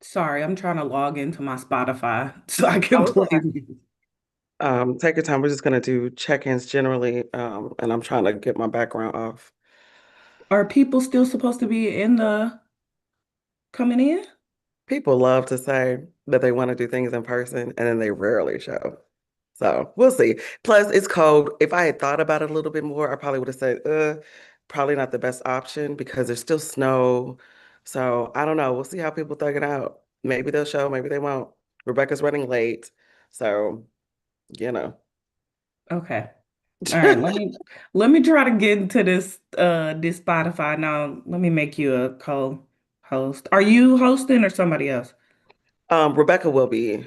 Sorry, I'm trying to log into my Spotify so I can Oh, it's play okay. music. Take your time. We're just gonna do check-ins generally, and I'm trying to get my background off. Are people still supposed to be in the coming in? People love to say that they want to do things in person, and then they rarely show. So we'll see. Plus, it's cold. If I had thought about it a little bit more, I probably would have said, probably not the best option because there's still snow. So I don't know. We'll see how people thug it out. Maybe they'll show, maybe they won't. Rebecca's running late, so you know. Okay. All right, let me try to get into this Spotify now. Let me make you a co-host. Are you hosting or somebody else? Rebecca will be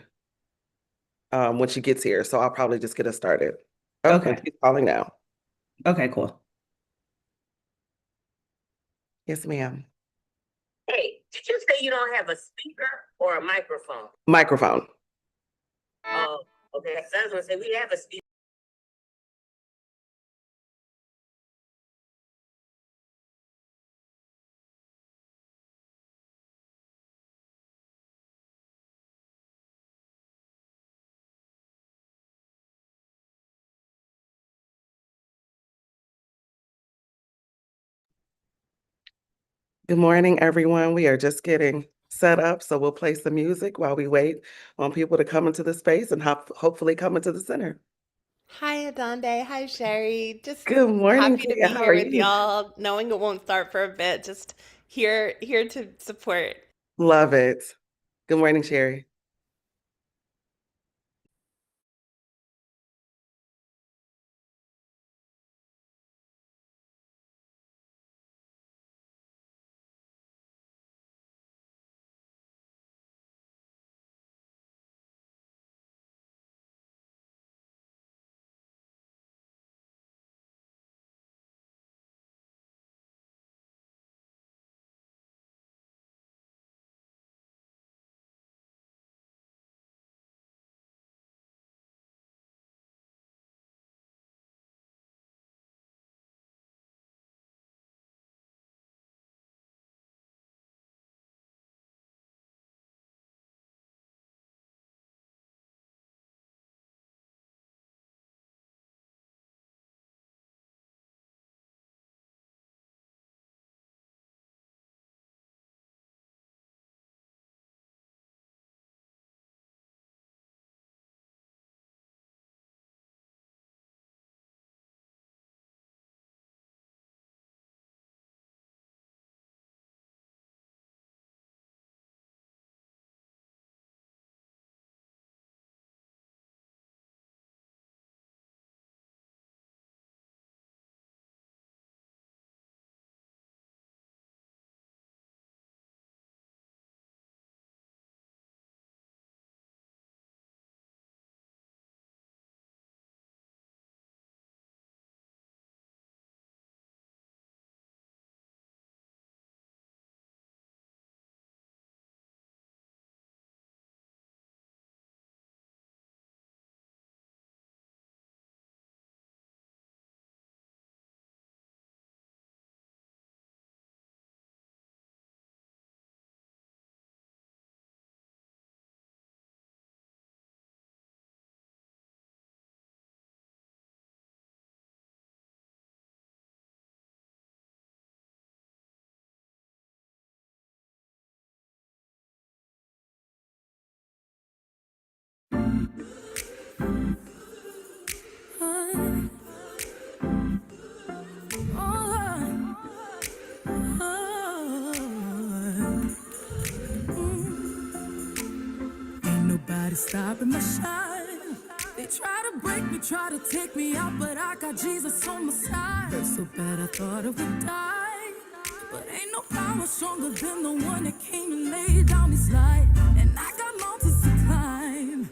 when she gets here. So I'll probably just get us started. Oh, and Okay. she's calling now. Okay, cool. Yes, ma'am. Hey, did you say you don't have a speaker or a microphone? Microphone. Oh, okay. So I was gonna say we have a speaker. Good morning, everyone. We are just getting set up, so we'll play some music while we wait on people to come into the space and hopefully come into the center. Hi, Adonde. Hi, Sherry. Just Good morning, happy to Kia. be How here are with you? y'all, knowing it won't start for a bit. Just here to support. Love it. Good morning, Sherry. Ain't nobody stopping my shine. They try to break me, try to take me out, but I got Jesus on my side. Hurt so bad I thought I would die, but ain't no power stronger than the one that came and laid down his life. And I got mountains to climb,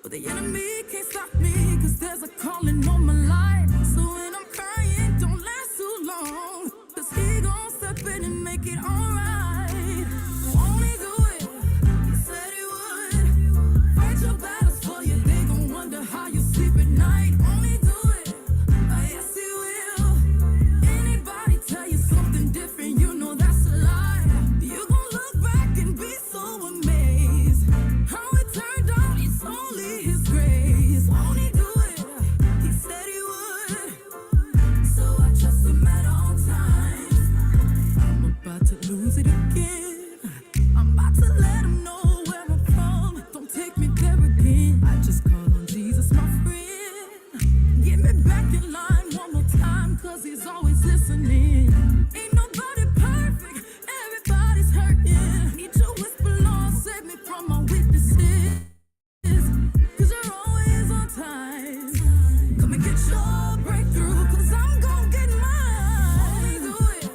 but the enemy can't stop me, cause there's a calling on my life. So when I'm crying, don't last too long, cause he gon' step in and make it alright. Won't he do it? He said he would. Fight your battles for you, they gon' wonder how you sleep at night. Won't he do it? Yes he will. Anybody tell you something different, you know that's a lie. lose it again. I'm about to let him know where I'm from. Don't take me there again. I just call on Jesus, my friend. Get me back in line one more time, cause he's always listening. Ain't nobody perfect, everybody's hurting. Need to whisper, Lord, save me from my weaknesses. Cause you're always on time. Come and get your breakthrough, cause I'm gon' get mine. Do it.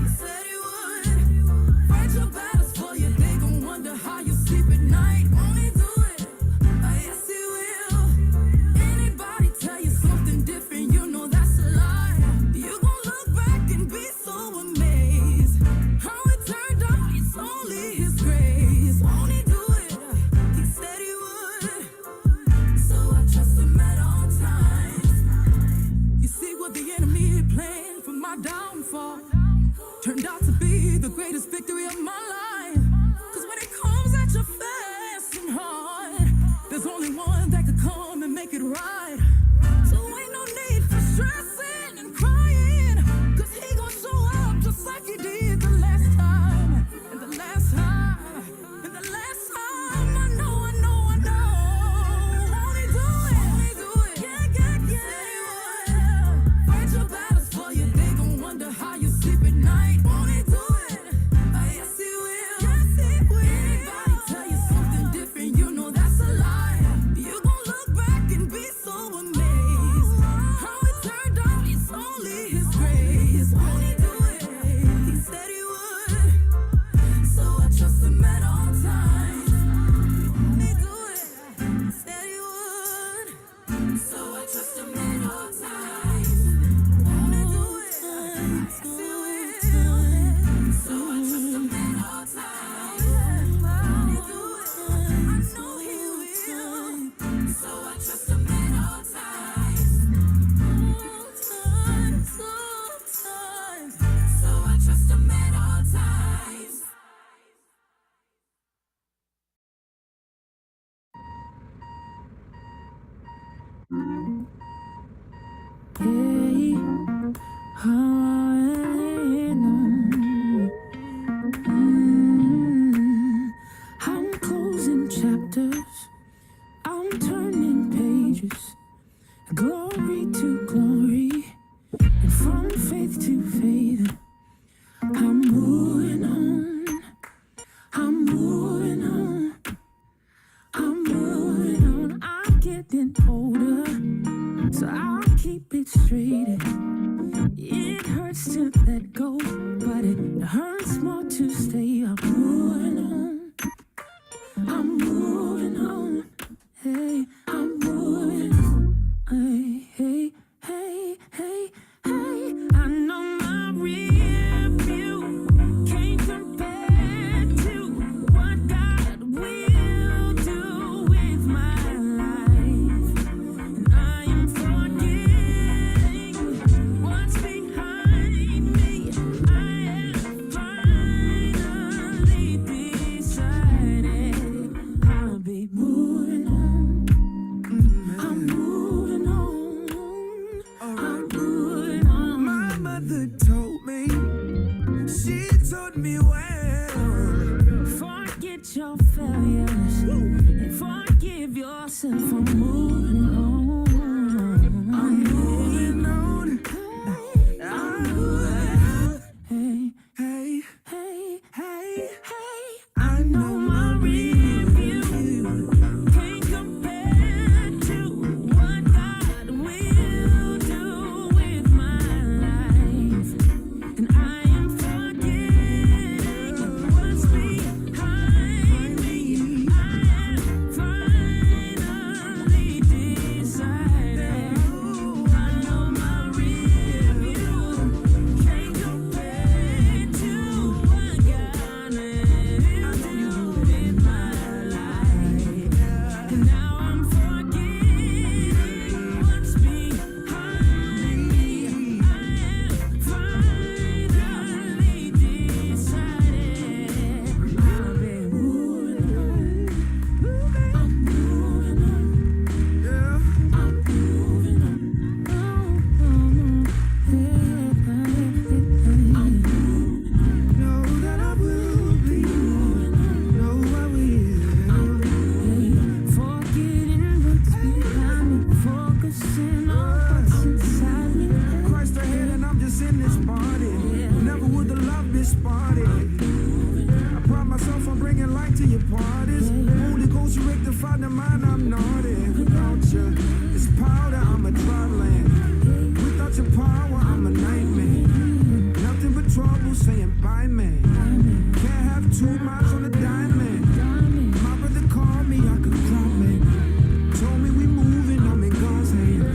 You said you would. Fight your battles for you. They gon' wonder how you sleep at night. Only do it. Oh, yes, he will. Anybody tell you something different, you know that's a lie. You gon' look back and be so amazed. How it turned out, it's only his grace. Won't he do it? He said he would. So I trust him at all times. You see what the enemy had planned for my downfall turned out to be the greatest victory of my life. Cause when it comes at you fast and hard, there's only one that could come and make it right. So ain't no need for stressing and crying, cause he gon' show up just like he did the last time. And the last time, and the last time. I know. Won't he do it? Won't he do it? Yeah. Fight your battles for you. They gon' wonder how you sleep at night. Won't he do it? Oh, yes, he will. Yes, he will. Anybody tell you something different, you know that's a lie. You gon' look back and be so amazed. How it turned out, it's only his grace. Won't he do it? He said he would. So I trust him at all times. Won't he do it? He said he would. So I trust him at all times. Won't he do it? Yes, he will. So I trust him at all times. Won't he do it? I know he will. So I trust him at all times. So I trust him at all times. Hey, I'm closing chapters, I'm turning pages, glory to glory, and from faith to faith. I'm moving on, I'm moving on, I'm moving on. I'm getting older, so I'll keep it straight. It hurts to let go, but it hurts more to stay. I'm moving on, I'm moving on. Hey, I'm moving on. Hey, hey, hey, hey, hey. I know my rear view can't compare to what God will do with my life. And I am forgetting what's behind me. I have finally decided I'll be moving on. I'm moving on. I'm moving on. My mother told me, she told me well, Forget your failures and forgive yourself. I'm moving on. I'm moving on. I'm moving on. Hey, Hey, hey, hey, hey. I know my rear view can't compare to what God will do with my life. And I am forgetting what's behind me. I have finally right to your parties. Holy Ghost, you rectify the mind, I'm naughty. Without you, it's powder, I'm a dry land. Without your power, I'm a nightmare. Nothing but trouble saying bye, man. Can't have too much on the diamond. My brother called me, I could cry, man. Told me we moving, I'm in God's hand.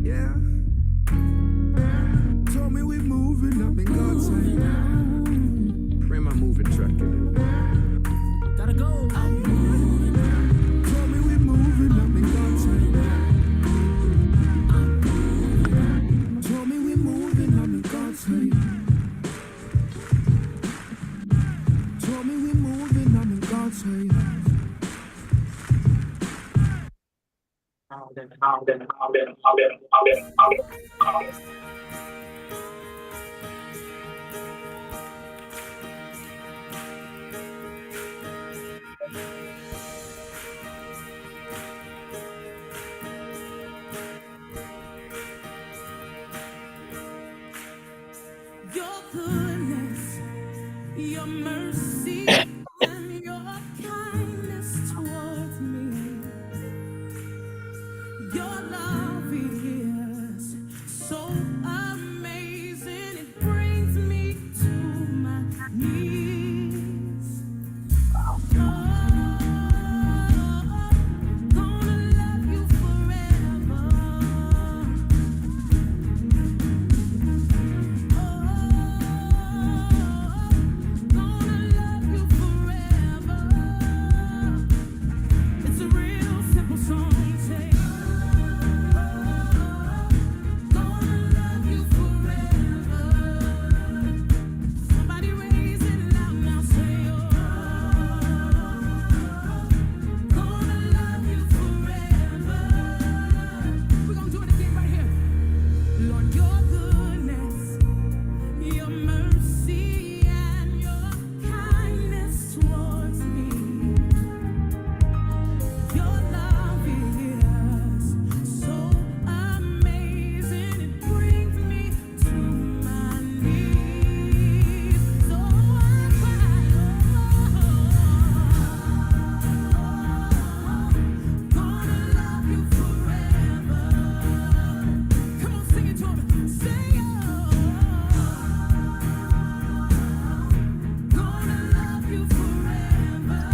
Yeah. Told me we moving, I'm in God's hand. Bring my moving truck in. Gotta go. Told me we moving, I'm in God's hand. Told me we moving, I'm in God's hand. Told me we moving, I'm in God's hand. Your goodness, your mercy, and your kindness towards me. Your love is so amazing, it brings me to my knees. Oh, gonna love you forever. Gonna love you forever. It's a real simple song. Say, gonna love you forever. Somebody raise it loud now. Say, gonna love you forever. We're gonna do it again right here. Lord, your goodness, your mercy, and your kindness towards me. Your love is so amazing, it brings me to my knees. So I cry, gonna love you forever. Come on, sing it to him. Say, gonna love you forever.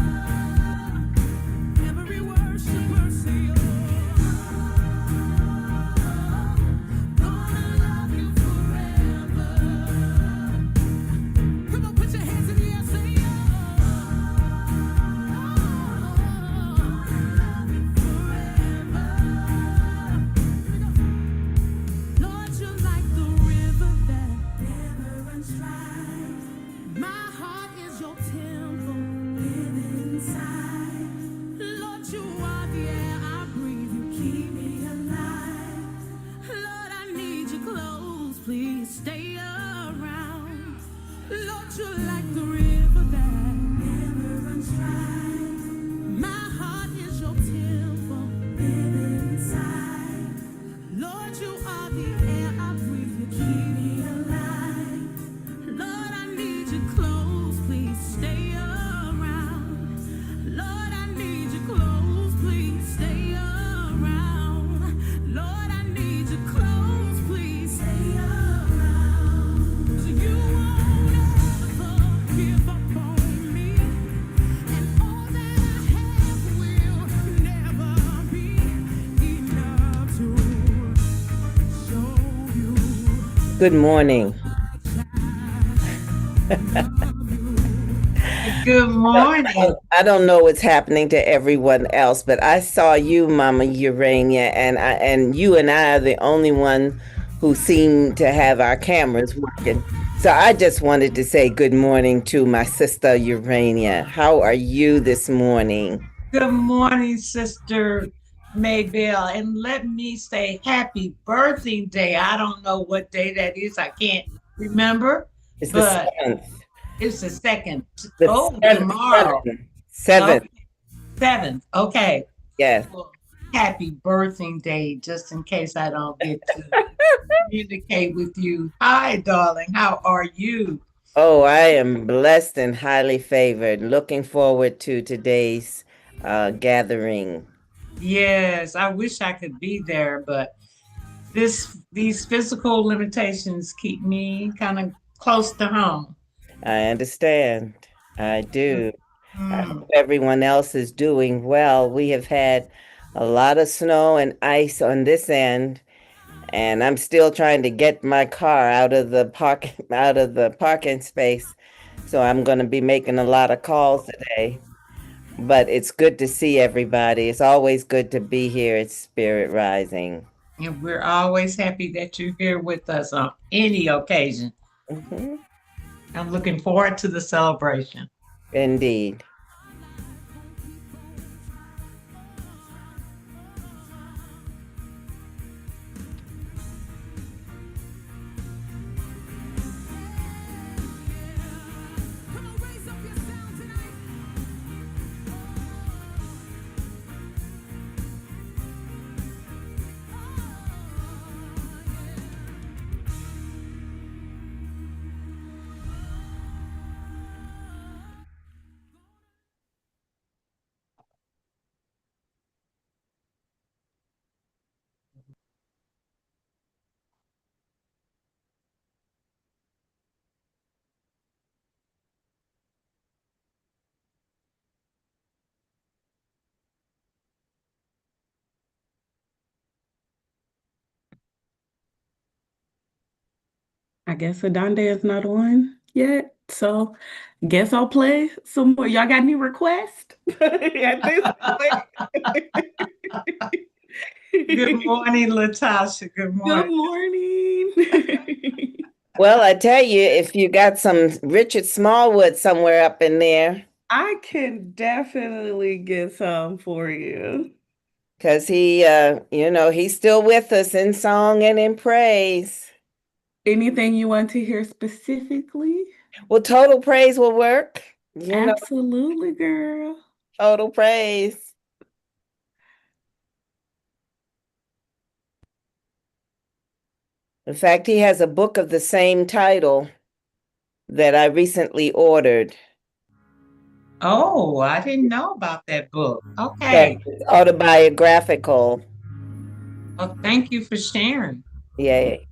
Every worshiper say, gonna love you forever. Come on, put your hands in the air, say, Lord, you're like the river that never runs dry. My heart is your temple, live inside. Lord, you are the air I breathe, you keep me alive. Lord, I need you close, please stay around. Lord, you're like the river that never runs dry. My heart is your temple, live inside. Lord, you are the air I breathe, you keep me alive. Lord, I need you close, please stay around. Lord, I need you close, please stay around. Lord, I need you close, please stay around. So you won't ever give up on me, and all that I have will never be enough to show you. Good morning. Good morning. I don't know what's happening to everyone else, but I saw you, Mama Urania, and you and I are the only one who seem to have our cameras working. So I just wanted to say good morning to my sister Urania. How are you this morning? Good morning, Sister Maybell. And let me say happy birthday day. I don't know what day that is. I can't remember. It's the But 7th. it's the second. The Tomorrow. 7th. 7th. Okay. Yes. Well, happy birthday day, just in case I don't get to communicate with you. Hi, darling. How are you? Oh, I am blessed and highly favored. Looking forward to today's gathering. Yes, I wish I could be there, but these physical limitations keep me kind of close to home. I understand. I do. I Mm. hope everyone else is doing well. We have had a lot of snow and ice on this end, and I'm still trying to get my car out of the parking space. So I'm going to be making a lot of calls today. But it's good to see everybody. It's always good to be here at Spirit Rising. And we're always happy that you're here with us on any occasion. Mhm. I'm looking forward to the celebration. Indeed. Come on, raise up your sound tonight. I guess Adonde is not on yet, so guess I'll play some more. Y'all got any requests at this point? Good morning, Latasha. Good Good morning. morning. Well, I tell you, if you got some Richard Smallwood somewhere up in there, I can definitely get some for you. because he's still with us in song and in praise. Anything you want to hear specifically? Well, total praise will work. Absolutely, girl. Total praise. In fact, he has a book of the same title that I recently ordered. Oh, I didn't know about that book. Okay. It's autobiographical. Well, thank you for sharing. Yay.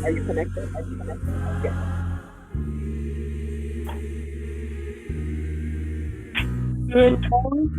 Are you connected? Yeah. Good morning.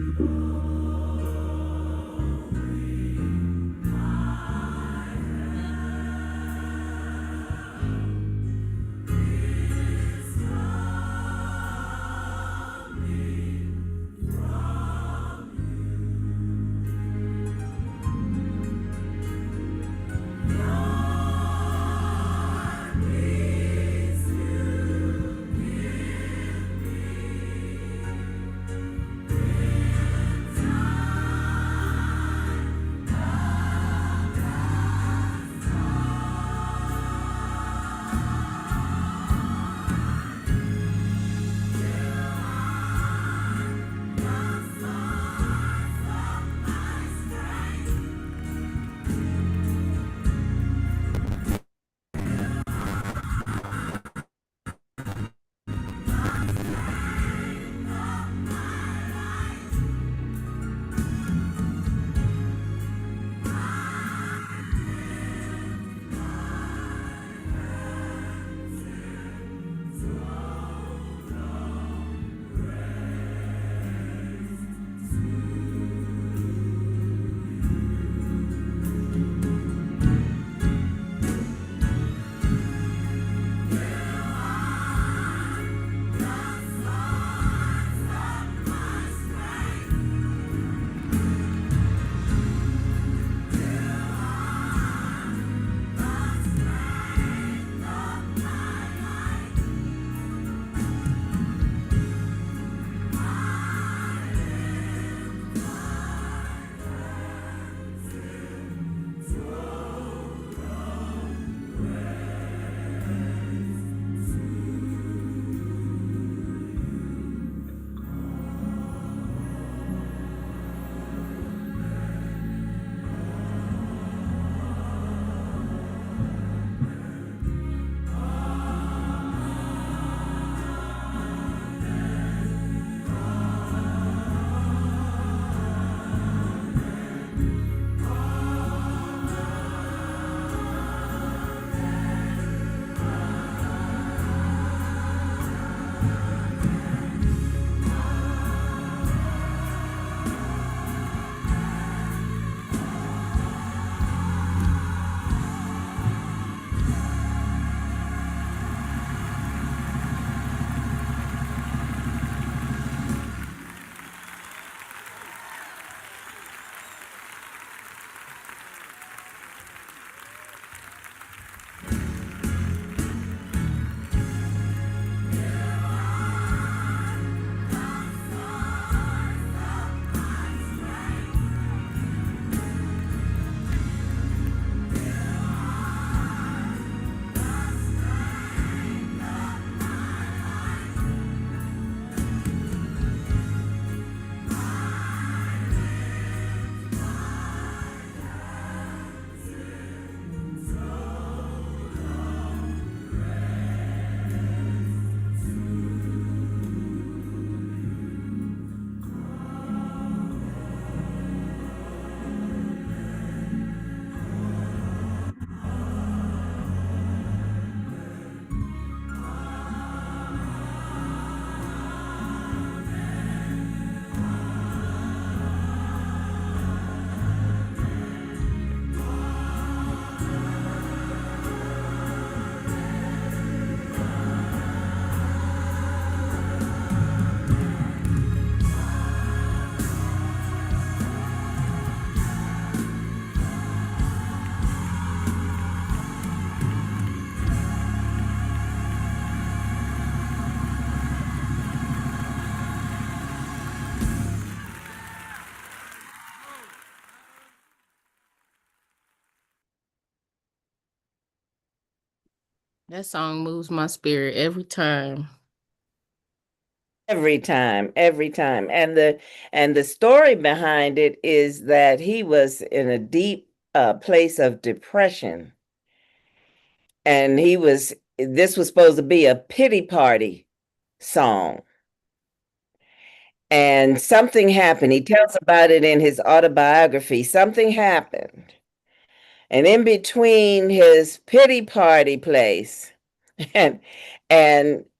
That song moves my spirit every time. Every time, every time. And the story behind it is that he was in a deep place of depression. And this was supposed to be a pity party song. And something happened. He tells about it in his autobiography. Something happened. And in between his pity party place and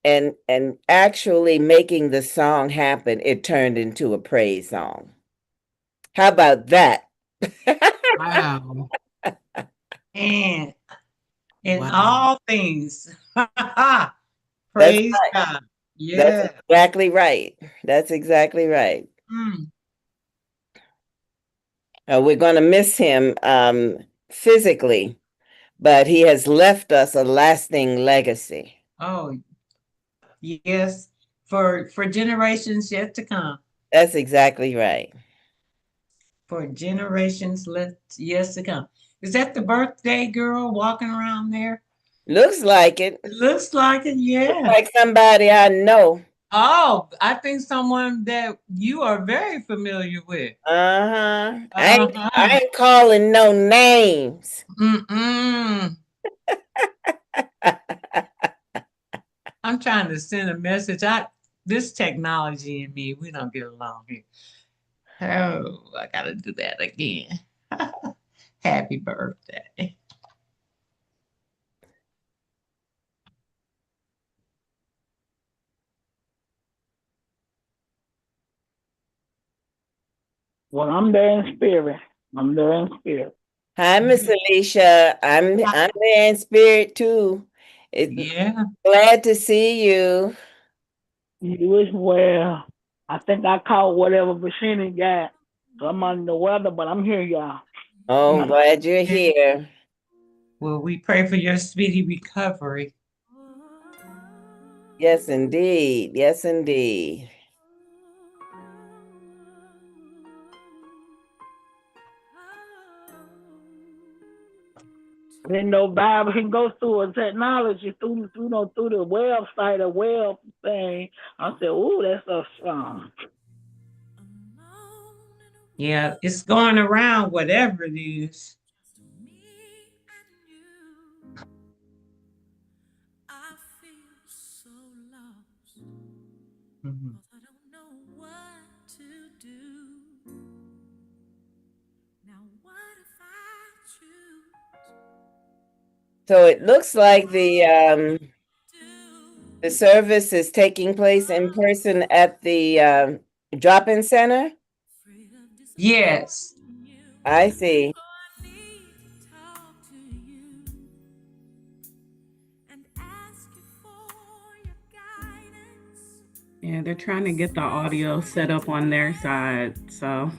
and actually making the song happen, it turned into a praise song. How about that? Wow. And in Wow. all things, That's praise right. God. Yeah. That's exactly right. That's exactly right. Mm. We're going to miss him physically, but he has left us a lasting legacy. Oh, yes. For generations yet to come. That's exactly right. For generations yet to come. Is that the birthday girl walking around there? Looks like it. It looks like it, yeah. Like somebody I know. Oh, I think someone that you are very familiar with. I Uh-huh. ain't calling no names. Mm-mm. I'm trying to send a message. This technology and me, we don't get along here. Oh, I gotta do that again. Happy birthday. Well, I'm there in spirit. I'm there in spirit. Hi, Miss Alicia. I'm there in spirit too. Yeah. Glad to see you. You as well. I think I caught whatever Bashini got. So I'm under the weather, but I'm here, y'all. Oh, I'm glad you're here. Well, we pray for your speedy recovery. Yes, indeed. Yes, indeed. Then no Bible can go through a technology through the website, a web thing. I said, "Ooh, that's a song." Yeah, it's going around, whatever it is. Mm-hmm. So it looks like the service is taking place in person at the drop-in center. Yes. I see. Yeah, they're trying to get the audio set up on their side. So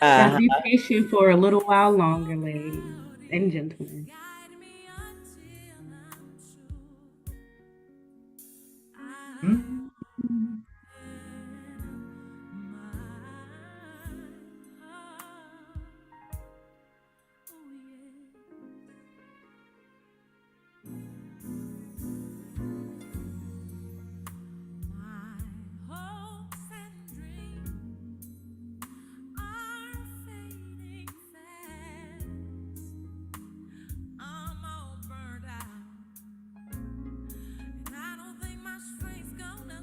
be patient for a little while longer, ladies and gentlemen. Mm-hmm. I don't think my strength's gonna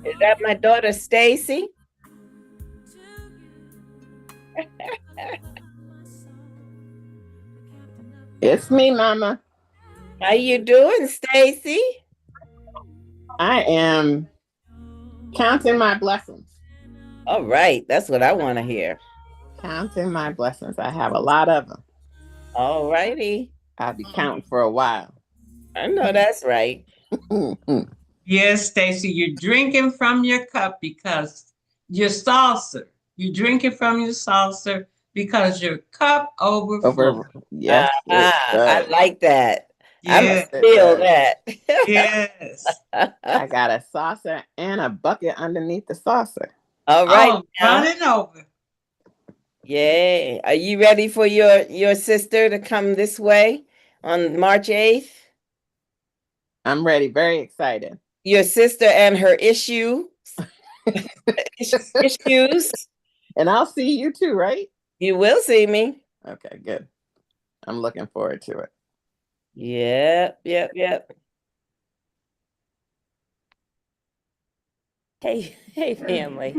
Is that my daughter Stacy? It's me, Mama. How you doing, Stacy? I am counting my blessings. All right, that's what I want to hear. Counting my blessings. I have a lot of them. All righty. I'll be counting for a while. I know that's right. Yes, Stacy, you're drinking from your cup because your saucer. You're drinking from your saucer because your cup overflows. Yes. I like that. Yes. I feel that. Yes. I got a saucer and a bucket underneath the saucer. All right. Oh, running over. Yay. Are you ready for your sister to come this way on March 8th? I'm ready. Very excited. Your sister and her issues. And I'll see you too, right? You will see me. Okay, good. I'm looking forward to it. Yep. Hey, family.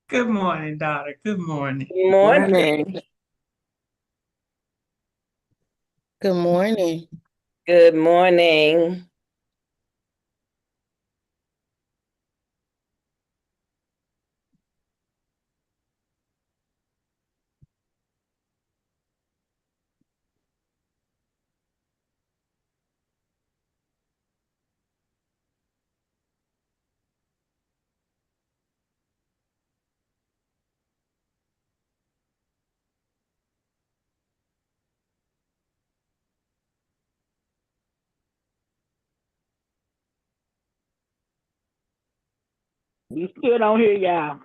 Good morning, daughter. Good morning. Good morning. Good morning. Good morning. We still don't hear y'all.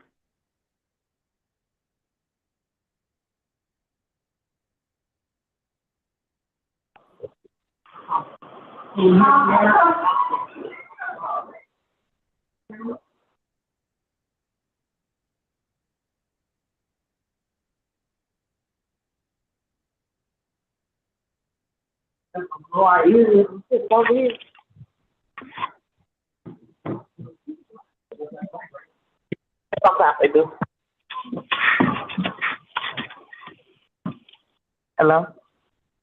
Sometimes they do. Hello?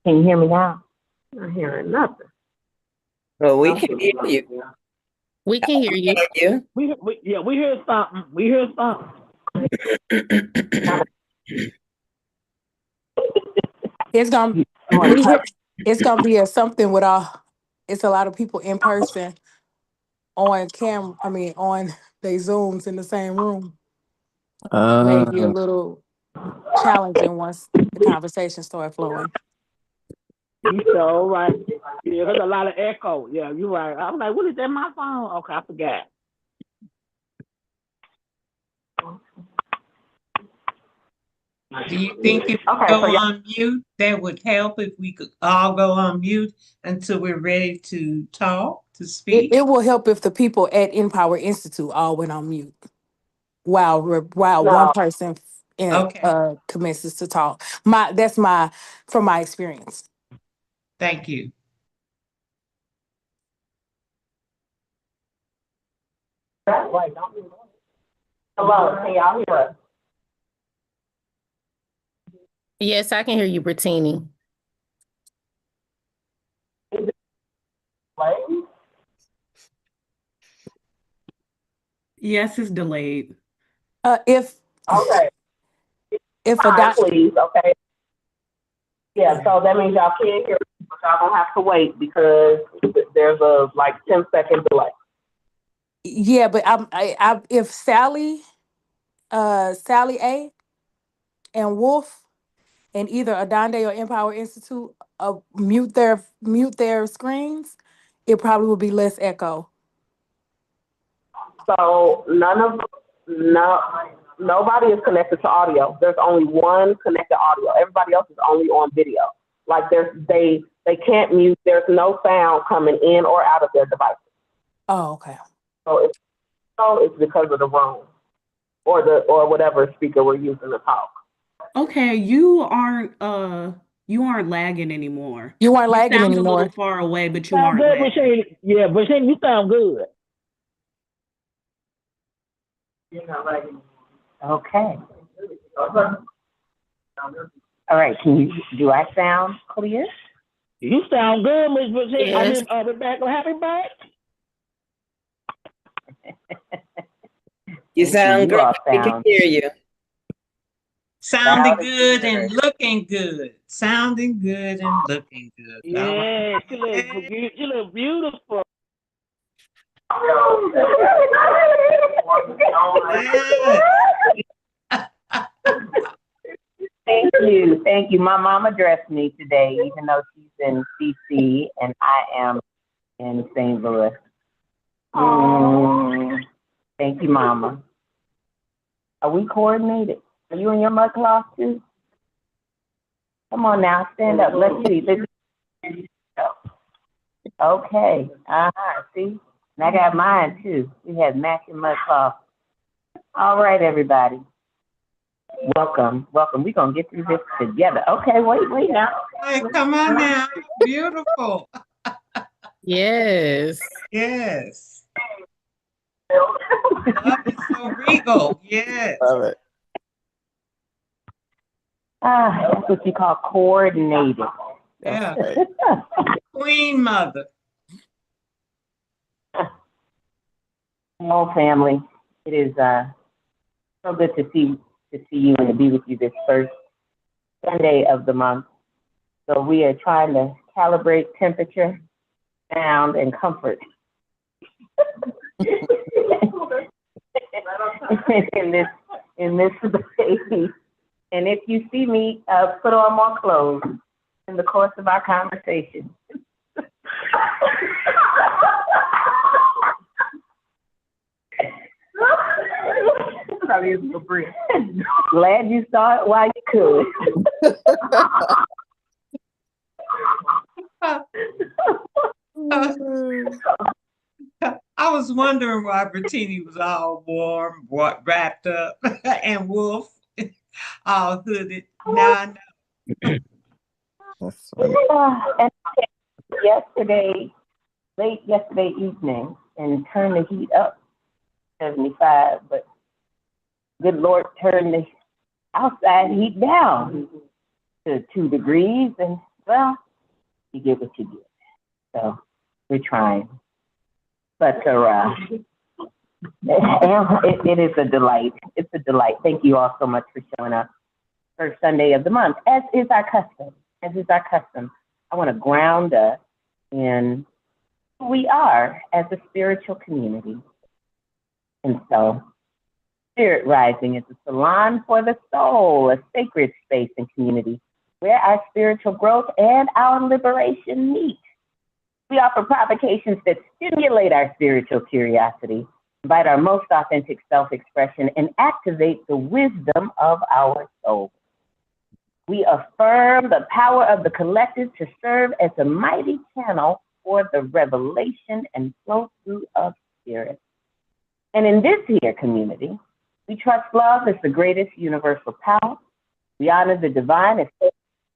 Can you hear me now? I'm not hearing nothing. Well, we can hear you. We can hear you. We hear something. We hear something. It's gonna be something with it's a lot of people in person on camera. I mean, on they Zooms in the same room. Maybe a little challenging once the conversation start flowing. You so right. Yeah, there's a lot of echo. Yeah, you're right. I was like, what is that? My phone? Okay, I forgot. Do you think if we go on mute, that would help if we could all go on mute until we're ready to talk, to speak? It will help if the people at Empower Institute all went on mute while one person commences to talk. That's from my experience. Thank you. Hello, can y'all hear us? Yes, I can hear you, Brittini. Yes, it's delayed. If please, okay. Yeah, so that means y'all can't hear, but y'all gonna have to wait because there's a 10-second delay. Yeah, but if Sally A and Wolf and either Adonde or Empower Institute mute their screens, it probably will be less echo. So nobody is connected to audio. There's only one connected audio. Everybody else is only on video. Like they can't mute. There's no sound coming in or out of their devices. Oh, okay. So it's because of the room or whatever speaker we're using to talk. Okay, you aren't lagging anymore. You aren't lagging sound anymore. a little far away, but you sound aren't good, lagging. Brashane, you sound good. Okay. All right. Do I sound clear? You sound good, Miss Brazil. Yes. Rebecca, happy birthday. You sound You all great. We can sound hear you. Sounding loud and good clear. and looking good. Sounding good and looking good. All right. Yeah, you look beautiful. Thank you. My mama dressed me today, even though she's in DC and I am in St. Louis. Thank you, Mama. Are we coordinated? Are you in your mud cloth too? Come on now, stand up. Let's see. Okay. See? And I got mine too. We have matching mud cloth. All right, everybody. Welcome. We're going to get through this together. Okay, wait now. Hey, come on now. Beautiful. Yes. Yes. Love is so regal. Yes. Love it. That's what you call coordinated. Yeah. Right. Queen mother. Hello, family. It is so good to see you and to be with you this first Sunday of the month. So we are trying to calibrate temperature, sound, and comfort in this space. And if you see me put on more clothes in the course of our conversation, glad you saw it while you could. I was wondering why Bertini was all warm, wrapped up, and Wolf all hooded. Now I know. That's sweet. And late yesterday evening, and turned the heat up 75, but good Lord turned the outside heat down to 2 degrees, and well, you get what you get. So we're trying. But it is a delight. It's a delight. Thank you all so much for showing up. First Sunday of the month, as is our custom. I want to ground us in who we are as a spiritual community. And so, Spirit Rising is a salon for the soul, a sacred space and community where our spiritual growth and our liberation meet. We offer provocations that stimulate our spiritual curiosity, invite our most authentic self-expression, and activate the wisdom of our soul. We affirm the power of the collective to serve as a mighty channel for the revelation and flow through of spirit. And in this here community, we trust love as the greatest universal power. We honor the divine as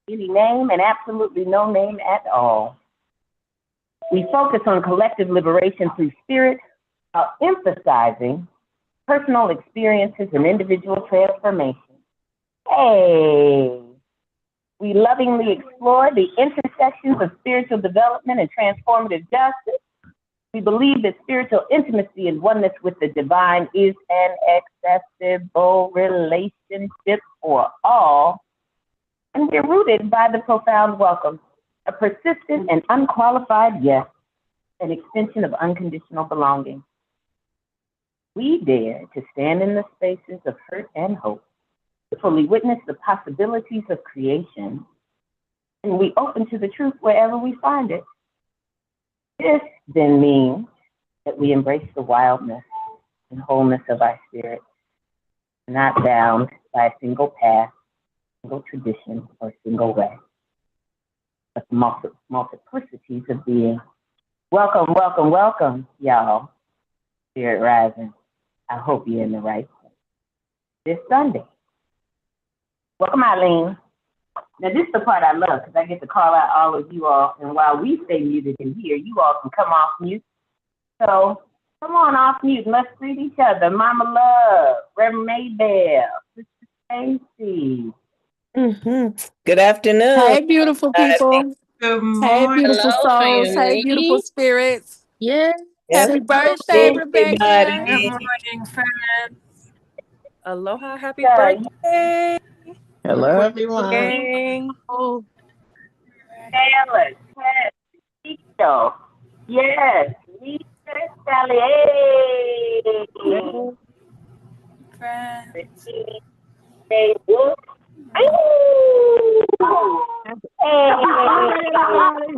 any name and absolutely no name at all. We focus on collective liberation through spirit, while emphasizing personal experiences and individual transformation. Hey, we lovingly explore the intersections of spiritual development and transformative justice. We believe that spiritual intimacy and oneness with the divine is an accessible relationship for all. And we're rooted by the profound welcome, a persistent and unqualified yes, an extension of unconditional belonging. We dare to stand in the spaces of hurt and hope, to fully witness the possibilities of creation, and we open to the truth wherever we find it. This then means that we embrace the wildness and wholeness of our spirit, not bound by a single path, single tradition, or single way, but multiplicities of being. Welcome, welcome, welcome, y'all. Spirit Rising. I hope you're in the right place. This Sunday. Welcome, Eileen. Now, this is the part I love because I get to call out all of you all, and while we stay muted in here, you all can come off mute. So, Come on off mute and let's greet each other. Mama Love, Reverend Maybell, Sister Stacy. Good afternoon. Hey, beautiful people. Good Hey, morning. beautiful Hello, souls. Hey, beautiful family. spirits. Yes. Happy birthday, Rebecca. Everybody. morning, friends. Aloha, happy Yeah, birthday. Hello, everyone. Gang. Oh, Taylor, yes, Tito. Yes, Lisa, Sally. Hey. Friends. Hey, Wolf. Hey.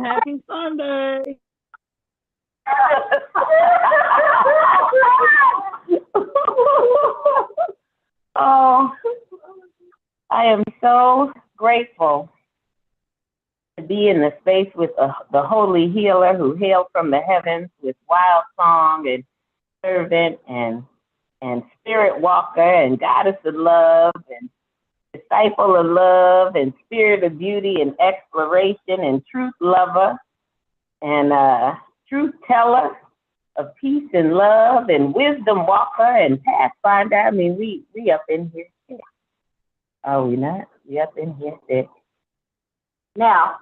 Happy Sunday. Oh, I am so grateful to be in the space with the holy healer who hailed from the heavens with wild song and servant and spirit walker and goddess of love and disciple of love and spirit of beauty and exploration and truth lover and truth teller of peace and love and wisdom walker and pathfinder. I mean, we up in here sick. Are we not? We up in here sick. Now,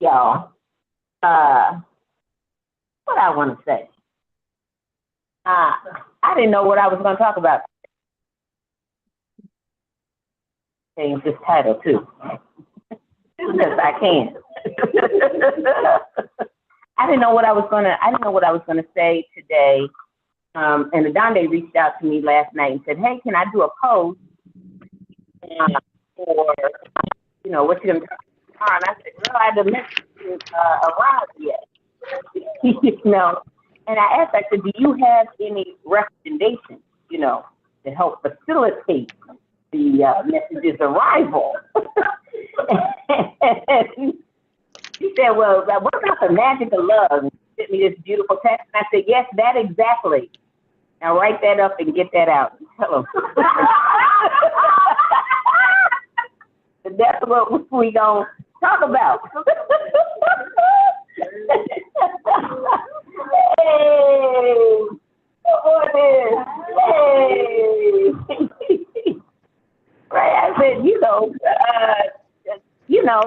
y'all, what I want to say. I didn't know what I was going to talk about. Change this title too, because I can. I didn't know what I was gonna say today. And Adonde reached out to me last night and said, "Hey, can I do a post for what you're gonna talk about tomorrow?" And I said, "Girl, I haven't arrived yet." And I asked, I said, "Do you have any recommendations, to help facilitate the message's arrival?" She said, "Well, what about the magic of love?" And she sent me this beautiful text. And I said, "Yes, that exactly. Now write that up and get that out. Tell them." That's what we gonna talk about. Hey, hey. Right, I said,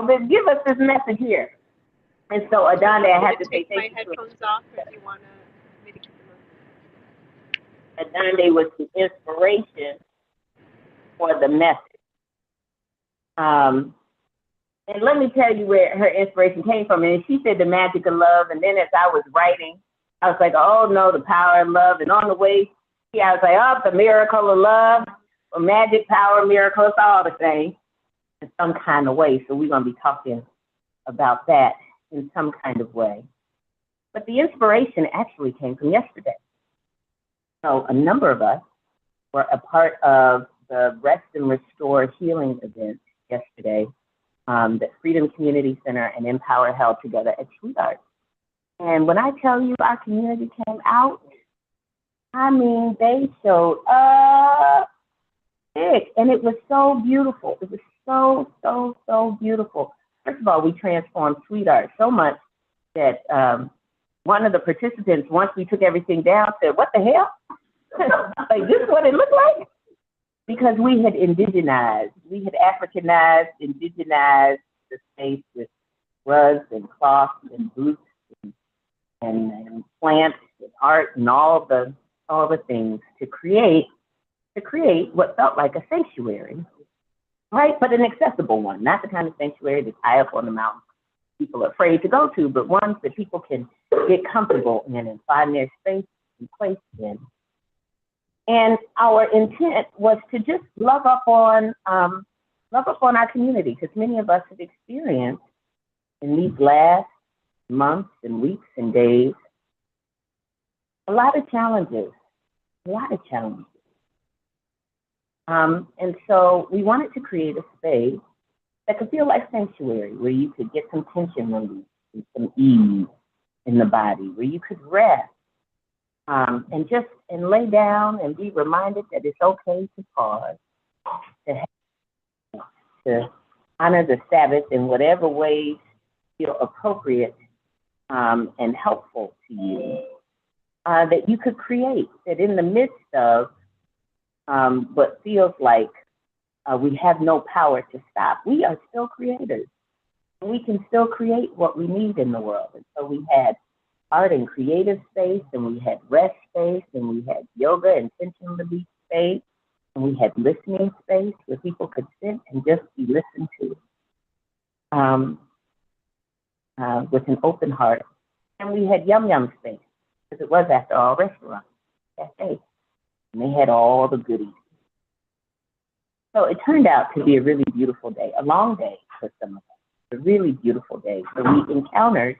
then give us this message here. And so, Adonde, I have to say thank you. Headphones off if you want to. Adonde was the inspiration for the message. And let me tell you where her inspiration came from. And she said the magic of love. And then as I was writing, I was like, oh no, the power of love. And on the way, I was like, oh, the miracle of love, or magic, power, miracle, it's all the same in some kind of way. So we're going to be talking about that in some kind of way. But the inspiration actually came from yesterday. So a number of us were a part of the Rest and Restore Healing event yesterday that Freedom Community Center and Empower held together at Sweetheart. And when I tell you our community came out, I mean, they showed up big, and it was so beautiful. It was so, so, so beautiful. First of all, we transformed Sweetheart so much that one of the participants, once we took everything down, said, "What the hell? Like, this is what it looked like?" Because we had indigenized, we had Africanized, indigenized the space with rugs and cloths and boots and plants and art and all the things to create what felt like a sanctuary, right? But an accessible one, not the kind of sanctuary that's high up on the mountain people are afraid to go to, but ones that people can get comfortable in and find their space and place in. And our intent was to just love up on our community, because many of us have experienced in these last months and weeks and days a lot of challenges. And so we wanted to create a space that could feel like sanctuary, where you could get some tension relief and some ease in the body, where you could rest and lay down and be reminded that it's okay to pause, to honor the Sabbath in whatever ways feel appropriate and helpful to you. that you could create, that in the midst of what feels like we have no power to stop, we are still creators. And we can still create what we need in the world. And so we had art and creative space, and we had rest space, and we had yoga and intention release space, and we had listening space where people could sit and just be listened to with an open heart. And we had yum yum space, because it was, after all, a restaurant, cafe, and they had all the goodies. So it turned out to be a really beautiful day, a long day for some of us, a really beautiful day. So we encountered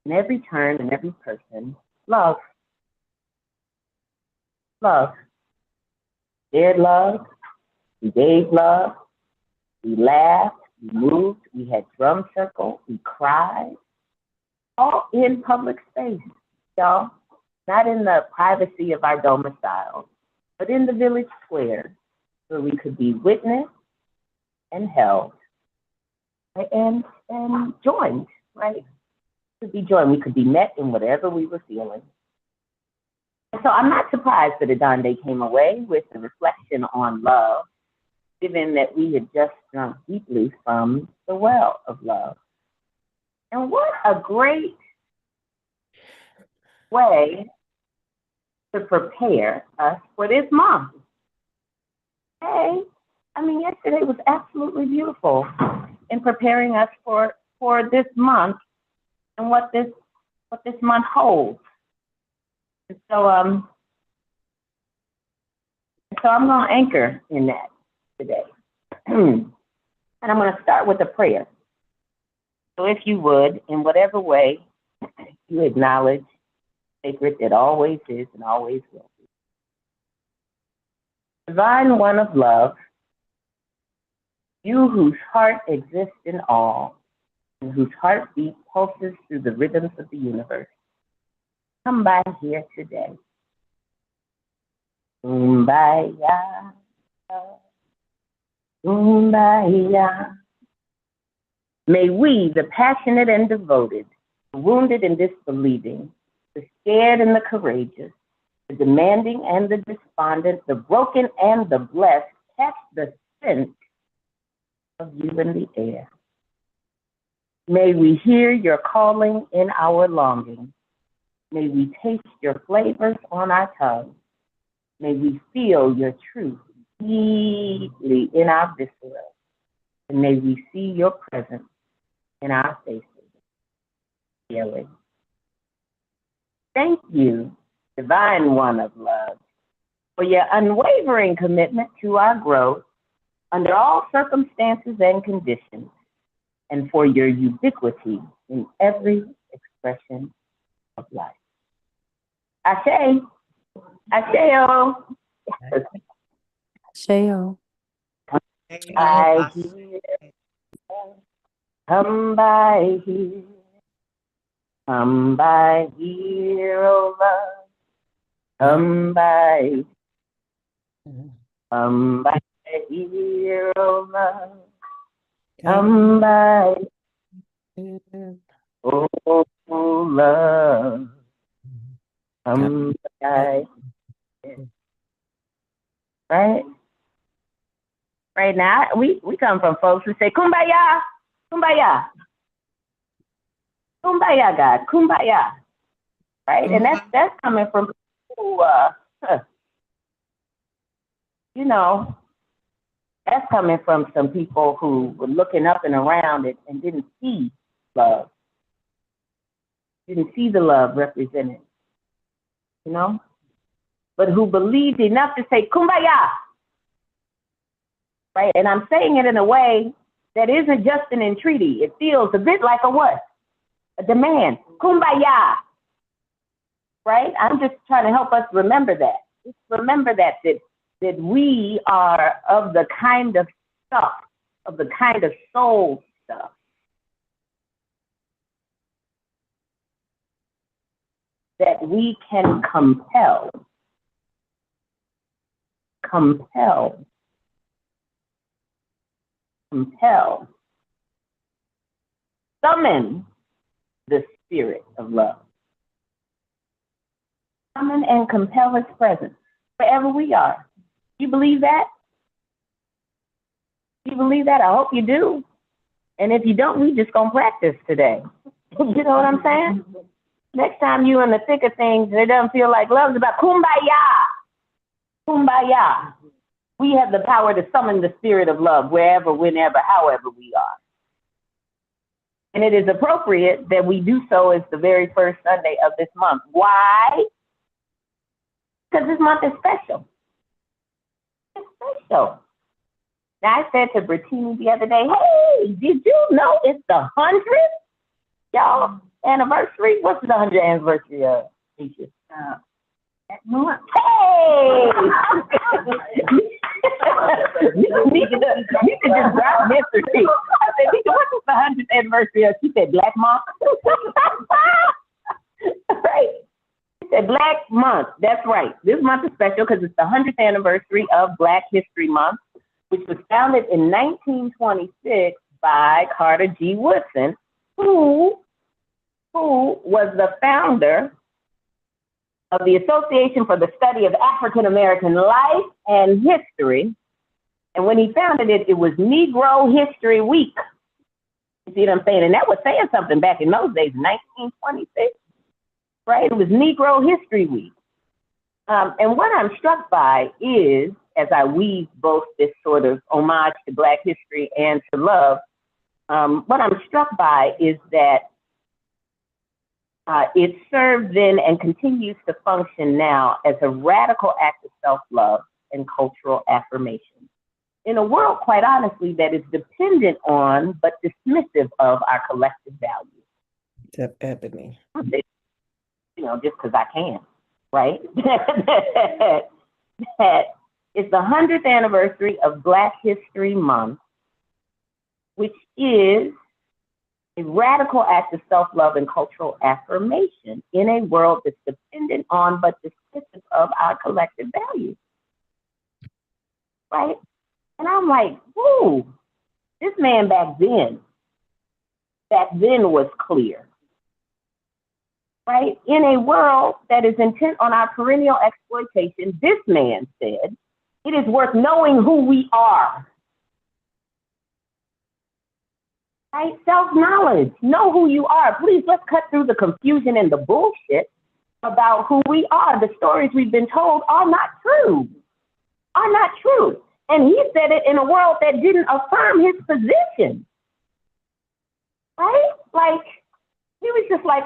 in every turn and every person, love. Love. Shared love. We gave love. We laughed. We moved. We had drum circle. We cried. All in public space, y'all. Not in the privacy of our domicile, but in the village square, where we could be witnessed and held and joined, right? Could be joined. We could be met in whatever we were feeling. And so I'm not surprised that Adande came away with a reflection on love, given that we had just drunk deeply from the well of love. And what a great way to prepare us for this month. Hey, I mean, yesterday was absolutely beautiful in preparing us for this month and what this month holds. And so I'm going to anchor in that today. And I'm going to start with a prayer. So if you would, in whatever way you acknowledge sacred that always is and always will be. Divine One of love, you whose heart exists in all, and whose heartbeat pulses through the rhythms of the universe, come by here today. Kumbaya, kumbaya. May we, the passionate and devoted, the wounded and disbelieving, the scared and the courageous, the demanding and the despondent, the broken and the blessed, catch the scent of you in the air. May we hear your calling in our longing. May we taste your flavors on our tongue. May we feel your truth deeply in our viscera. And may we see your presence in our faces daily. Thank you, Divine One of love, for your unwavering commitment to our growth under all circumstances and conditions, and for your ubiquity in every expression of life. Ashe, Asheo. Asheo. I hear, come by here. Come by here, oh love. Come by. Come by here, oh love. Come by. Oh, love. Come by. Right? Right now, we come from folks who say, kumbaya, kumbaya. Kumbaya, God, kumbaya, right? And that's coming from people who, you know, that's coming from some people who were looking up and around it and didn't see love, didn't see the love represented, you know, but who believed enough to say kumbaya, right? And I'm saying it in a way that isn't just an entreaty. It feels a bit like a what? A demand, kumbaya, right? I'm just trying to help us remember that. Just remember that we are of the kind of stuff, of the kind of soul stuff that we can compel, summon the spirit of love. summon and compel his presence wherever we are. You believe that? You believe that? I hope you do. And if you don't, we just gonna practice today. You know what I'm saying? Next time you in the thick of things, it doesn't feel like love. It's about kumbaya. Kumbaya. We have the power to summon the spirit of love wherever, whenever, however we are. And it is appropriate that we do so as the very first Sunday of this month. Why? Because this month is special. It's special. Now, I said to Brittini the other day, hey, did you know it's the 100th, y'all, anniversary? What's the 100th anniversary of Teacher? That month. Hey! You need to just drop mystery. I said, Nika, what is the 100th anniversary of? She said, Black Month. Right. She said, Black Month. That's right. This month is special because it's the 100th anniversary of Black History Month, which was founded in 1926 by Carter G. Woodson, who was the founder of the Association for the Study of African American Life and History. And when he founded it, it was Negro History Week. You see what I'm saying? And that was saying something back in those days, 1926, right? It was Negro History Week. And what I'm struck by is, as I weave both this sort of homage to Black history and to love, what I'm struck by is that it served then and continues to function now as a radical act of self-love and cultural affirmation in a world, quite honestly, that is dependent on but dismissive of our collective values. Ebony. You know, just because I can, right? That it's the 100th anniversary of Black History Month, which is a radical act of self-love and cultural affirmation in a world that's dependent on but dismissive of our collective values, right? And I'm like, whoo, this man back then was clear, right? In a world that is intent on our perennial exploitation, this man said, it is worth knowing who we are. Right? Self-knowledge. Know who you are. Please, let's cut through the confusion and the bullshit about who we are. The stories we've been told are not true. Are not true. And he said it in a world that didn't affirm his position. Right? Like, he was just like,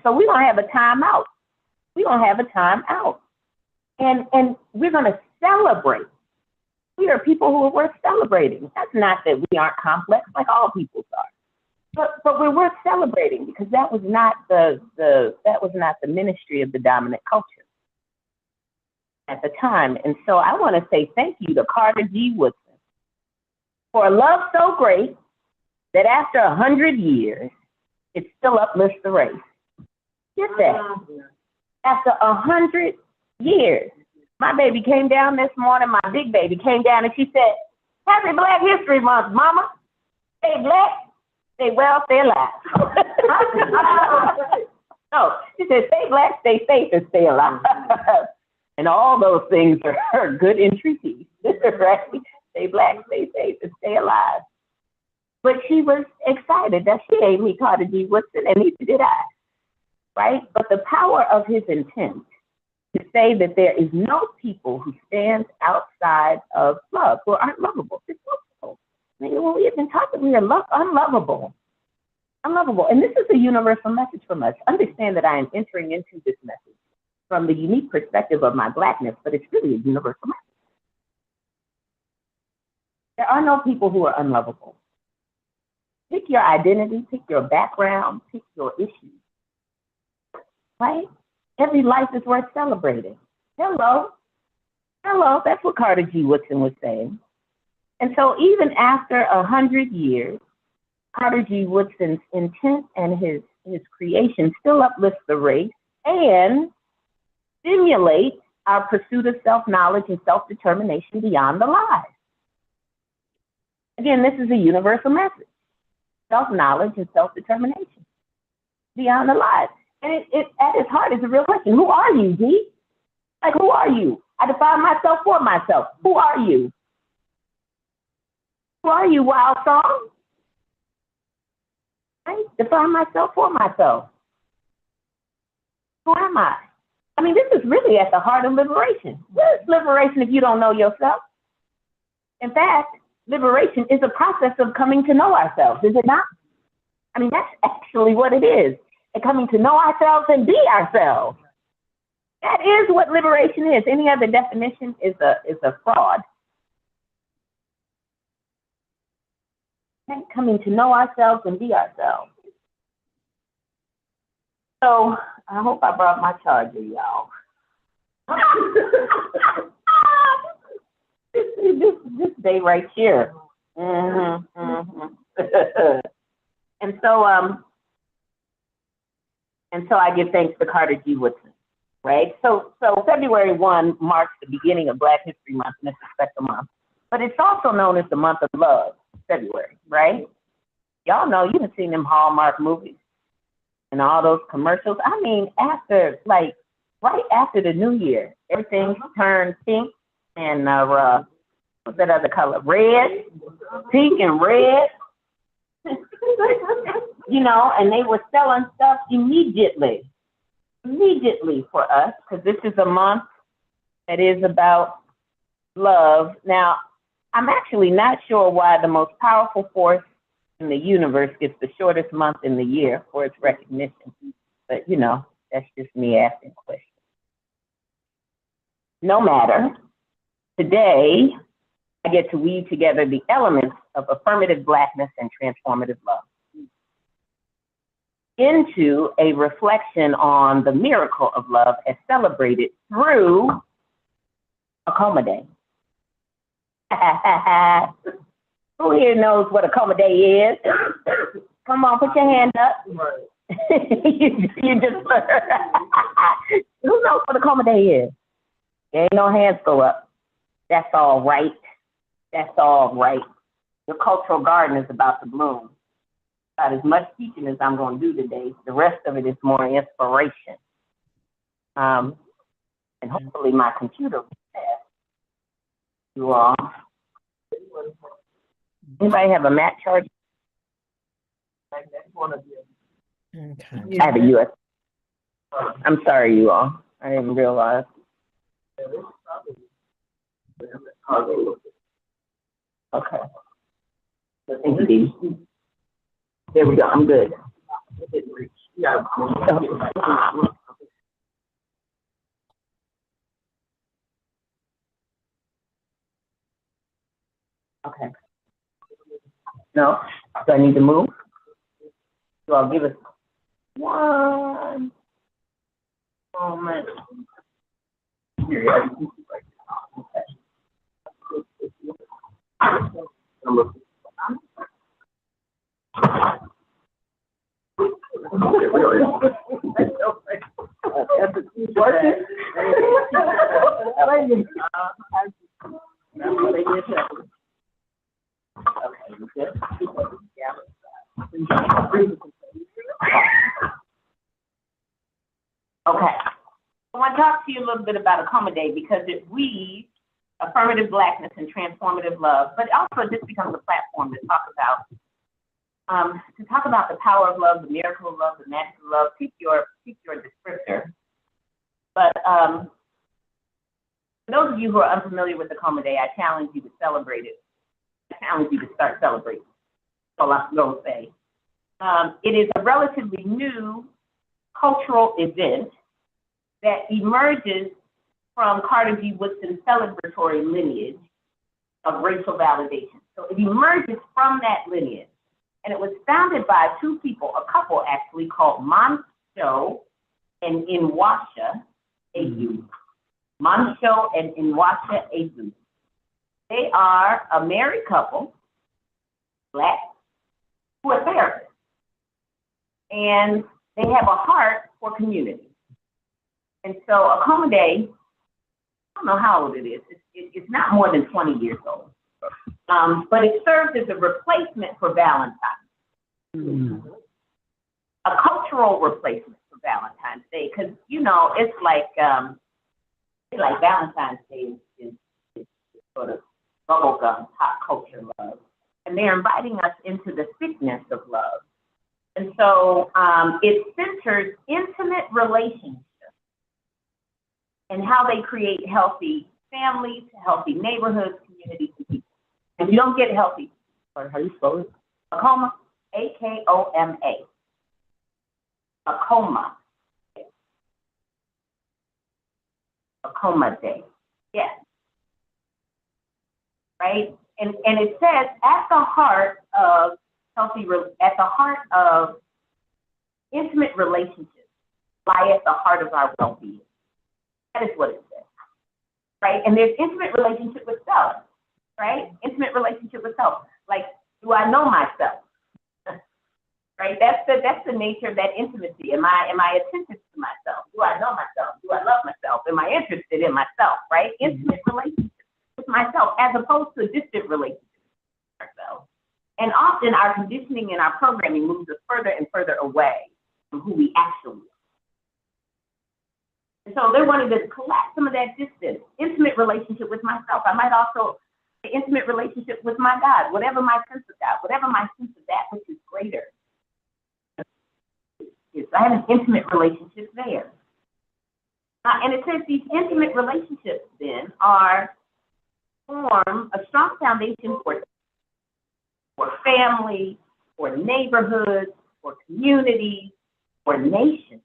so we're going to have a timeout. We're going to have a timeout. And we're going to celebrate. We are people who are worth celebrating. That's not that we aren't complex, like all peoples are. But we're worth celebrating because that was not the ministry of the dominant culture at the time. And so I want to say thank you to Carter G. Woodson for a love so great that after 100 years, it still uplifts the race. Get that? After 100 years. My baby came down this morning, my big baby came down and she said, Happy Black History Month, Mama. Stay black, stay well, stay alive. No, she said, stay black, stay safe, and stay alive. And all those things are good entreaties, right? Stay black, stay safe, and stay alive. But she was excited that she ain't me, Carter G. Woodson, and neither did I, right? But the power of his intent to say that there is no people who stand outside of love, who aren't lovable. It's possible. I mean, when we have been taught that we are unlovable. Unlovable. And this is a universal message from us. Understand that I am entering into this message from the unique perspective of my Blackness, but it's really a universal message. There are no people who are unlovable. Pick your identity, pick your background, pick your issues, right? Every life is worth celebrating. Hello. That's what Carter G. Woodson was saying. And so even after 100 years, Carter G. Woodson's intent and his creation still uplifts the race and stimulates our pursuit of self-knowledge and self-determination beyond the lies. Again, this is a universal message. Self-knowledge and self-determination beyond the lies. And it at its heart is a real question. Who are you, D? Like, who are you? I define myself for myself. Who are you? Who are you, Wild Song? I define myself for myself. Who am I? I mean, this is really at the heart of liberation. What is liberation if you don't know yourself? In fact, liberation is a process of coming to know ourselves, is it not? I mean, that's actually what it is. And coming to know ourselves and be ourselves. That is what liberation is. Any other definition is a fraud. And coming to know ourselves and be ourselves. So I hope I brought my charger, y'all. this day right here. And so I give thanks to Carter G. Woodson, right? So February 1 marks the beginning of Black History Month and it's a special month. But it's also known as the month of love, February, right? Y'all know, you've seen them Hallmark movies and all those commercials. I mean, right after the new year, everything turned pink and what's that other color? Red, pink and red. You know, and they were selling stuff immediately for us, because this is a month that is about love. Now, I'm actually not sure why the most powerful force in the universe gets the shortest month in the year for its recognition. But, you know, that's just me asking questions. No matter, today, I get to weave together the elements of affirmative Blackness and transformative love into a reflection on the miracle of love as celebrated through Akoma Day. Who here knows what Akoma Day is? Come on, put your hand up. you just who knows what Akoma Day is? There ain't no hands go up. That's all right. That's all right. Your cultural garden is about to bloom. About as much teaching as I'm going to do today. The rest of it is more inspiration. And hopefully my computer will pass you all. Anybody have a Mac charger? Okay. I have a US. I'm sorry, you all. I didn't realize. Okay. Thank you. There we go. I'm good. Okay. No? Do I need to move? So I'll give us one moment. Okay. I want to talk to you a little bit about Akoma Day because it weaves affirmative Blackness and transformative love, but also just becomes a platform to talk about the power of love, the miracle of love, the magic of love. Pick your descriptor. But for those of you who are unfamiliar with Akoma Day, I challenge you to celebrate it. I challenge you to start celebrating. That's all I'm going to say. It is a relatively new cultural event that emerges from Carter G. Woodson's celebratory lineage of racial validation. So it emerges from that lineage. And it was founded by two people, a couple actually, called Monsho and Inwasha Azu. Monsho and Inwasha Azu. They are a married couple, Black, who are therapists. And they have a heart for community. And so Akoma Day, I don't know how old it is. It's not more than 20 years old. But it serves as a replacement for Valentine's. A cultural replacement for for Valentine's Day because it's like Valentine's Day is sort of bubblegum pop culture love, and they're inviting us into the thickness of love. And so it centers intimate relationships and how they create healthy families, healthy neighborhoods, communities, and people. If you don't get healthy, or how do you spell it? Akoma, A-K-O-M-A. Akoma. Akoma Day. Yes. Right? And it says at the heart of intimate relationships lie at the heart of our well-being. That is what it says. Right? And there's intimate relationship with self. Right? Intimate relationship with self. Like, do I know myself? Right? That's the nature of that intimacy. Am I attentive to myself? Do I know myself? Do I love myself? Am I interested in myself? Right? Intimate relationship with myself as opposed to a distant relationship with ourselves. And often our conditioning and our programming moves us further and further away from who we actually are. And so they're wanting to collapse some of that distance, intimate relationship with myself. I might also say intimate relationship with my God, whatever my sense of God, whatever my sense of that which is greater. I have an intimate relationship there. And it says these intimate relationships then form a strong foundation for family, for neighborhoods, for communities, for nations.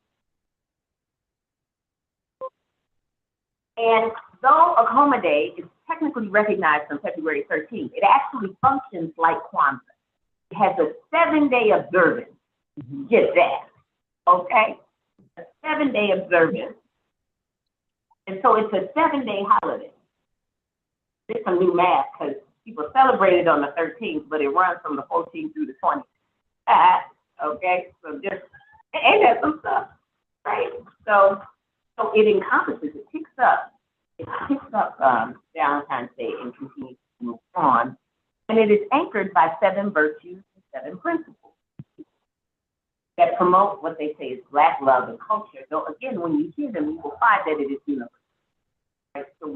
And though Akoma Day is technically recognized on February 13th, it actually functions like Kwanzaa. It has a 7-day observance. Get that. Okay? A 7-day observance. And so it's a 7-day holiday. It's some new math because people celebrate it on the 13th, but it runs from the 14th through the 20th. Okay? So just, ain't that some stuff? Right? So it encompasses, it picks up Valentine's Day and continues to move on. And it is anchored by 7 virtues and 7 principles that promote what they say is Black love and culture. Though again, when you hear them, you will find that it is universal. Right? So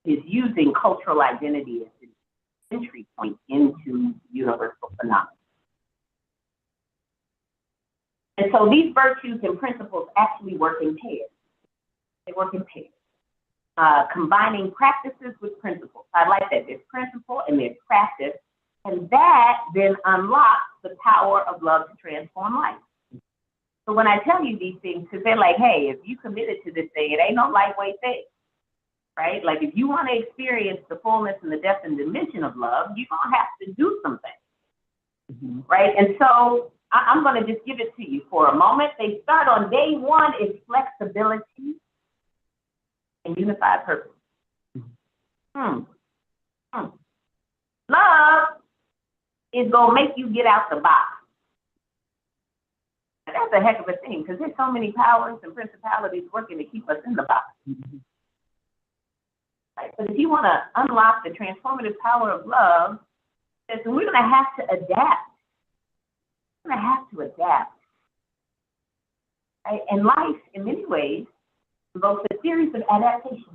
using cultural identity as an entry point into universal phenomena. And so these virtues and principles actually work in pairs. They work in pairs, combining practices with principles. I like that. There's principle and there's practice. And that then unlocks the power of love to transform life. So when I tell you these things, because they're like, hey, if you committed to this thing, it ain't no lightweight thing, right? Like if you want to experience the fullness and the depth and dimension of love, you're going to have to do something, right? And so I'm going to just give it to you for a moment. They start on day 1 is flexibility and unified purpose. Love is going to make you get out the box. And that's a heck of a thing because there's so many powers and principalities working to keep us in the box. Right? But if you want to unlock the transformative power of love, then we're going to have to adapt. We're going to have to adapt. Right? And life, in many ways, invokes a series of adaptations.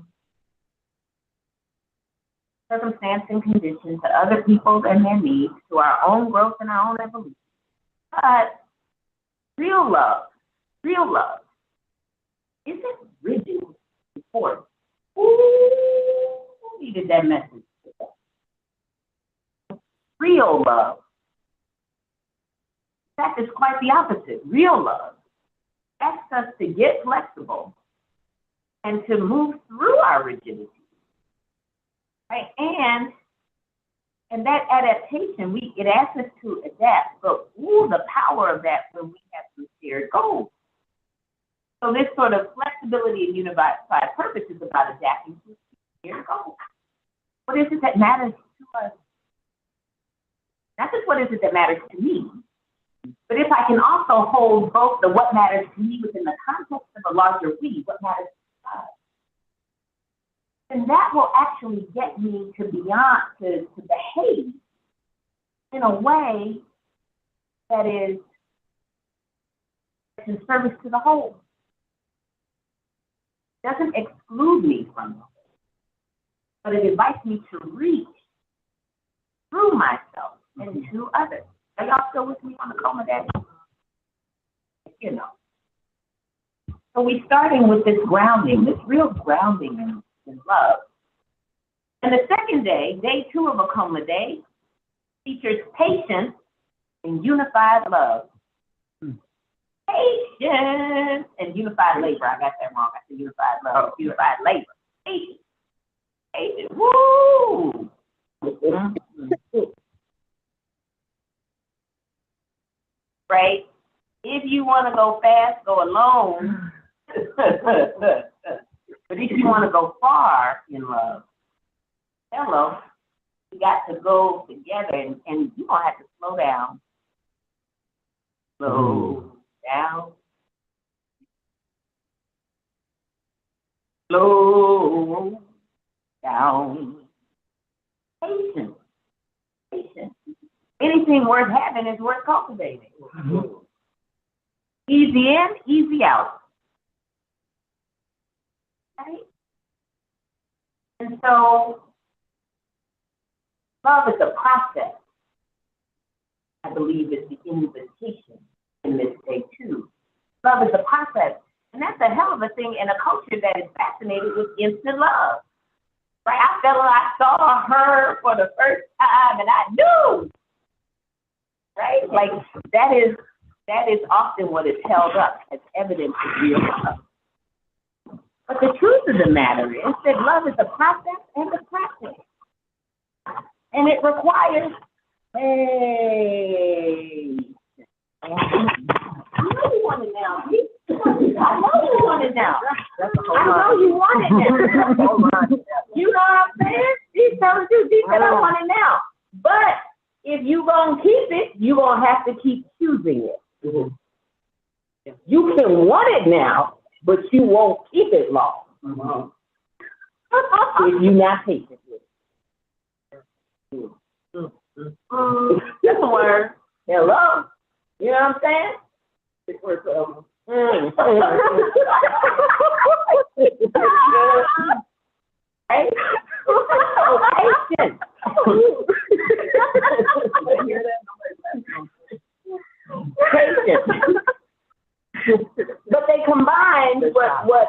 Circumstance and conditions to other people and their needs, to our own growth and our own evolution. But real love isn't rigid support. Who needed that message? Real love. In fact, it's quite the opposite. Real love asks us to get flexible and to move through our rigidity. Right? And that adaptation, it asks us to adapt, but the power of that when we have some shared goals. So this sort of flexibility and unified purpose is about adapting to shared goals. What is it that matters to us? Not just what is it that matters to me, but if I can also hold both the what matters to me within the context of a larger we, what matters to us. And that will actually get me to behave in a way that is It's in service to the whole. It doesn't exclude me from the whole, but it invites me to reach through myself and to others. Are y'all still with me on the coma day? You know. So we're starting with this grounding, this real grounding in love. And the second day, day 2 of Akoma Day, features patience and unified love. Patience and unified labor. I got that wrong. I said unified love. Oh. Unified labor. Patience. Patience. Woo! Right? If you want to go fast, go alone. But if you want to go far in love, hello, you got to go together, and you're going to have to slow down. Slow down. Slow down. Patience. Patience. Anything worth having is worth cultivating. Easy in, easy out. Right? And so, love is a process. I believe it's the invitation in this day too. Love is a process. And that's a hell of a thing in a culture that is fascinated with instant love. Right? I saw her for the first time and I knew. Right? Like that is often what is held up as evidence of real love. But the truth of the matter is that love is a process and a practice. And it requires I know you want it now. I know you want it now. I know you want it now. You know what I'm saying? She's telling you, she said, I want it now. But if you gonna keep it, you gonna have to keep choosing it. You can want it now, but you won't keep it long. If you're not patient with it. That's a word. Hello? You know what I'm saying? It's worth Right? Patient. Patient. But they combined what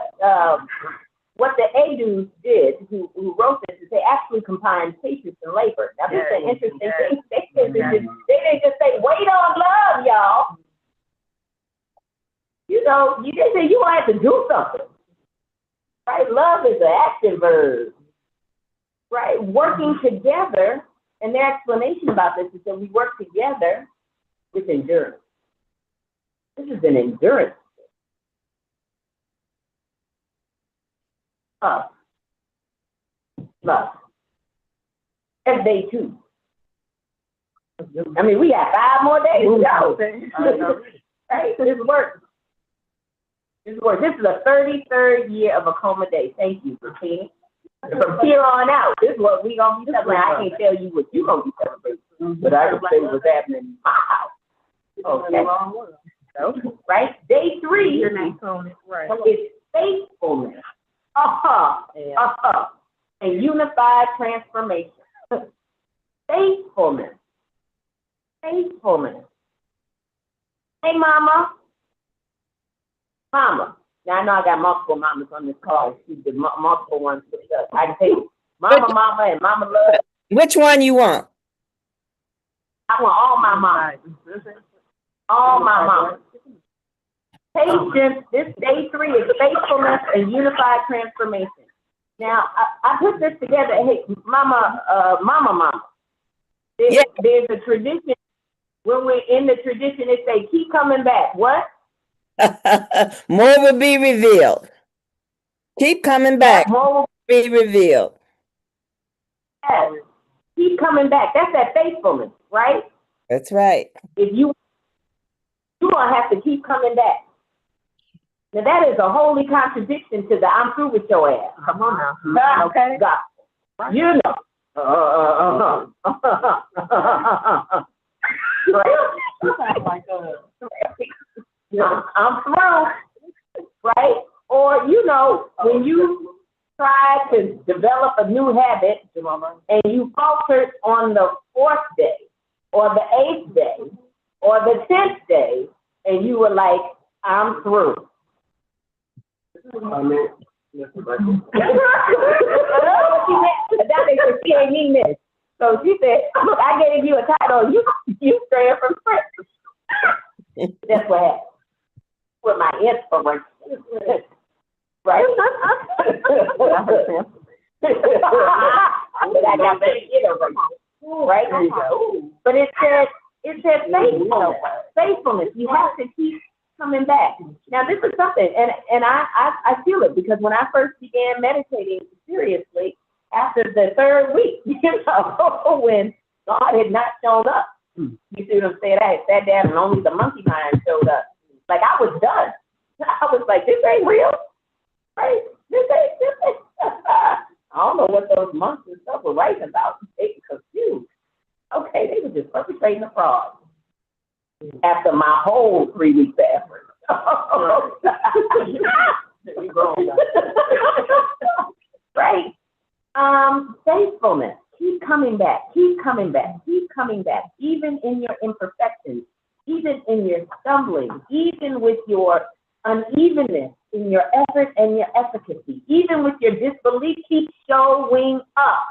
the Adus did, who wrote this, is they actually combined patience and labor. Now, this is an interesting thing. They didn't just say, wait on love, y'all. You know, you just say you gonna have to do something. Right? Love is an action verb. Right? Working together, and their explanation about this is that we work together with endurance. This is an endurance. Love. That's day 2. I mean, we got 5 more days to go. Right? This works. This works. This is the 33rd year of Akoma Day. Thank you, Christina. From here on out, this is what we gonna be celebrating. I can't tell you what you gonna be celebrating, but I can tell you what's happening in my house. Okay. Right? Day 3 is faithfulness. And unified transformation. Faithfulness. Faithfulness. Hey, Mama. Mama. Now, I know I got multiple mamas on this call. She did multiple ones with us. I can tell you, Mama, and Mama Love. Which one you want? I want all my mamas. All my mamas. Patience, this day 3 is faithfulness and unified transformation. Now, I put this together. Hey, Mama. There's a tradition. When we're in the tradition, they say, keep coming back. What? More will be revealed. Keep coming back. More will be revealed. Yes. Keep coming back. That's that faithfulness, right? That's right. If you're going to have to keep coming back. Now, that is a holy contradiction to the I'm through with your ass. Come on now. Okay. God. You know. I'm through, right? Or, you know, when you try to develop a new habit and you faltered on the 4th day or the 8th day or the 10th day, and you were like, I'm through. That makes her, she ain't mean this. So she said, look, I gave you a title, you straying from scripture. That's what happened. With my inspiration. Right? I got that iteration. Right? There you go. But it said faithfulness. You have to keep coming back. Now this is something, and I feel it, because when I first began meditating seriously, after the 3rd week, you know, when God had not shown up, you see what I'm saying? I had sat down and only the monkey mind showed up. Like, I was done. I was like, this ain't real, right? This ain't. I don't know what those monks and stuff were writing about. They were confused. Okay, they were just perpetrating a fraud. After my whole 3 weeks of effort. Right. Faithfulness. Keep coming back. Keep coming back. Keep coming back. Even in your imperfections, even in your stumbling, even with your unevenness in your effort and your efficacy, even with your disbelief, keep showing up.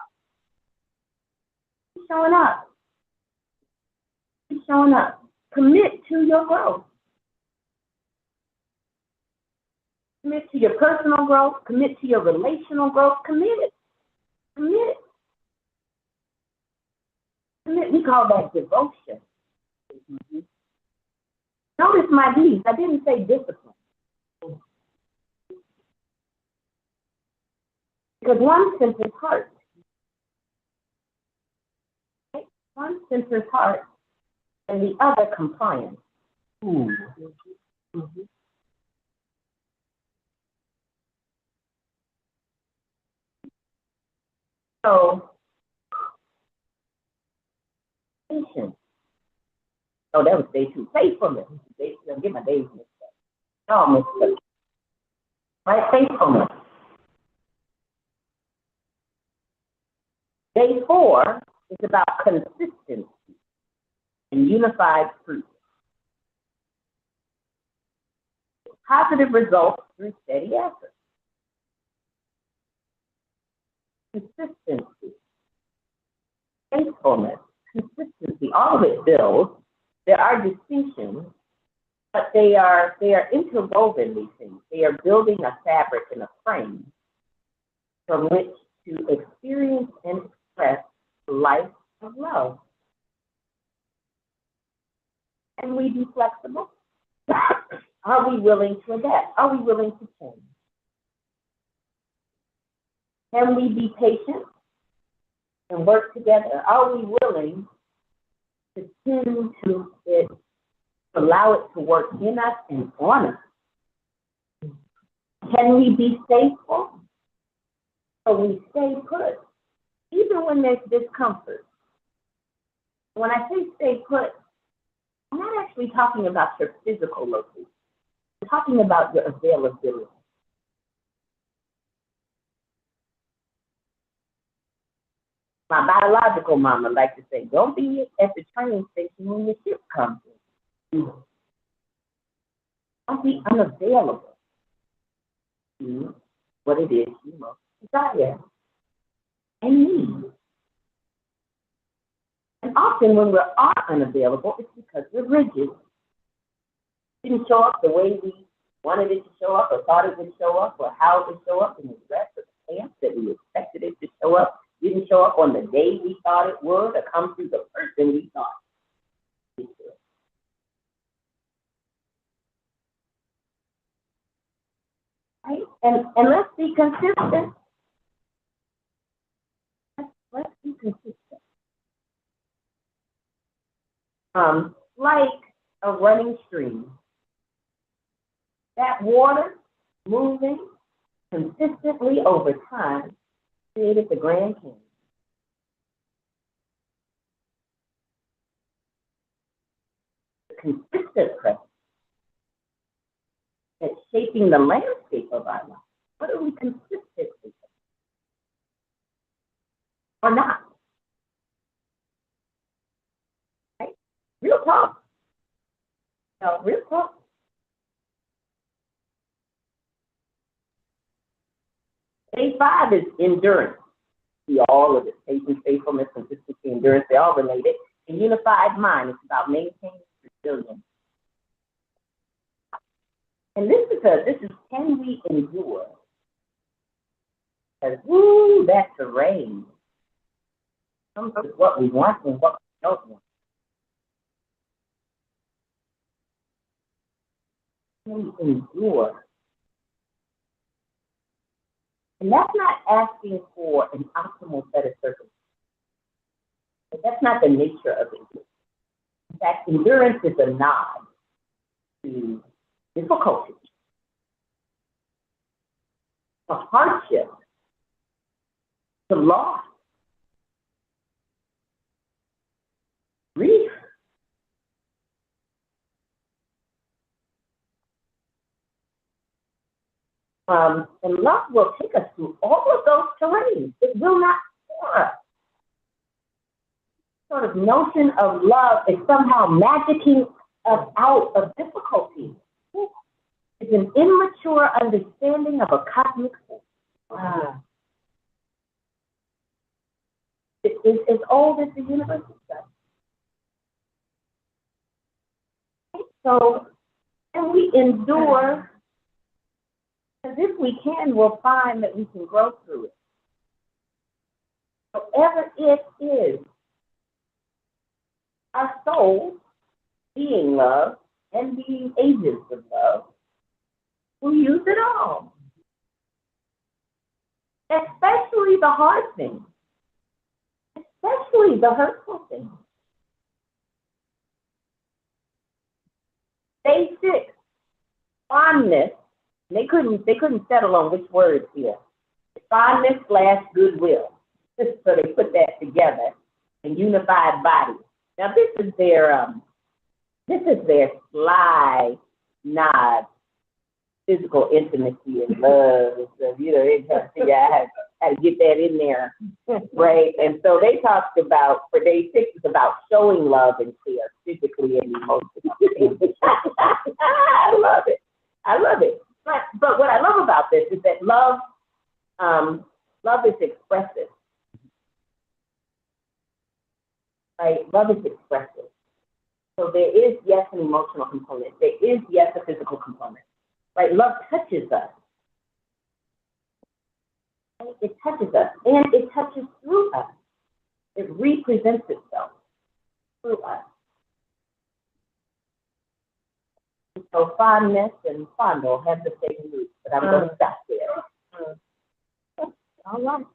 Keep showing up. Keep showing up. Commit to your growth. Commit to your personal growth. Commit to your relational growth. Commit it. Commit it. Commit. We call that devotion. Mm-hmm. Notice my D's. I didn't say discipline. Because one centers heart. Right? One centers heart and the other compliance. Mm-hmm. So, patience. Oh, that was day 2. Faithfulness. I'll get my days mixed up. Oh, mixed up. Right? Faithfulness. Day 4 is about consistency and unified fruit. Positive results through steady effort. Consistency. Faithfulness. Consistency. All of it builds. There are distinctions, but they are interwoven, these things. They are building a fabric and a frame from which to experience and express a life of love. Can we be flexible? Are we willing to adapt? Are we willing to change? Can we be patient and work together? Are we willing to tune to it, allow it to work in us and on us? Can we be faithful so we stay put, even when there's discomfort? When I say stay put, I'm not actually talking about your physical location. I'm talking about your availability. My biological mama liked to say, don't be at the train station when your ship comes in. Don't be unavailable. What it is you most desire and need. And often when we are unavailable, it's because we're rigid. It didn't show up the way we wanted it to show up or thought it would show up or how it would show up in the dress or the pants that we expected it to show up. Didn't show up on the day we thought it would or come through the person we thought it would. Right? And let's be consistent. Let's be consistent. Like a running stream, that water moving consistently over time created the Grand Canyon. The consistent presence that's shaping the landscape of our life? What are we consistently or not? Right? Real talk. No, real talk. Day 5 is endurance. See, all of it, patience, faithfulness, consistency, endurance, they're all related. A unified mind is about maintaining resilience. And this is can we endure? Because woo, that terrain comes with what we want and what we don't want. Can we endure? And that's not asking for an optimal set of circumstances. But that's not the nature of it. In fact, endurance is a nod to difficulty, to hardship, to loss, grief. And love will take us through all of those terrains. It will not for us. Sort of notion of love is somehow magicking us out of difficulty. It's an immature understanding of a cosmic force. Wow. It is as old as the universe itself. So, and we endure, because if we can, we'll find that we can grow through it. Whatever it is, our soul, being love and being agents of love, will use it all. Especially the hard things. Especially the hurtful things. Day 6, fondness. They couldn't settle on which words here. Fondness / goodwill. So they put that together in unified body. Now this is their sly nod, physical intimacy and love. So, they try to figure out how to get that in there, right? And so they talked about, for day 6, it's about showing love and care, physically and emotionally. I love it. I love it. But what I love about this is that love is expressive. Right? Love is expressive. So there is, yes, an emotional component. There is, yes, a physical component. Right? Love touches us. Right? It touches us, and it touches through us. It represents itself through us. So fondness and fondle have the same roots, but I'm going to stop there. All right.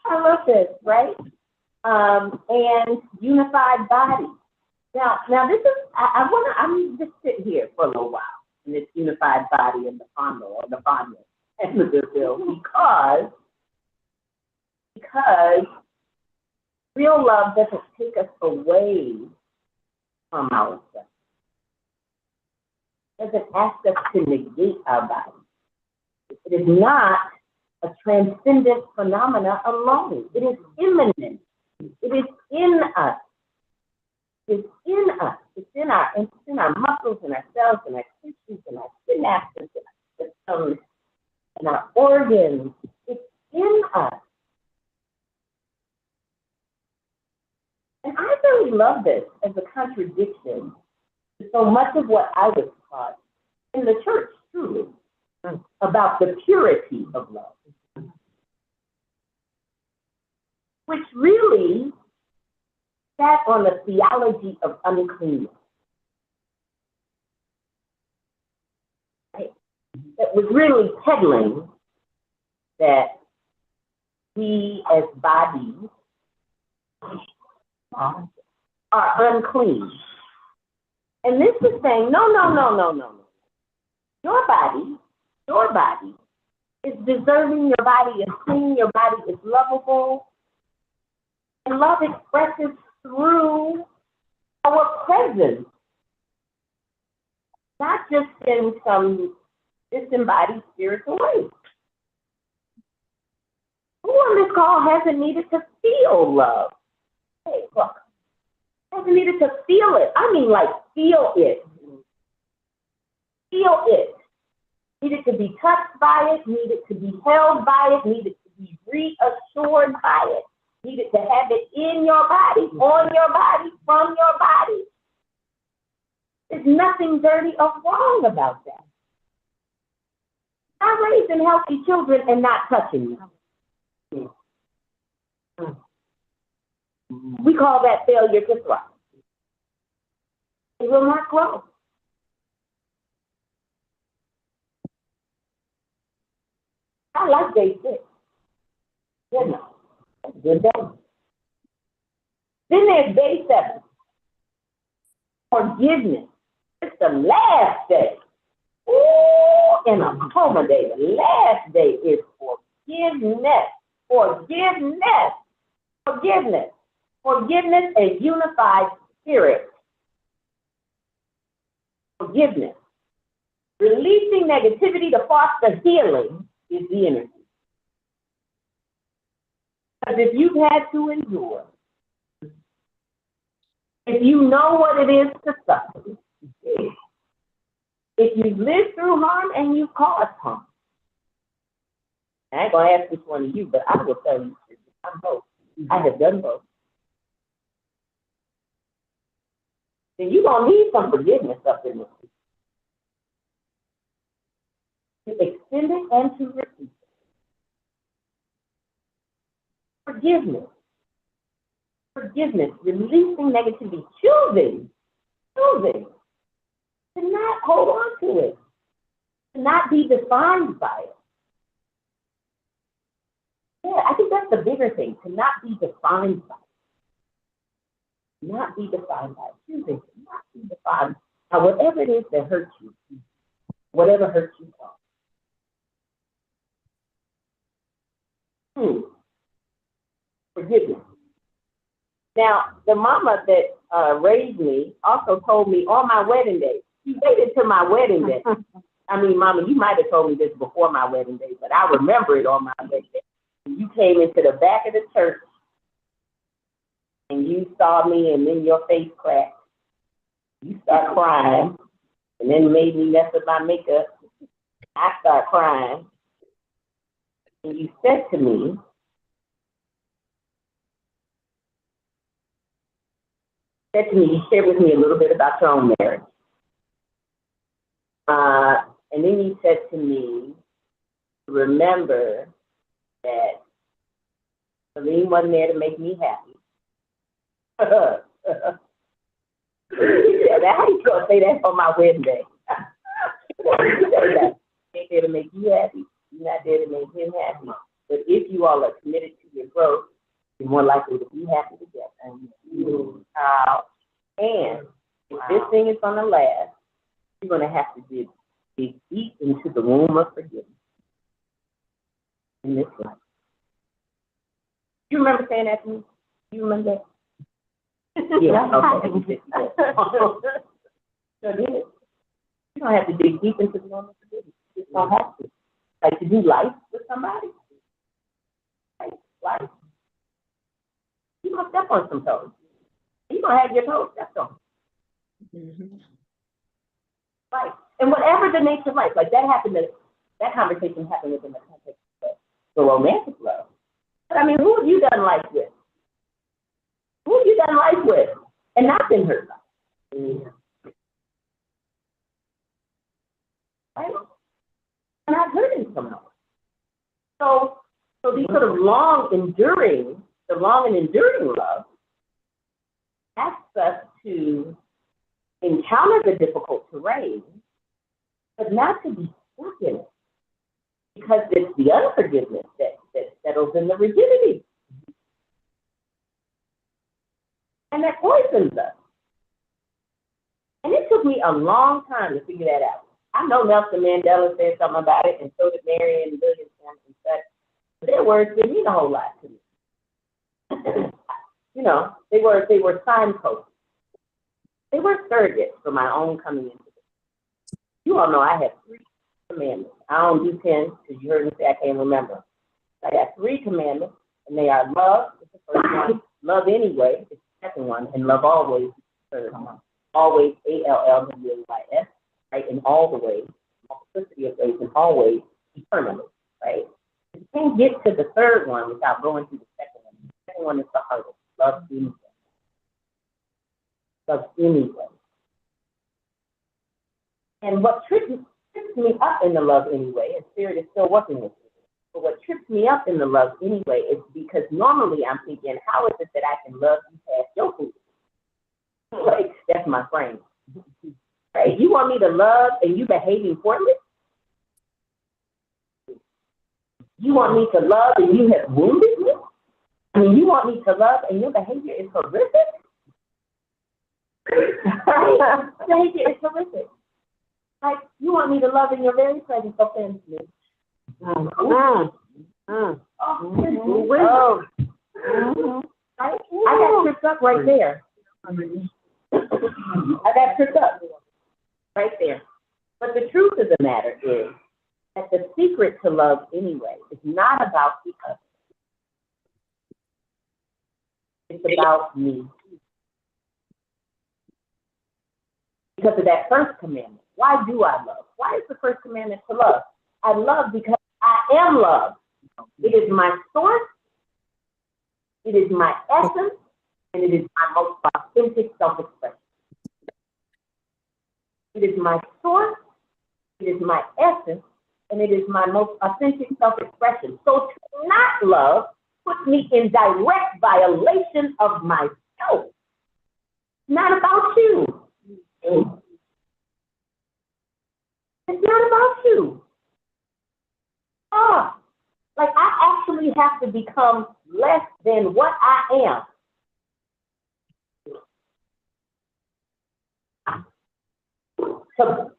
I love this, right? And unified body. Now this is, I'm just sitting here for a little while in this unified body and the fondle or the fondness and the goodwill because real love doesn't take us away from ourselves. It doesn't ask us to negate our body. It is not a transcendent phenomena alone. It is immanent. It is in us. It's in us. It's in our muscles and our cells and our tissues and our synapses and our systems and our organs. It's in us. And I really love this as a contradiction to so much of what I was taught in the church, truly, about the purity of love, which really sat on the theology of uncleanness. Right? That was really peddling that we as bodies are unclean. And this is saying, no. Your body is deserving, your body is clean, your body is lovable. And love expresses through our presence not just in some disembodied spiritual way. Who on this call hasn't needed to feel love? Hey, look, hasn't needed to feel it. I mean, like, feel it. Feel it. Needed to be touched by it, needed to be held by it, needed to be reassured by it, needed to have it in your body, on your body, from your body. There's nothing dirty or wrong about that. I'm raising healthy children and not touching them. We call that failure to thrive. It will not grow. I like day 6. Good enough. That's a good day. Then there's day 7. Forgiveness. It's the last day. Ooh, in October day, the last day is forgiveness. Forgiveness. Forgiveness. Forgiveness, a unified spirit. Forgiveness. Releasing negativity to foster healing is the energy. Because if you've had to endure, if you know what it is to suffer, if you've lived through harm and you've caused harm, I ain't gonna ask which one of you, but I will tell you, I'm both. I have done both. Then you're gonna need some forgiveness up in this. To extend it and to receive it. Forgiveness. Forgiveness, releasing negativity, choosing to not hold on to it, to not be defined by it. Yeah, I think that's the bigger thing, to not be defined by it. Not be defined by it. Choosing to not be defined by whatever it is that hurts you, whatever hurts you. Forgiveness. Now, the mama that raised me also told me on my wedding day. She waited till my wedding day. I mean, Mama, you might have told me this before my wedding day, but I remember it on my wedding day. You came into the back of the church and you saw me, and then your face cracked. You start crying, and then made me mess with my makeup. I start crying, and you said to me, you shared with me a little bit about your own marriage. And then you said to me, remember that Celine wasn't there to make me happy. Yeah, how you gonna say that on my wedding day? Ain't there to make you happy. You're not there to make him happy. But if you all are committed to your growth, you're more likely to be happy together. And if this thing is gonna last, you're gonna have to dig deep into the womb of forgiveness in this life. You remember saying that to me? You remember that? Yeah, okay. So did. You don't have to dig deep into the womb of forgiveness. You just don't have to. Like to do life with somebody. Life. You're gonna step on some toes. You're gonna have your toes stepped on. Right. And whatever the nature of life, like that conversation happened within the context of the romantic love. But I mean, who have you done life with? Who have you done life with and not been hurt by? Right? And not hurting someone. So these sort of long and enduring love asks us to encounter the difficult terrain, but not to be stuck in it. Because it's the unforgiveness that settles in the rigidity. And that poisons us. And it took me a long time to figure that out. I know Nelson Mandela said something about it, and so did Marianne Williamson and such. But their words didn't mean a whole lot to me. You know, they were signposts. They were surrogates for my own coming into this. You all know I have 3 commandments. I don't do 10 because you heard me say I can't remember. I got 3 commandments, and they are love, is the first one. Love anyway is the second one, and love always is the third one. Always, ALLWAYS, right? In all the ways, multiplicity of ways, and always, eternally, right? You can't get to the third one without going through the second one. The second one is the hardest. Love anyway. Love anyway. And what trips me up in the love anyway, and Spirit is still working with me, but what trips me up in the love anyway is because normally I'm thinking, how is it that I can love you past your food? Like, that's my frame. Right? You want me to love and you behaving poorly? You want me to love and you have wounded me? I mean, you want me to love and your behavior is horrific? Behavior is horrific. Like, you want me to love in your very presence offends me. Right? I got tripped up right there. I got tripped up right there. But the truth of the matter is that the secret to love anyway is not about the other. It's about me. Because of that first commandment. Why do I love? Why is the first commandment to love? I love because I am love. It is my source. It is my essence. And it is my most authentic self-expression. It is my source. It is my essence. And it is my most authentic self-expression. So to not love puts me in direct violation of myself. It's not about you. It's not about you. Like I actually have to become less than what I am.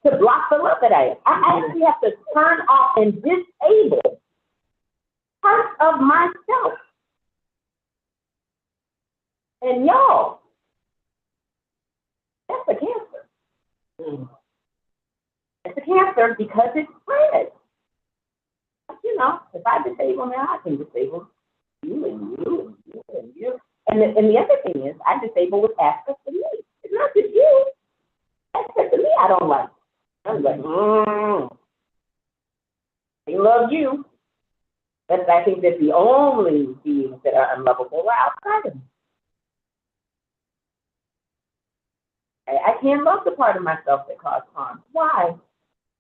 To block the love that I am. I actually have to turn off and disable parts of myself. And y'all, that's a cancer. It's a cancer because it spreads. You know, if I disable now, I can disable you and you and you and you. And the other thing is, I disable with aspects of me. It's not just you. Aspects of me I don't like. I'm like, they love you. But I think that the only beings that are unlovable are outside of me. I can't love the part of myself that caused harm. Why?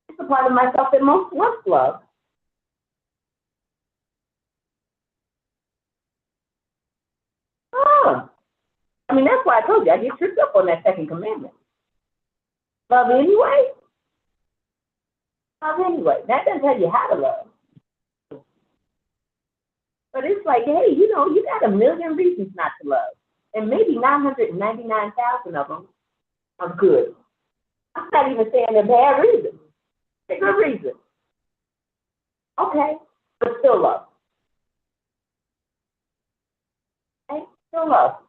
It's the part of myself that most wants love. I mean, that's why I told you I get tripped up on that second commandment. Love anyway. Love anyway. That doesn't tell you how to love. But it's like, hey, you know, you got a million reasons not to love. And maybe 999,000 of them are good. I'm not even saying they're bad reasons. They're good reasons. Okay, but still love. Okay, still love.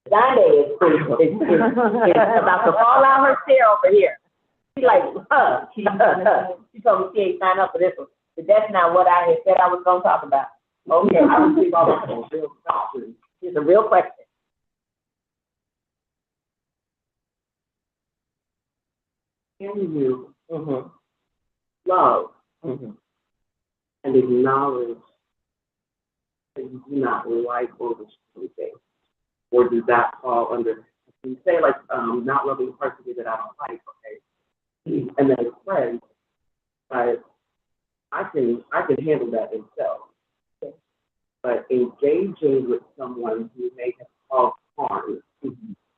Donde is about to fall out her chair over here. She's like, she told me she ain't signed up for this one. But that's not what I had said I was going to talk about. Okay, I was thinking about it. It's a real question. Can you love and acknowledge that you do not like or dispute things? Or does that fall under, you say like not loving the person that I don't like, okay? And then it's friends, but I can handle that in self. Okay. But engaging with someone who may have caused harm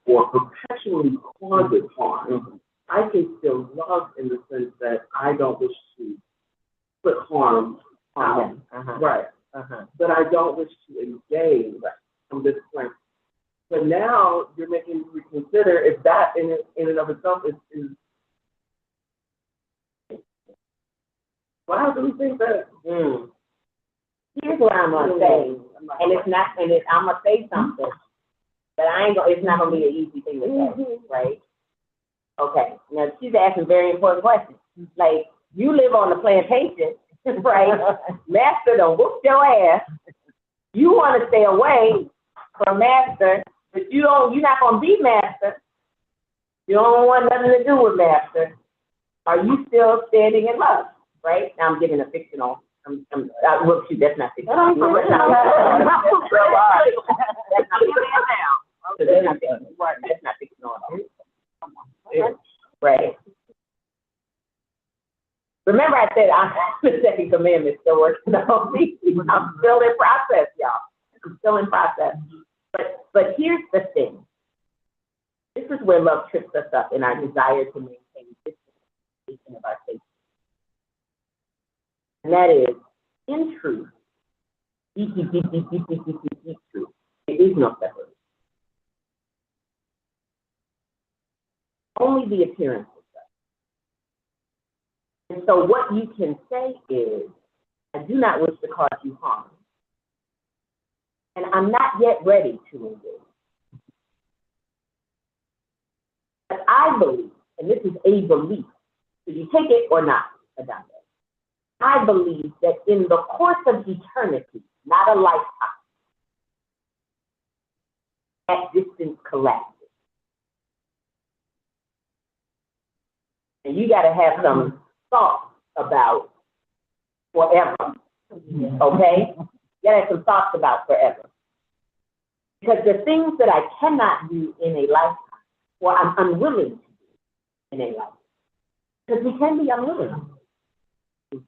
or perpetually causes harm, I can still love in the sense that I don't wish to put harm on them. Right. But I don't wish to engage from this point. But now you're making me reconsider if that in and of itself is why do we think that? Here's what I'm gonna say, and it's not, I'm gonna say something, but it's not gonna be an easy thing to say, right? Okay. she's asking very important questions. Like, you live on the plantation, right? Master done whooped your ass. You want to stay away from master, but you're not going to be master. You don't want nothing to do with master. Are you still standing in love, right? Now I'm giving a fictional. Well, shoot, that's not fictional. That's not fictional. That's not fictional at all. Right. Remember I said the second commandment still working on me. I'm still in process, y'all. I'm still in process. But here's the thing. This is where love trips us up in our desire to maintain this of our faith. And that is, in truth, deep truth, there is no separation. Only the appearance of such. And so what you can say is, I do not wish to cause you harm. And I'm not yet ready to engage. But I believe, and this is a belief, so you take it or not, Adante. I believe that in the course of eternity, not a lifetime, that distance collapses. And you got to have some thoughts about forever, okay? You got to have some thoughts about forever. Because the things that I cannot do in a lifetime, or I'm unwilling to do in a lifetime, because we can be unwilling,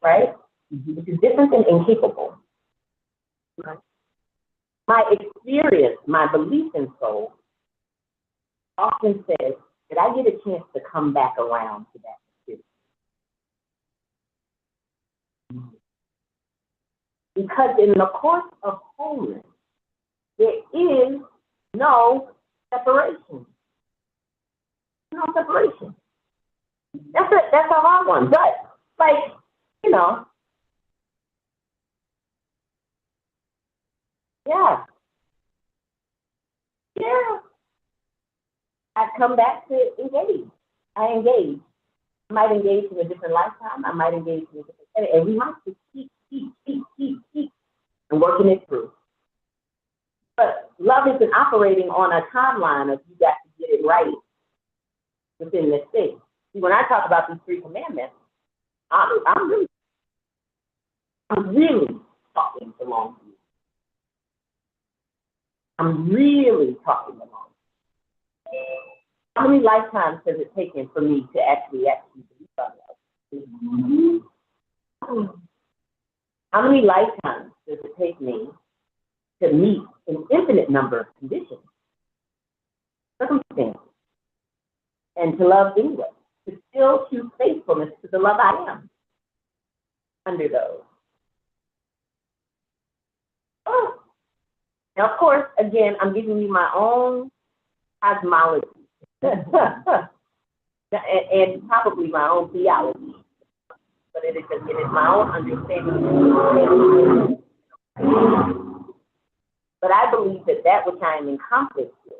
right? Which is different than incapable. Right? My experience, my belief in soul, often says that I get a chance to come back around to that experience. Because in the course of wholeness, there is no separation. No separation. That's it. That's a hard one. But, like, you know, yeah. I come back to engage. I engage. I might engage in a different lifetime. I might engage in a different setting. And we might just keep and working it through. But love isn't operating on a timeline of you got to get it right within this thing. See, when I talk about these 3 commandments, I'm really talking along to you. I'm really talking along. How many lifetimes has it taken for me to actually believe on love? How many lifetimes does it take me to meet an infinite number of conditions, circumstances, and to love anyway, to still choose faithfulness to the love I am under those? Oh. Now, of course, again, I'm giving you my own cosmology and probably my own theology, but it is my own understanding. But I believe that which I am in conflict with,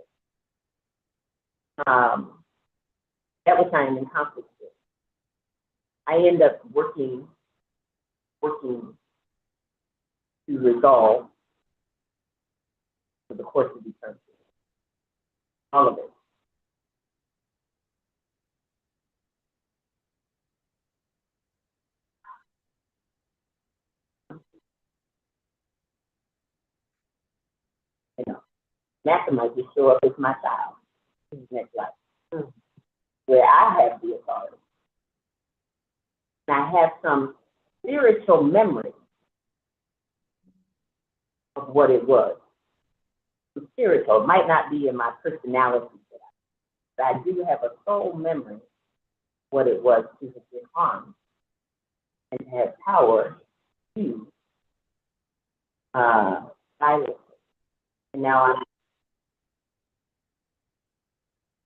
I end up working to resolve for the course of eternity. All of it. You know, Master might just show up as my child in the next life, where I have the authority. And I have some spiritual memory of what it was. Spiritual, it might not be in my personality, but I do have a soul memory of what it was to have been harmed and to have power to silence it. And now I'm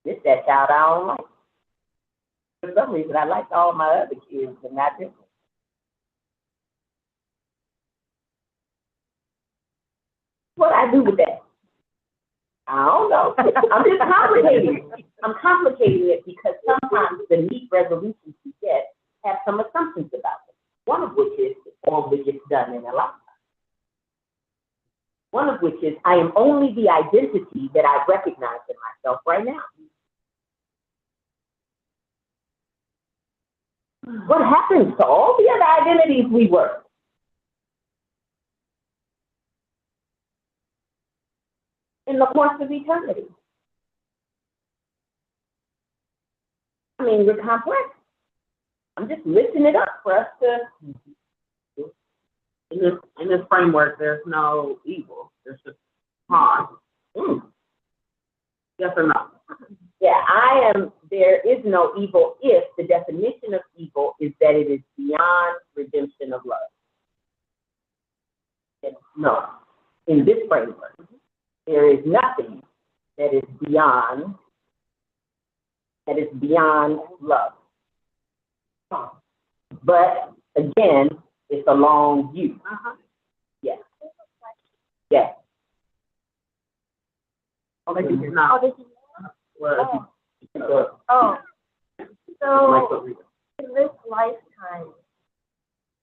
this that child I don't like. For some reason, I liked all my other kids, but not this one. What I do with that? I don't know. I'm just complicated. I'm complicating it because sometimes the neat resolutions we get have some assumptions about them. One of which is all that gets done in a lifetime. One of which is I am only the identity that I recognize in myself right now. What happens to all the other identities we were? In the course of eternity. I mean, we're complex. I'm just lifting it up for us to. In this framework, there's no evil. There's just harm. Yes or no? Yeah, there is no evil if the definition of evil is that it is beyond redemption of love. No, in this framework, there is nothing that is beyond love. But again, it's a long view. Yes. Yes. Oh, they did not. So in this lifetime,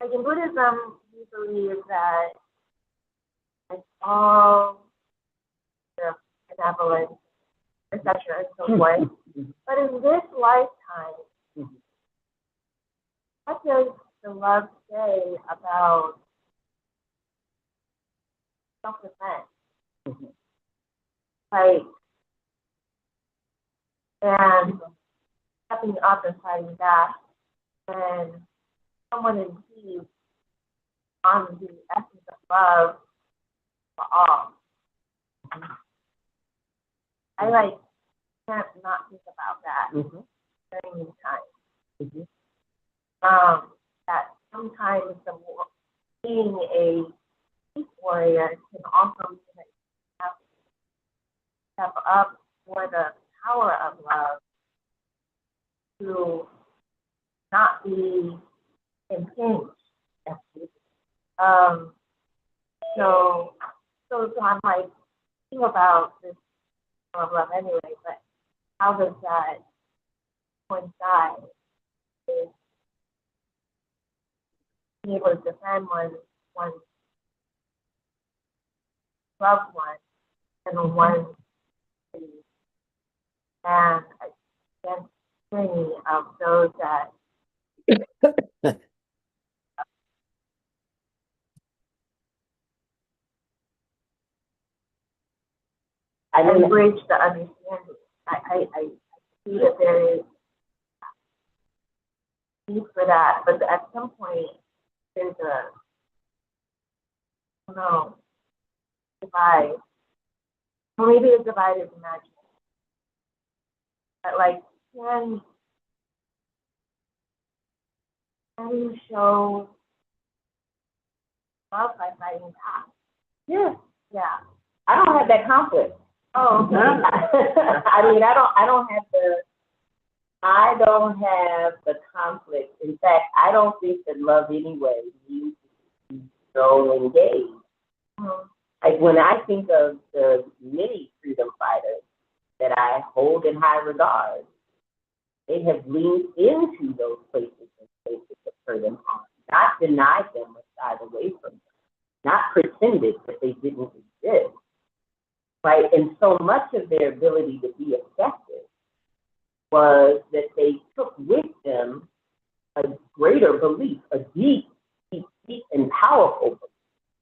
like in Buddhism, we believe that it's all benevolent, etc. and so forth. But in this lifetime, what does the love say about self-defense? Like, and stepping up and fighting back, and someone impedes on the essence of love for all. I can't not think about that during these times. That sometimes being a peace warrior can also mean that you have to step up for the power of love to not be impinged. So I'm like thinking about this of love anyway, but how does that coincide with being able to defend one's loved one and one's city, and against many of those that embrace the understanding. I see that there is need for that, but at some point there's I don't know, divide. Or maybe the divide is imaginary. But like, can you show love by fighting back? Yeah. Yeah. I don't have that conflict. Oh, okay. I mean, I don't have the conflict. In fact, I don't think that love anyway needs to be so engaged. Like when I think of the many freedom fighters that I hold in high regard, they have leaned into those places and spaces of hurt and harm, not denied them or shied away from them, not pretended that they didn't exist. Right? And so much of their ability to be effective was that they took with them a greater belief, a deep, deep, deep and powerful belief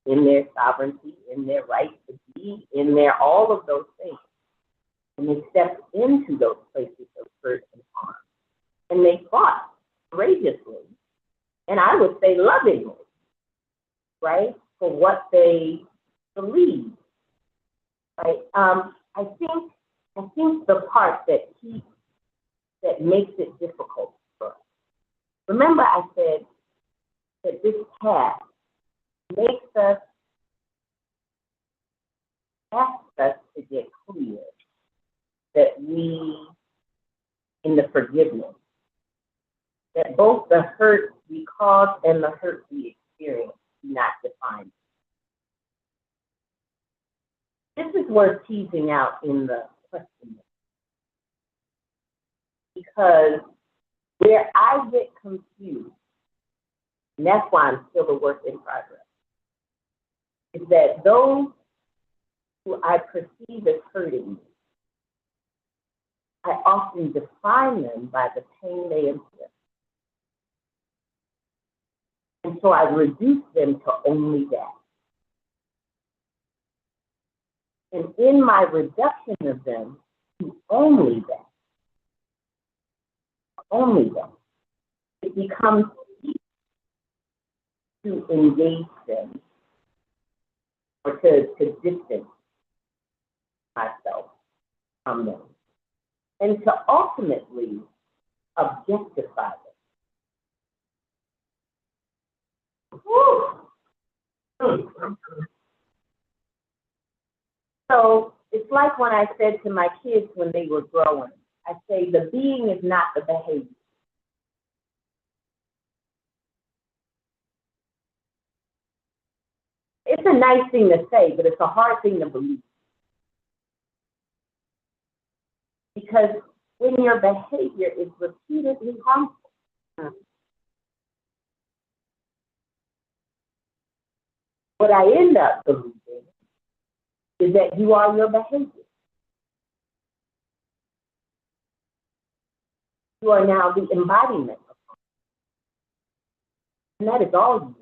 in their sovereignty, in their right to be, in their all of those things. And they stepped into those places of hurt and harm. And they fought courageously, and I would say lovingly, right, for what they believed. Right. I think the part that makes it difficult for us. Remember, I said that this task asks us to get clear that we, in the forgiveness, that both the hurt we cause and the hurt we experience do not define. This is worth teasing out in the question. because where I get confused, and that's why I'm still a work in progress, is that those who I perceive as hurting me, I often define them by the pain they inflict. And so I reduce them to only that. And in my reduction of them to only that, it becomes easy to engage them or to distance myself from them and to ultimately objectify them. So it's like when I said to my kids when they were growing, I say the being is not the behavior. It's a nice thing to say, but it's a hard thing to believe. Because when your behavior is repeatedly harmful, what I end up believing is that you are your behavior. You are now the embodiment of harm. And that is all you are.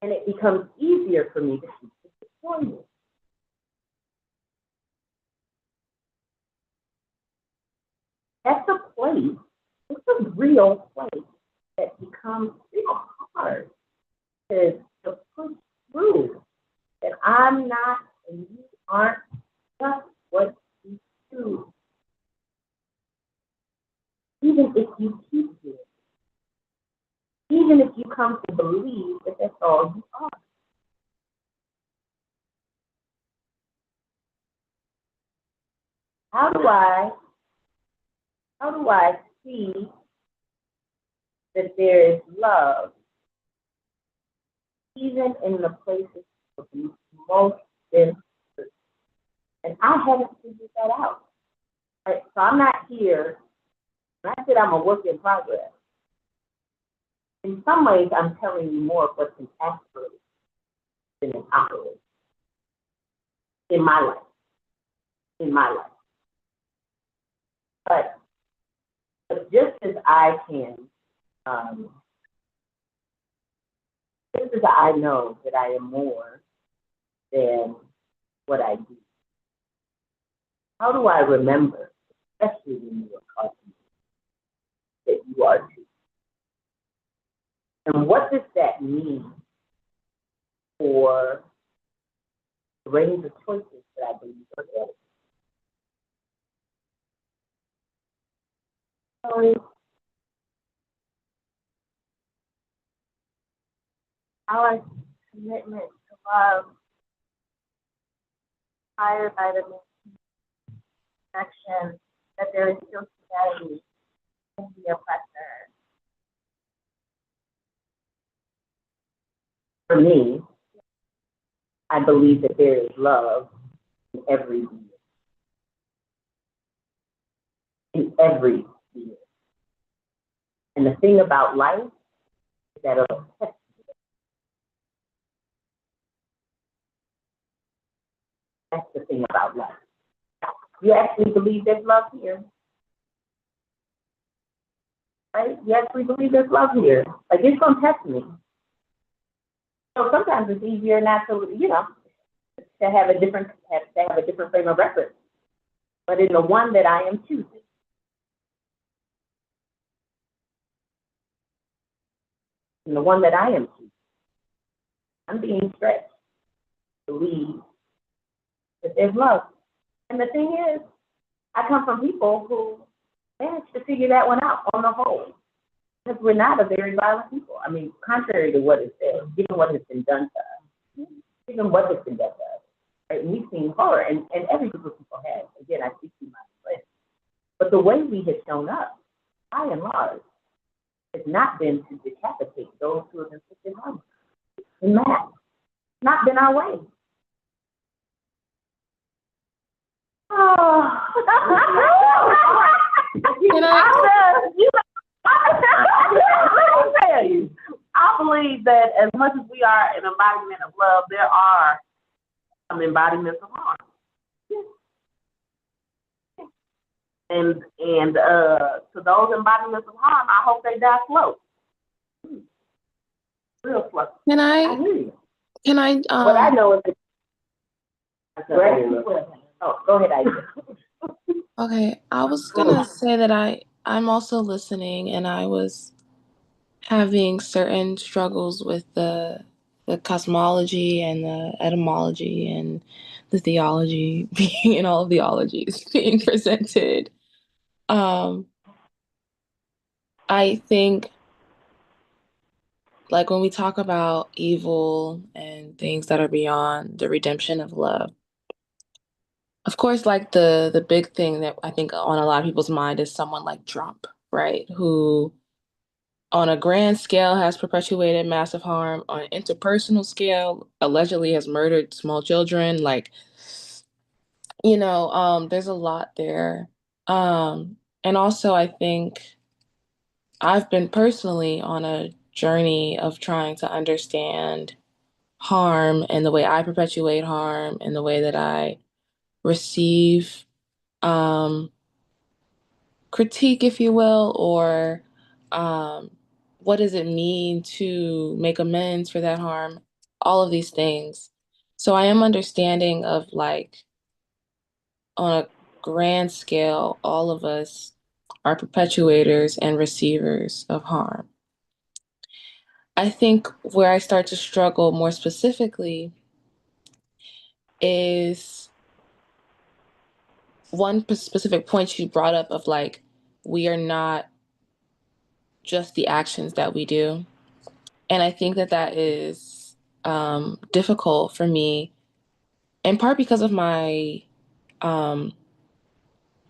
And it becomes easier for me to seek to destroy you. That's a place, it's a real place that becomes real hard to push through. That I'm not and you aren't just what you do. Even if you keep doing it. Even if you come to believe that that's all you are. How do I see that there is love even in the places of most injustice? And I haven't figured that out. Right? So I'm not here, when I said I'm a work in progress, in some ways I'm telling you more of what's an aspiration than an operation in my life. But just as I can, just as I know that I am more than what I do, how do I remember, especially when you are talking, that you are too? And what does that mean for the range of choices that I believe are there? Our commitment to love, inspired by the connection that there is still humanity in the oppressor. For me, I believe that there is love in every being. In every being. And the thing about life is that it'll test you. That's the thing about life. You actually believe there's love here. Right? You actually believe there's love here. Like, it's going to test me. So sometimes it's easier not to, to have a different frame of reference. But in the one that I am choosing, I'm being stretched to believe that there's love. And the thing is, I come from people who managed to figure that one out on the whole. Because we're not a very violent people. I mean, contrary to what is said, given what has been done to us, right? We've seen horror, and every group of people has. Again, I speak to my friends. But the way we have shown up, by and large, has not been to decapitate those who have inflicted harm. In that, not been our way. Oh. Can I? Let me tell you, I believe that as much as we are an embodiment of love, there are some embodiments of harm. And to those embodiments of harm, I hope they die slow. Real slow. Can I I? hear you. Can I? What I know is oh, go ahead, Aisha. Okay, I was gonna say that I'm also listening, and I was having certain struggles with the cosmology and the etymology and the theology being in all of the ologies being presented. Um, I think like when we talk about evil and things that are beyond the redemption of love, of course, like the big thing that I think on a lot of people's mind is someone like Trump, right? Who on a grand scale has perpetuated massive harm, on an interpersonal scale allegedly has murdered small children. Like, there's a lot there. And also I think I've been personally on a journey of trying to understand harm and the way I perpetuate harm and the way that I receive um, critique, if you will, or um, what does it mean to make amends for that harm? All of these things. So I am understanding of like on a grand scale, all of us are perpetuators and receivers of harm. I think where I start to struggle more specifically is one specific point you brought up of like, we are not just the actions that we do. And I think that that is difficult for me, in part because of um,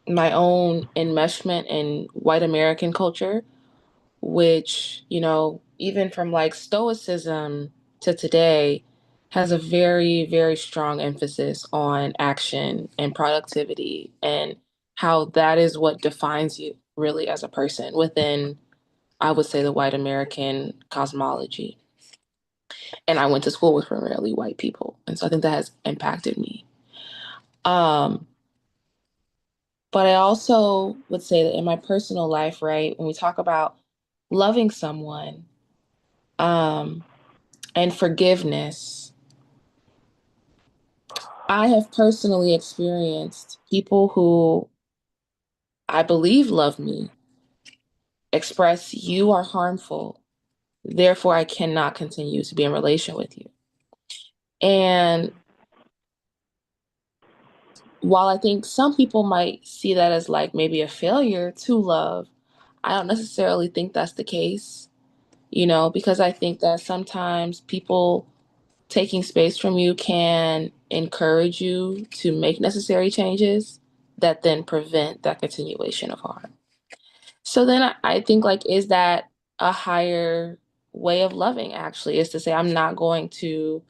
my own enmeshment in white American culture, which, even from like Stoicism to today, has a very, very strong emphasis on action and productivity and how that is what defines you really as a person within, I would say, the white American cosmology. And I went to school with primarily white people. And so I think that has impacted me. Um, but I also would say that in my personal life, right, when we talk about loving someone, and forgiveness, I have personally experienced people who I believe love me express, you are harmful, therefore I cannot continue to be in relation with you. And while I think some people might see that as like maybe a failure to love, I don't necessarily think that's the case, because I think that sometimes people taking space from you can encourage you to make necessary changes that then prevent that continuation of harm. So then I think like, is that a higher way of loving actually, is to say, I'm not going to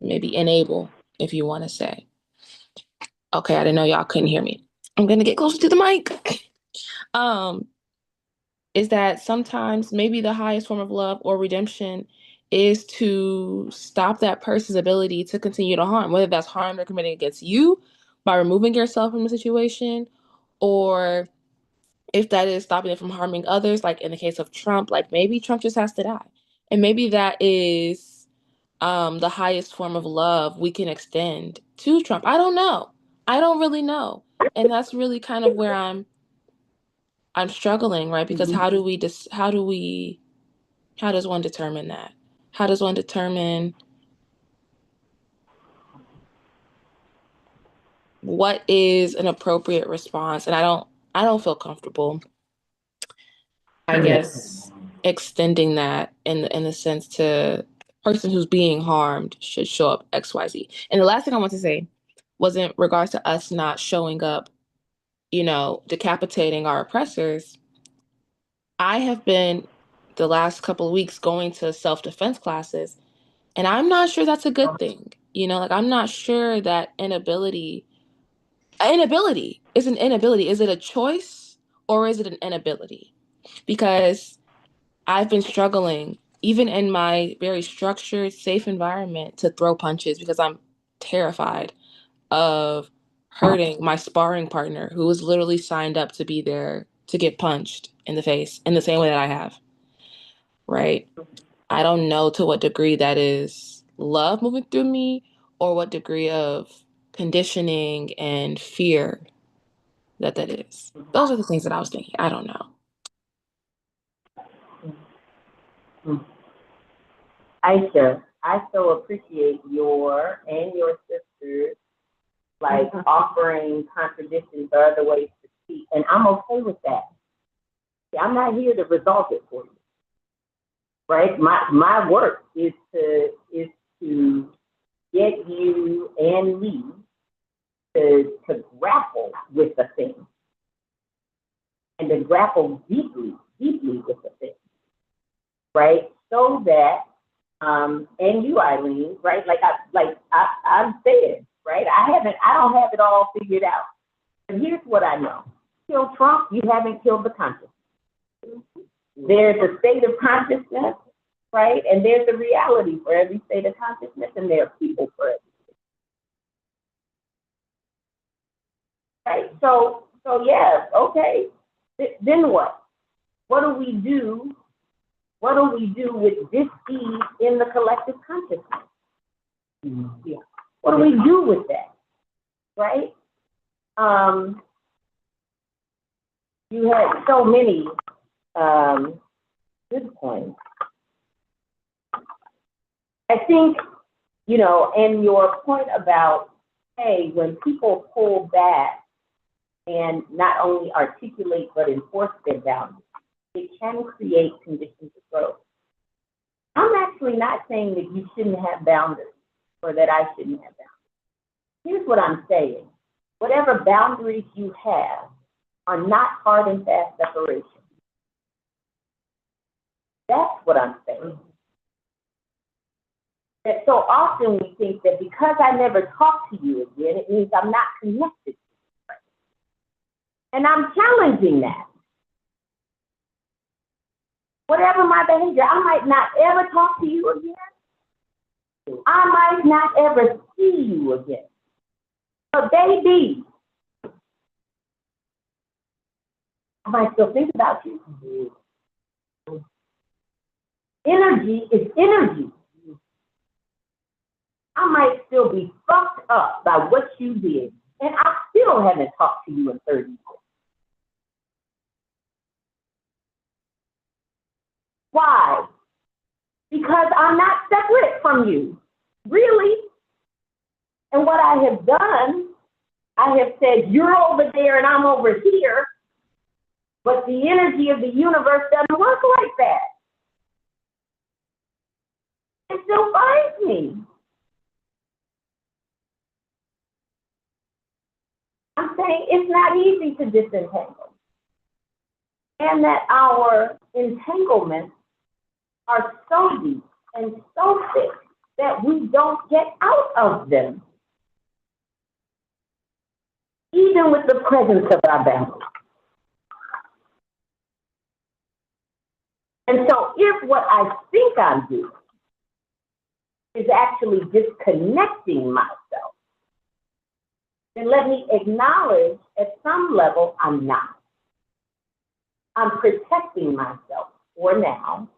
maybe enable, if you want to say. Okay, I didn't know y'all couldn't hear me. I'm going to get closer to the mic. Is that sometimes maybe the highest form of love or redemption is to stop that person's ability to continue to harm, whether that's harm they're committing against you by removing yourself from the situation, or if that is stopping it from harming others, like in the case of Trump, like maybe Trump just has to die. And maybe that is the highest form of love we can extend to Trump. I don't know. I don't really know. And that's really kind of where I'm struggling, right? Because how does one determine that? How does one determine what is an appropriate response? And I don't feel comfortable, I guess, extending that in the sense to the person who's being harmed should show up XYZ. And the last thing I want to say was in regards to us not showing up, decapitating our oppressors. I have been the last couple of weeks going to self-defense classes, and I'm not sure that's a good thing. Like I'm not sure that inability inability. It's an inability. Is it a choice or is it an inability? Because I've been struggling, even in my very structured, safe environment, to throw punches because I'm terrified of hurting my sparring partner who was literally signed up to be there to get punched in the face in the same way that I have. Right? I don't know to what degree that is love moving through me or what degree of conditioning and fear that is. Those are the things that I was thinking. I don't know. Aisha, I so appreciate your and your sisters like offering contradictions or other ways to speak, and I'm okay with that. See, I'm not here to resolve it for you, right? My work is to get you and me to grapple with the thing and to grapple deeply with the thing, right? So that and you, Eileen, right? I've said, right? I don't have it all figured out. And here's what I know. Kill Trump, you haven't killed the consciousness. There's a state of consciousness, right? And there's a reality for every state of consciousness, and there are people for it. Right? So yes, okay. Then what? What do we do? What do we do with dis-ease in the collective consciousness? Yeah. What do we do with that? Right? You had so many good points. I think, and your point about, hey, when people pull back and not only articulate but enforce their boundaries, it can create conditions of growth. I'm actually not saying that you shouldn't have boundaries or that I shouldn't have boundaries. Here's what I'm saying. Whatever boundaries you have are not hard and fast separation. That's what I'm saying. That so often we think that because I never talk to you again, it means I'm not connected to you. And I'm challenging that. Whatever my behavior, I might not ever talk to you again. I might not ever see you again. But baby, I might still think about you. Energy is energy. I might still be fucked up by what you did, and I still haven't talked to you in 30 years. Why? Because I'm not separate from you, really. And what I have done, I have said, you're over there and I'm over here, but the energy of the universe doesn't work like that. It still finds me. I'm saying it's not easy to disentangle. And that our entanglements are so deep and so thick that we don't get out of them, even with the presence of our boundaries. And so if what I think I'm doing is actually disconnecting myself, then let me acknowledge at some level I'm not. I'm protecting myself for now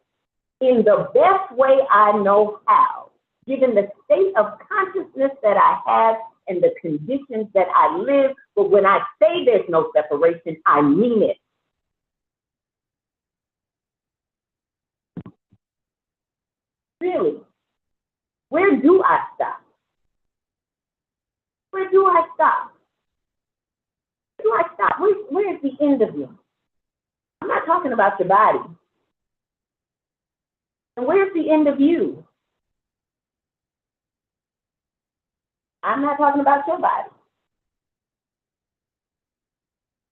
in the best way I know how, given the state of consciousness that I have and the conditions that I live. But when I say there's no separation, I mean it. Really, where do I stop? Where do I stop? Where do I stop? Where's the end of you? I'm not talking about your body. And where's the end of you? I'm not talking about your body.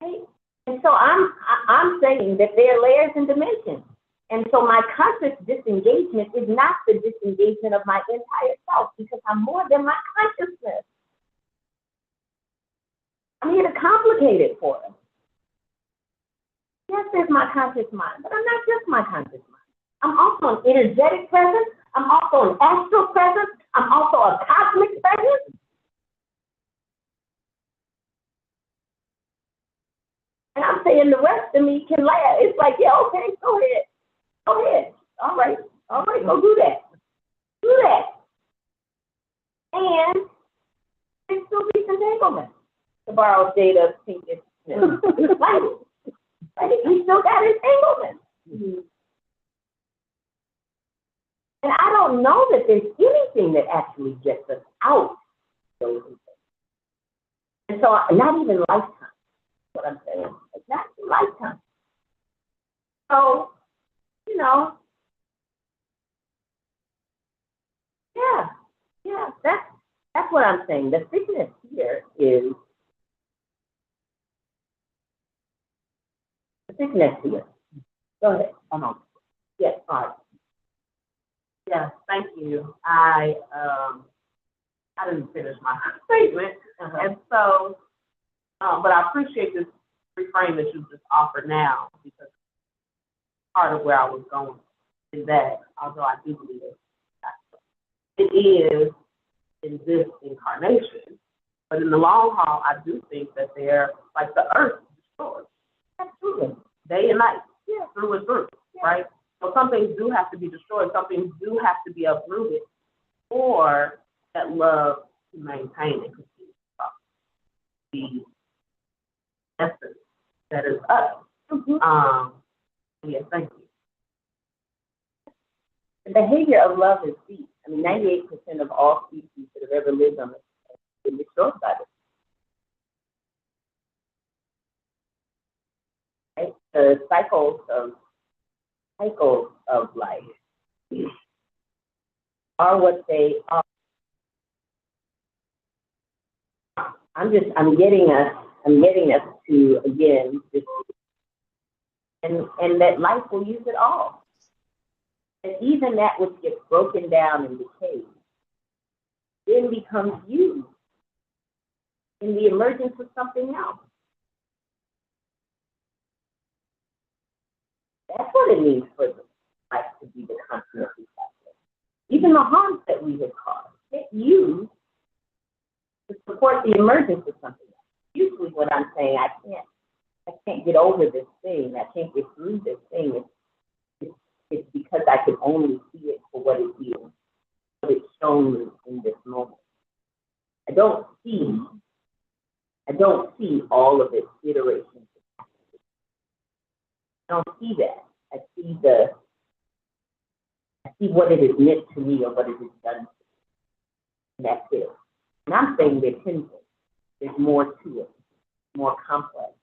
Okay? And so I'm saying that there are layers and dimensions. And so my conscious disengagement is not the disengagement of my entire self, because I'm more than my consciousness. I'm here to complicate it for us. Yes, there's my conscious mind, but I'm not just my conscious mind. I'm also an energetic presence. I'm also an astral presence. I'm also a cosmic presence. And I'm saying the rest of me can laugh. It's like, yeah, okay, go ahead. Go ahead. All right, go do that. Do that. And there still be entanglement, to borrow Jada Pinkett Smith. Like, he still got entanglement. And I don't know that there's anything that actually gets us out of those things. And so, not even lifetime, is what I'm saying. It's not even lifetime. So, you know, yeah, that's what I'm saying. The sickness here is the sickness here. Go ahead. Oh, no. Yes, fine. Yes, thank you. I didn't finish my statement, and so, but I appreciate this reframe that you just offered now, because part of where I was going is that, although I do believe it is in this incarnation, but in the long haul, I do think that they're like the earth destroyed. Absolutely. Day and night, through and through, right? So some things do have to be destroyed, some things do have to be uprooted for that love to maintain and continue the essence that is us. Yes, thank you. The behavior of love is deep. I mean, 98% of all species that have ever lived on this planet have been destroyed by this. Right? The cycles of life are what they are. I'm getting us to, again, just, and that life will use it all. And even that which gets broken down and decayed then becomes used in the emergence of something else. That's what it means for life to be the constant reflection. Even the harms that we have caused get used to support the emergence of something else. Usually what I'm saying, I can't get over this thing, I can't get through this thing. It's because I can only see it for what it is, what it's shown me in this moment. I don't see all of its iterations. I don't see that. I see what it has meant to me or what it has done to me. And that's it. And I'm saying there's 10 things. There's more to it, more complex,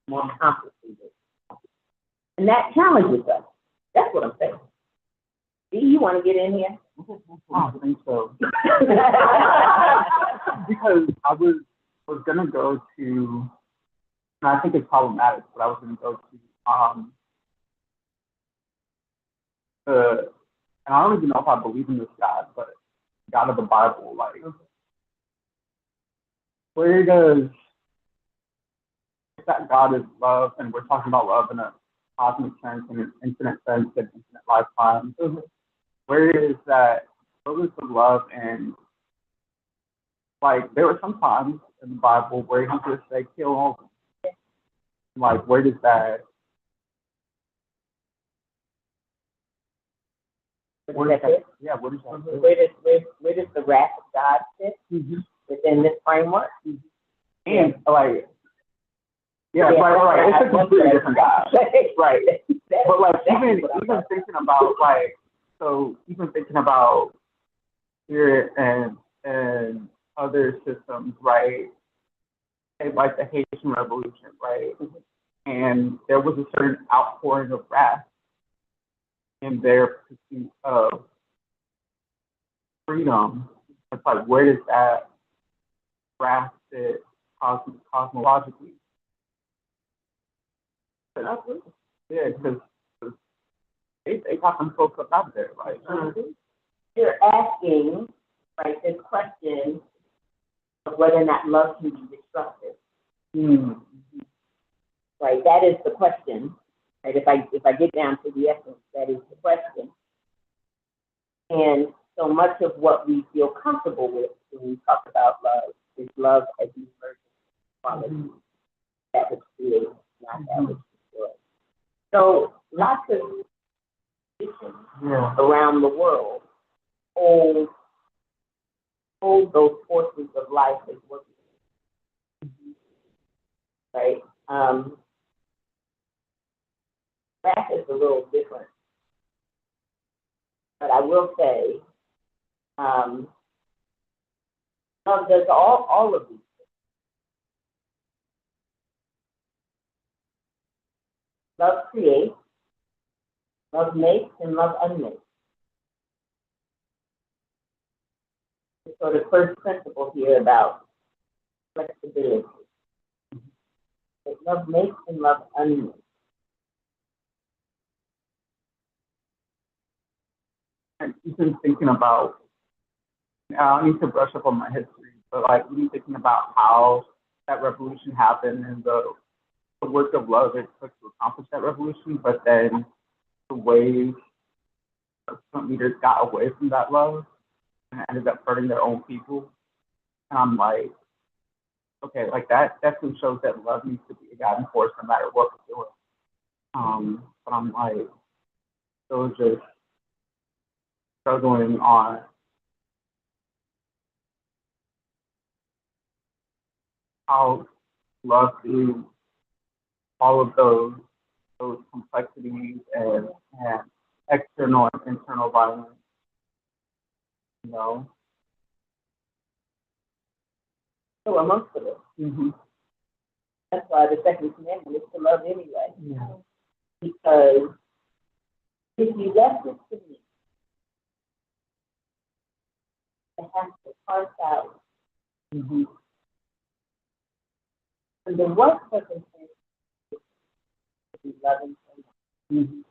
more complicated. And that challenges us. That's what I'm saying. Do you want to get in here? I don't think so. Because I was gonna go to, and I think it's problematic, but I was gonna go to and I don't even know if I believe in this God, but God of the Bible, like, where does, if that God is love, and we're talking about love in a cosmic sense and an infinite sense and infinite lifetime, where is that focus of love? And like, there were some times in the Bible where he just say, kill all of them. Like, where does that? Where does that fit? Yeah, what is that? Where does the wrath of God fit within this framework? And like, right. It's a completely different God. Right. But like, even thinking about like, so even thinking about spirit and other systems, right? And like the Haitian Revolution, right? And there was a certain outpouring of wrath in their pursuit of freedom. It's like, where does that wrath fit cosmologically? Yeah, because they got some folks up out there, right? You're asking, right, this question of whether or not love can be destructive. Mm. Right, that is the question. Right, if I get down to the essence, that is the question. And so much of what we feel comfortable with when we talk about love is love as an emergent quality that which creates, not that which destroys. So lots of traditions around the world hold those forces of life as working. Right? That is a little different. But I will say, love does all of these things. Love creates, love makes, and love unmakes. The sort of first principle here about flexibility. That love makes and love unmakes. And even thinking about, I need to brush up on my history, but like even thinking about how that revolution happened and the work of love it took to accomplish that revolution, but then the way some leaders got away from that love and ended up hurting their own people. And I'm like, okay, like that definitely shows that love needs to be a guiding force no matter what we're doing. But I'm like, still just struggling on how love through all of those complexities and external and internal violence, you know. So amongst of it. Mm-hmm. That's why the second commandment is to love anyway. Yeah. Because if you left it to me, I have to parse out under what circumstances to be loving someone.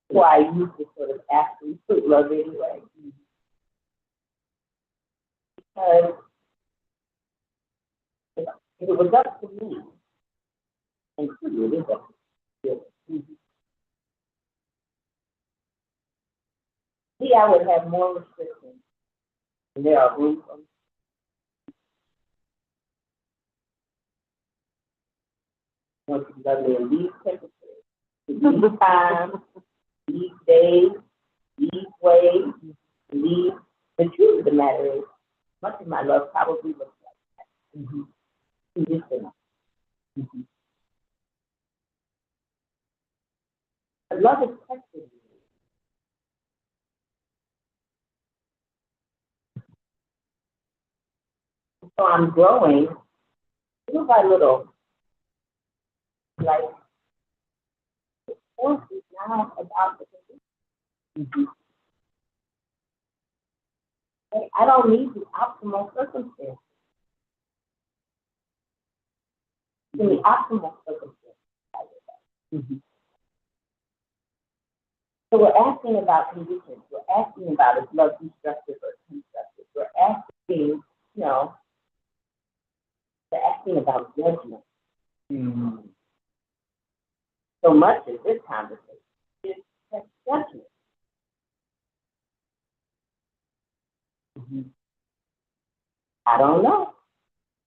Why I use this sort of absolute love anyway. Because if it was up to me, and truly it is up to me, I would have more restrictions. And there are rules on want to love me in these temperatures, these times, these days, these ways, these. The truth of the matter is, much of my love probably looks like that. Conditional. But love is tested. So I'm growing little by little. Like, the force is now about the condition. I don't need the optimal circumstances. In the optimal circumstances. So we're asking about conditions. We're asking about is love destructive or constructive. We're asking, we're asking about judgment. So much of this conversation is judgment. I don't know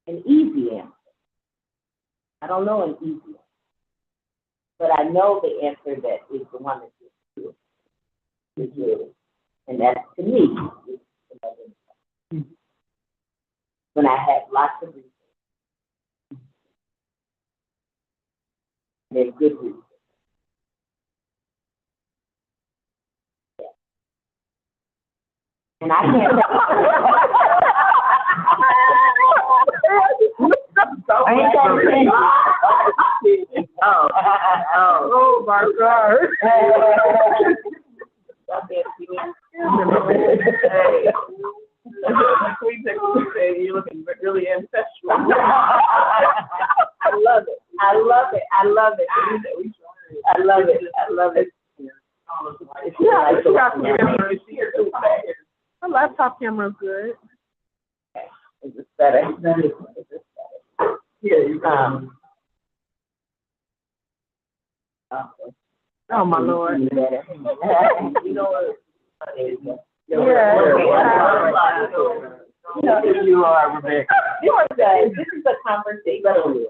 an easy answer. I don't know an easy answer. But I know the answer that is the one that is true. And that's, to me, is the love. When I have lots of reasons. They're good reasons. Yeah. And I can't. Oh my God. You're looking really ancestral. I love it. I love it. I love it. I love it. I love it. My laptop camera's good. Is this better? Is this better? Yeah, you Oh, my Lord. You know what? You are, Rebecca. This is a conversation.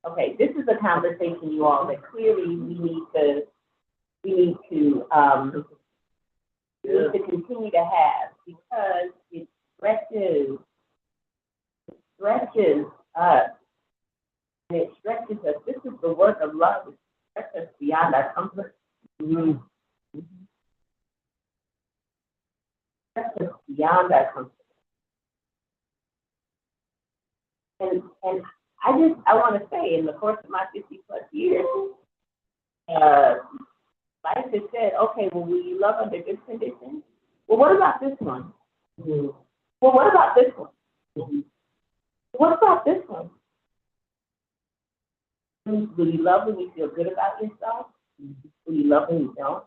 Okay, this is a conversation, you all, that clearly we need to continue to have, because it stretches us, and it stretches us. This is the work of love. It stretches us beyond our comfort. Stretches us beyond our comfort. And I want to say, in the course of my 50+ years, life has said, okay, well, will you love under this condition? Well, what about this one? Well, what about this one? What about this one? Will you love when you feel good about yourself? Will you love when you don't?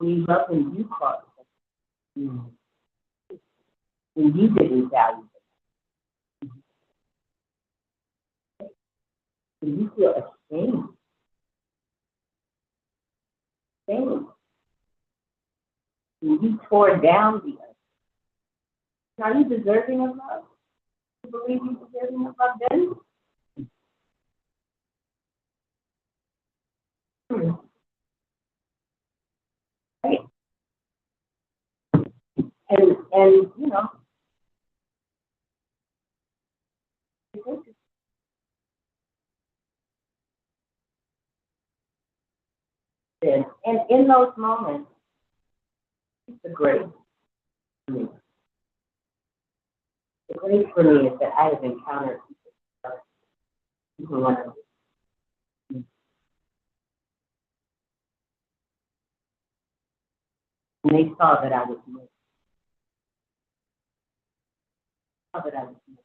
Will you love when you caught yourself? When you didn't value it? When you feel ashamed? When you tore down the earth? Are you deserving of love? Do you believe you're deserving of love then? Right. And you know, and in those moments, it's the grace for me. The grace for me is that I have encountered people like this. And they saw that I was moved. Saw that I was moved.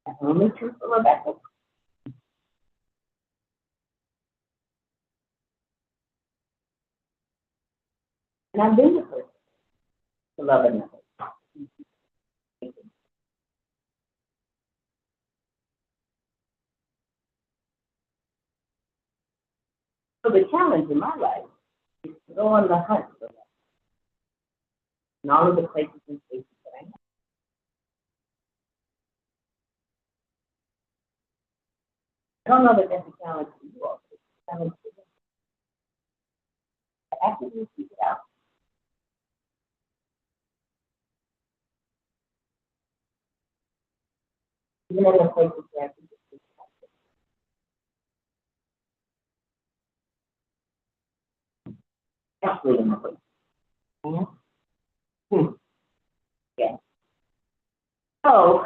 That's only true for Rebecca. And I've been the person to love another. So the challenge in my life is to go on the hunt for love in all of the places and spaces that I know. I don't know that that's a challenge for you all, but it's a challenge for me. I actively seek it out. Even in the places where I think it's especially in the places. Yeah. So,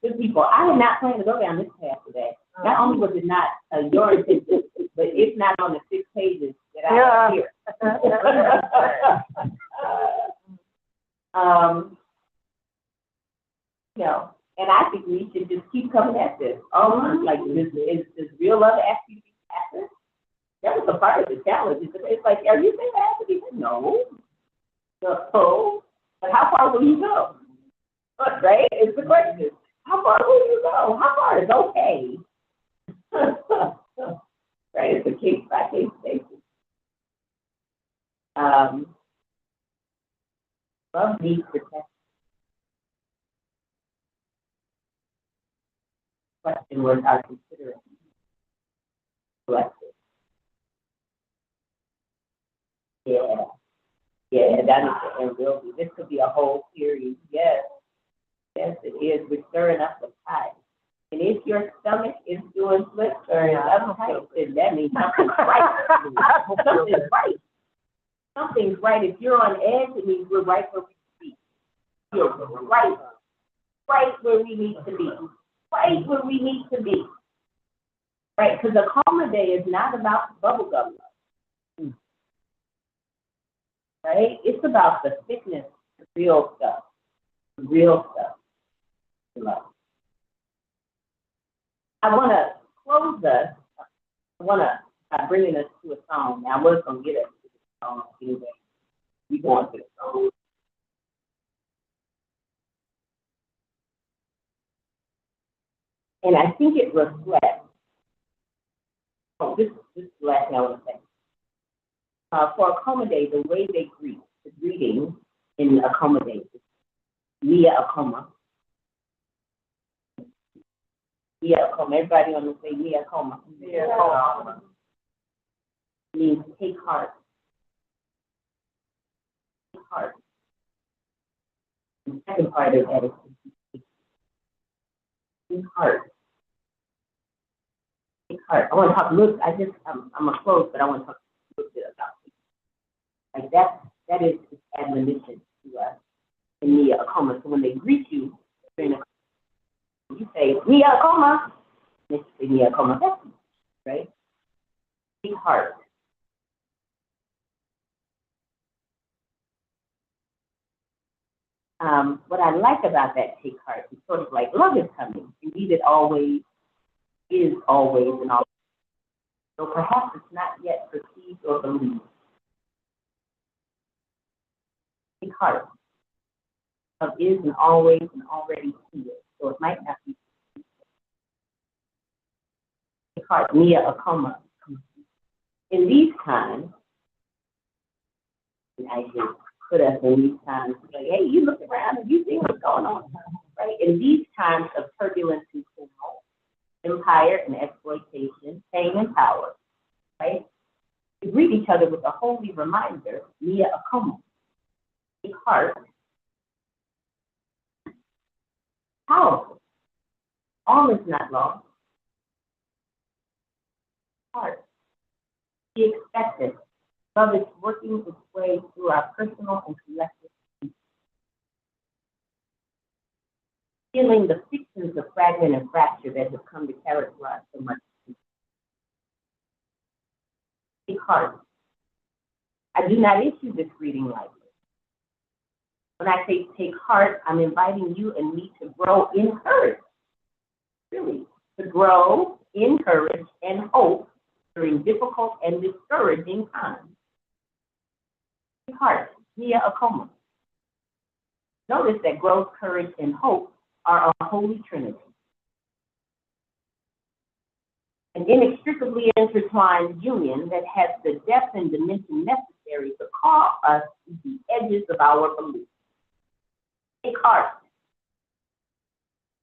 good people, I did not plan to go down this path today. Not only was it not your intention, but it's not on the 6 pages that I have here. You know, and I think we should just keep coming at this. Like, does real love ask you to be passive? That was a part of the challenge. It's like, are you saying that to be? No. So, but how far will you go? Right? It's the question. How far will you go? How far is okay? Right? It's a case by case basis. Love needs protection. Question was our considering collective. Yeah, that is and will be. This could be a whole series. Yes, it is. We're stirring up the pot. And if your stomach is doing flip turns uptight, then that means something's right. Something's right. Something's right. If you're on edge, it means we're right where we need to be. You're right where we need to be. Right where we need to be. Right? Because a calmer day is not about bubblegum love. Right? It's about the thickness, the real stuff. The real stuff. Love. I want to close us. I want to bringing us to a song. Now, I was going to get us to the song anyway. We going to the soul. And I think it reflects, this is the last thing I want to say. For Accommodate, the way they greet, the greeting in Accommodate, Mia Akoma. Mia Akoma, everybody on the say Mia Akoma. Mia Akoma. Means take heart. Take heart. The second part of that is take heart. Take heart. I want to talk a little, I'm gonna close, but I want to talk a little bit about it. Like that is admonition to us in Mia Akoma. So when they greet you, you say Mia Akoma. They say Mia Akoma, right? Take heart. What I like about that take heart is sort of like love is coming. Indeed, it always is always and always. So perhaps it's not yet perceived or believed. Take heart. Love is and always and already here. So it might not be. Take heart, Mia Akoma. In these times, and I just put us in these times, like, hey, you look around and you see what's going on, right? In these times of turbulence and tumult, empire and exploitation, pain and power, right? We greet each other with a holy reminder, Mia Akoma, a heart, powerful, all is not lost, heart, be expectant. Love is working its way through our personal and collective needs. Healing the fictions of fragment and fracture that have come to characterize so much. Take heart. I do not issue this greeting lightly. When I say take heart, I'm inviting you and me to grow in courage. Really, to grow in courage and hope during difficult and discouraging times. Heart, Mia Akoma. Notice that growth, courage, and hope are a holy trinity. An inextricably intertwined union that has the depth and dimension necessary to call us to the edges of our belief. Take heart.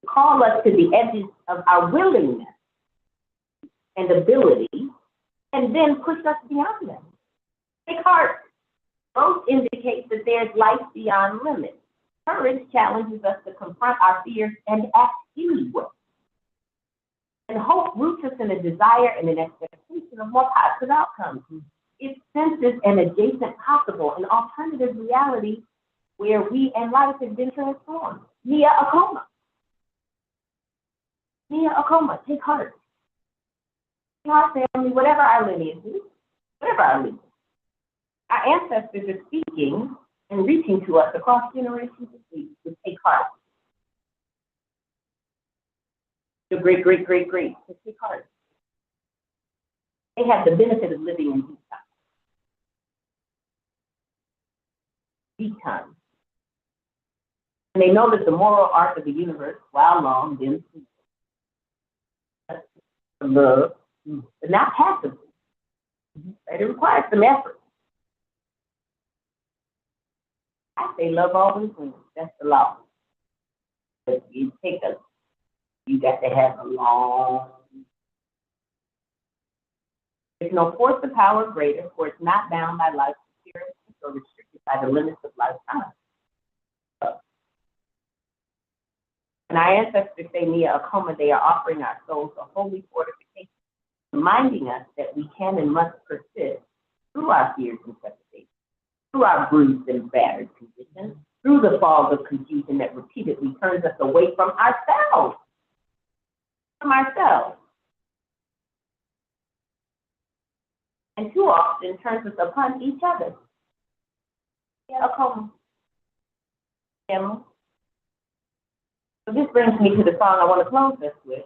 Call us to the edges of our willingness and ability, and then push us beyond them. Take heart. Growth indicates that there's life beyond limits. Courage challenges us to confront our fears and act anyway. And hope roots us in a desire and an expectation of more positive outcomes. It senses an adjacent possible, an alternative reality where we and life has been transformed. Mia Akoma. Mia Akoma, take heart. Take heart, family, whatever our lineage is, whatever our lineage. Our ancestors are speaking and reaching to us across generations of weeks to take heart. The great, great, great, great, to take heart. They have the benefit of living in these times. These times. And they know that the moral arc of the universe, while long, then love, but not passively. Right? It requires some effort. I say love always wins. That's the law. But you got to have a long. There's no force of power greater, for it's not bound by life's experiences or restricted by the limits of lifetime. And our ancestors say, Mia Akoma, they are offering our souls a holy fortification, reminding us that we can and must persist through our fears and trepidation, through our bruised and battered conditions, through the fog of confusion that repeatedly turns us away from ourselves. And too often turns us upon each other. Yeah, Akoma. Family. So this brings me to the song I want to close this with.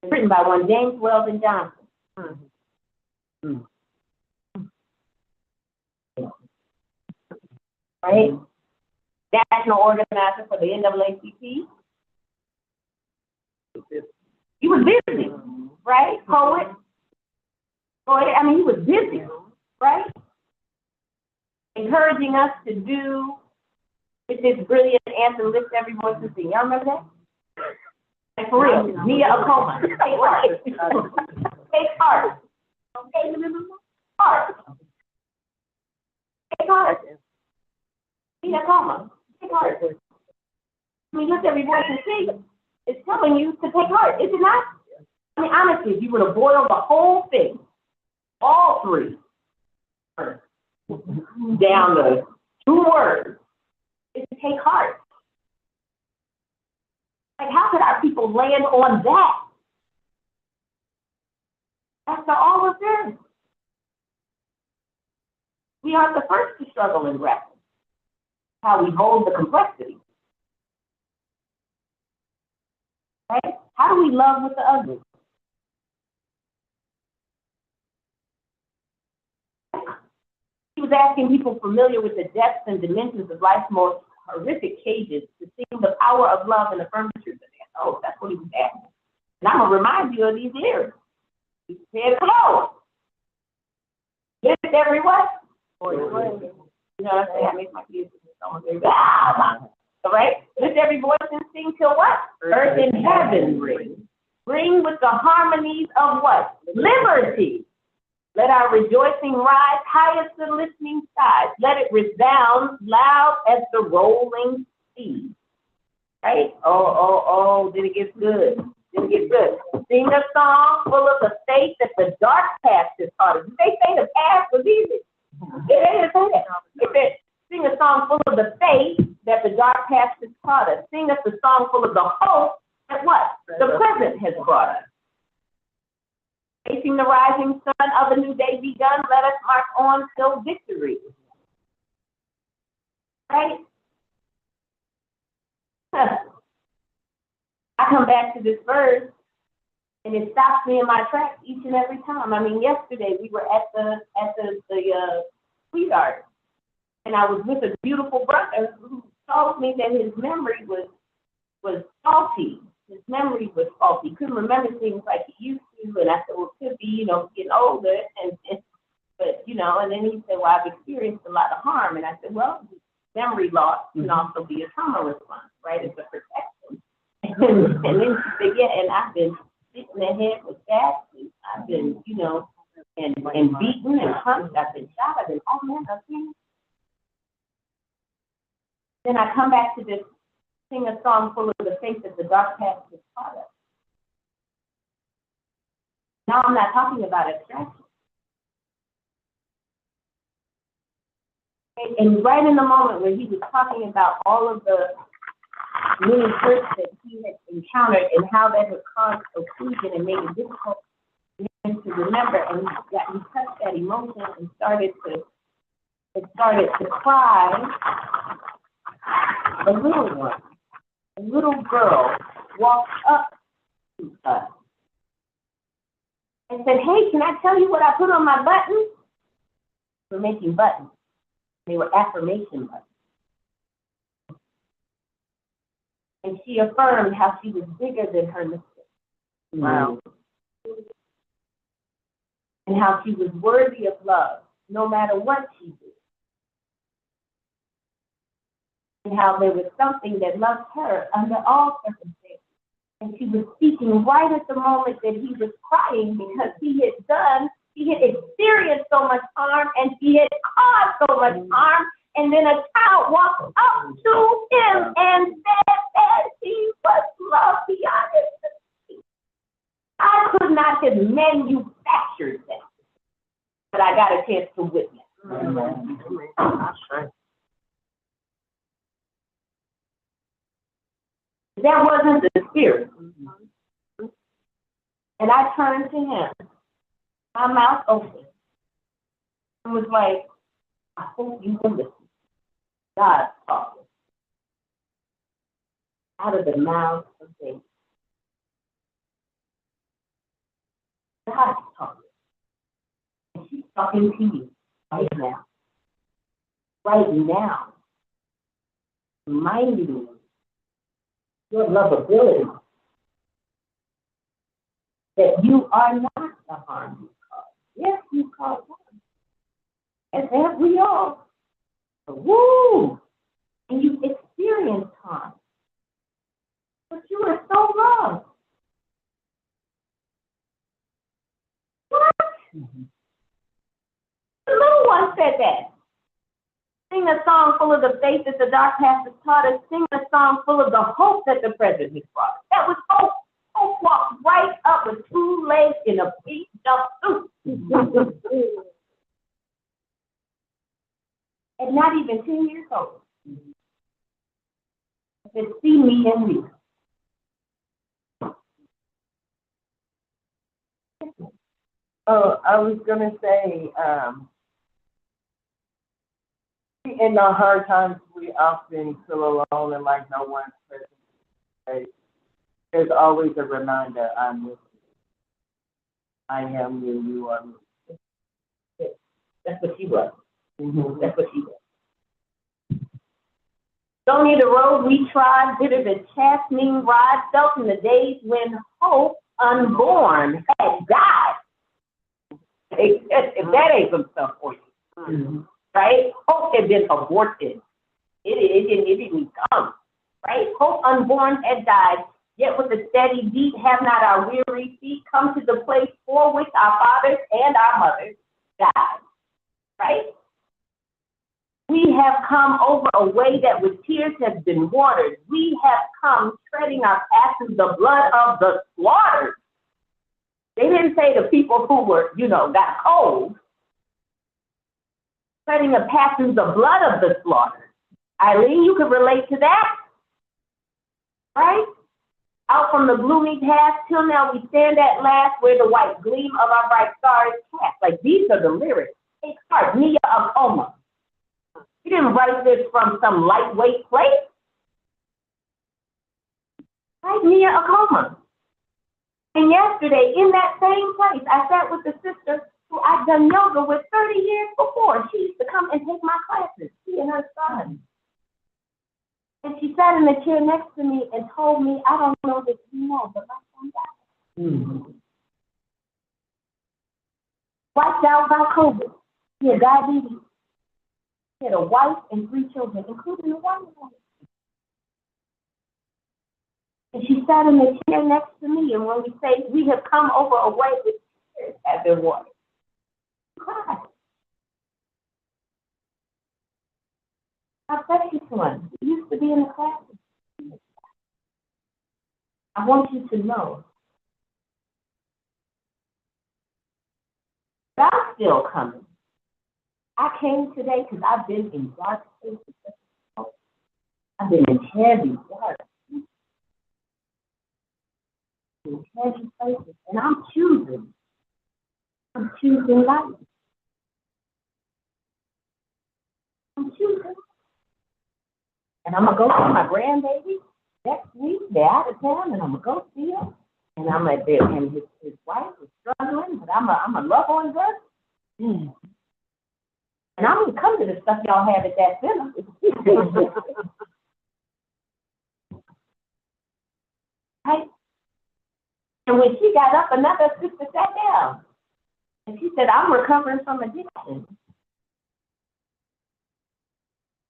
It's written by one James Weldon Johnson. right? National organizer for the NAACP. He was busy, right? Poet. I mean, he was busy, right? Encouraging us to do with this brilliant anthem, Lift Every Voice and Sing. Y'all remember that? Like, for real, Mia Akoma. Take heart. Take heart. Okay, heart. Take heart. Mia Akoma. Take heart. I mean, Lift Every Voice and Sing. It's telling you to take heart, is it not? I mean, honestly, if you were to boil the whole thing, all three, down to 2 words, is to take heart. Like, how could our people land on that after all of this? We aren't the first to struggle and wrestle. How we hold the complexity. Right? How do we love with the ugly? He was asking people familiar with the depths and dimensions of life's most horrific cages to sing the power of love and affirm the truth of it. Oh, that's what he was asking. And I'm going to remind you of these lyrics. He said, hello. Lift every what? You know what I'm saying? I make my kids almost every all right? Lift every voice and sing till what? Earth and heaven ring. Ring with the harmonies of what? Liberty. Let our rejoicing rise high as the listening skies. Let it resound loud as the rolling sea. Right? Oh, then it gets good. Then it gets good. Sing a song full of the faith that the dark past has taught us. Did they say the past was easy? They didn't say that. They said, sing a song full of the faith that the dark past has taught us. Sing us a song full of the hope that what? The present has brought us. Facing the rising sun of a new day begun, let us march on till victory. Right? I come back to this verse, and it stops me in my tracks each and every time. I mean, yesterday we were at the Sweetheart, and I was with a beautiful brother who told me that his memory was faulty. His memory was faulty. He couldn't remember things like he used to. And I said, well, it could be, getting older. But and then he said, well, I've experienced a lot of harm. And I said, well, memory loss can also be a trauma response, right? It's a protection. And then she said, yeah, and I've been hit in the head with that. I've been, and beaten and punched. I've been shot. I've been all manner of things. Then I come back to this, sing a song full of the faith that the dark past has taught us. Now I'm not talking about abstraction. And right in the moment when he was talking about all of the many hurts that he had encountered and how that had caused occlusion and made it difficult for him to remember, and he touched that emotion and started to cry. A little one, a little girl walked up to us and said, hey, can I tell you what I put on my buttons? We're making buttons. They were affirmation buttons. And she affirmed how she was bigger than her mistakes. Wow. And how she was worthy of love, no matter what she did. And how there was something that loved her under all circumstances. And she was speaking right at the moment that he was crying because he had experienced so much harm and he had caused so much harm. And then a child walked up to him and said that he was loved beyond his. I could not have manufactured that, but I got a chance to witness. That wasn't the spirit. And I turned to him, my mouth open, and was like, I hope you will listen. God's talking. Out of the mouth of faith. God's talking. And she's talking to you right now. Right now. reminding you your lovability, that you are not the harm you cause. Yes, you cause harm, as have we all. Woo! And you experienced harm, but you are so loved. What? The little one said that. Sing a song full of the faith that the dark past has taught us. Sing a song full of the hope that the present has brought us. That was hope. Hope walked right up with 2 legs in a pink jumpsuit. And not even 10 years old. Said, see me and me. Oh, I was gonna say, in our hard times, we often feel alone and like no one's present. Right? There's always a reminder, I'm with you. I am you, you are me. That's what she was. That's what she was. Stony the road we trod, bitter the chastening rod, felt in the days when hope unborn had died. If that ain't some stuff for you, right? Hope had been aborted. It didn't come, right? Hope unborn had died, yet with a steady beat have not our weary feet come to the place for which our fathers and our mothers died, right? We have come over a way that with tears has been watered. We have come treading our path through the blood of the slaughtered. They didn't say the people who were, got cold. Treading a path through the blood of the slaughtered. Eileen, you could relate to that, right? Out from the gloomy past till now we stand at last where the white gleam of our bright star is cast. Like these are the lyrics. Take heart, Nia Akoma. You didn't write this from some lightweight place. Right, Nia Akoma. And yesterday, in that same place, I sat with the sister who I'd done yoga with 30 years before. She used to come and take my classes, she and her son. And she sat in the chair next to me and told me, I don't know that you know, but my son died. Wiped out by COVID. He had diabetes. He had a wife and 3 children, including a 1-year-old. And she sat in the chair next to me, and when we say we have come over a way with tears have been watered, she cried. Our precious one, he used to be in the classroom. I want you to know that I'm still coming. I came today because I've been in dark places. I've been in heavy dark. In heavy places, and I'm choosing life. I'm choosing. And I'm gonna go see my grandbaby next week. They're out of town, and I'm gonna go see him. And I'm at there, and his wife is struggling, but I'm a love on her. And I'm gonna come to the stuff y'all have at that center. Right? And when she got up, another sister sat down. And she said, I'm recovering from addiction.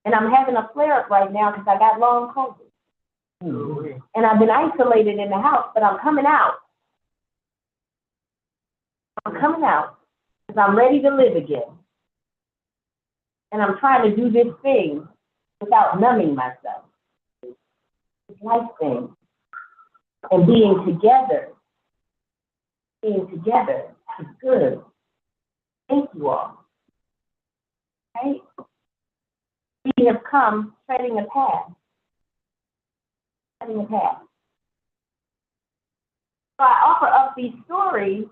And I'm having a flare-up right now because I got long COVID. And I've been isolated in the house, but I'm coming out. I'm coming out because I'm ready to live again. And I'm trying to do this thing without numbing myself. This life thing. And being together. Being together is good. Thank you all. Right? We have come treading a path. Treading a path. So I offer up these stories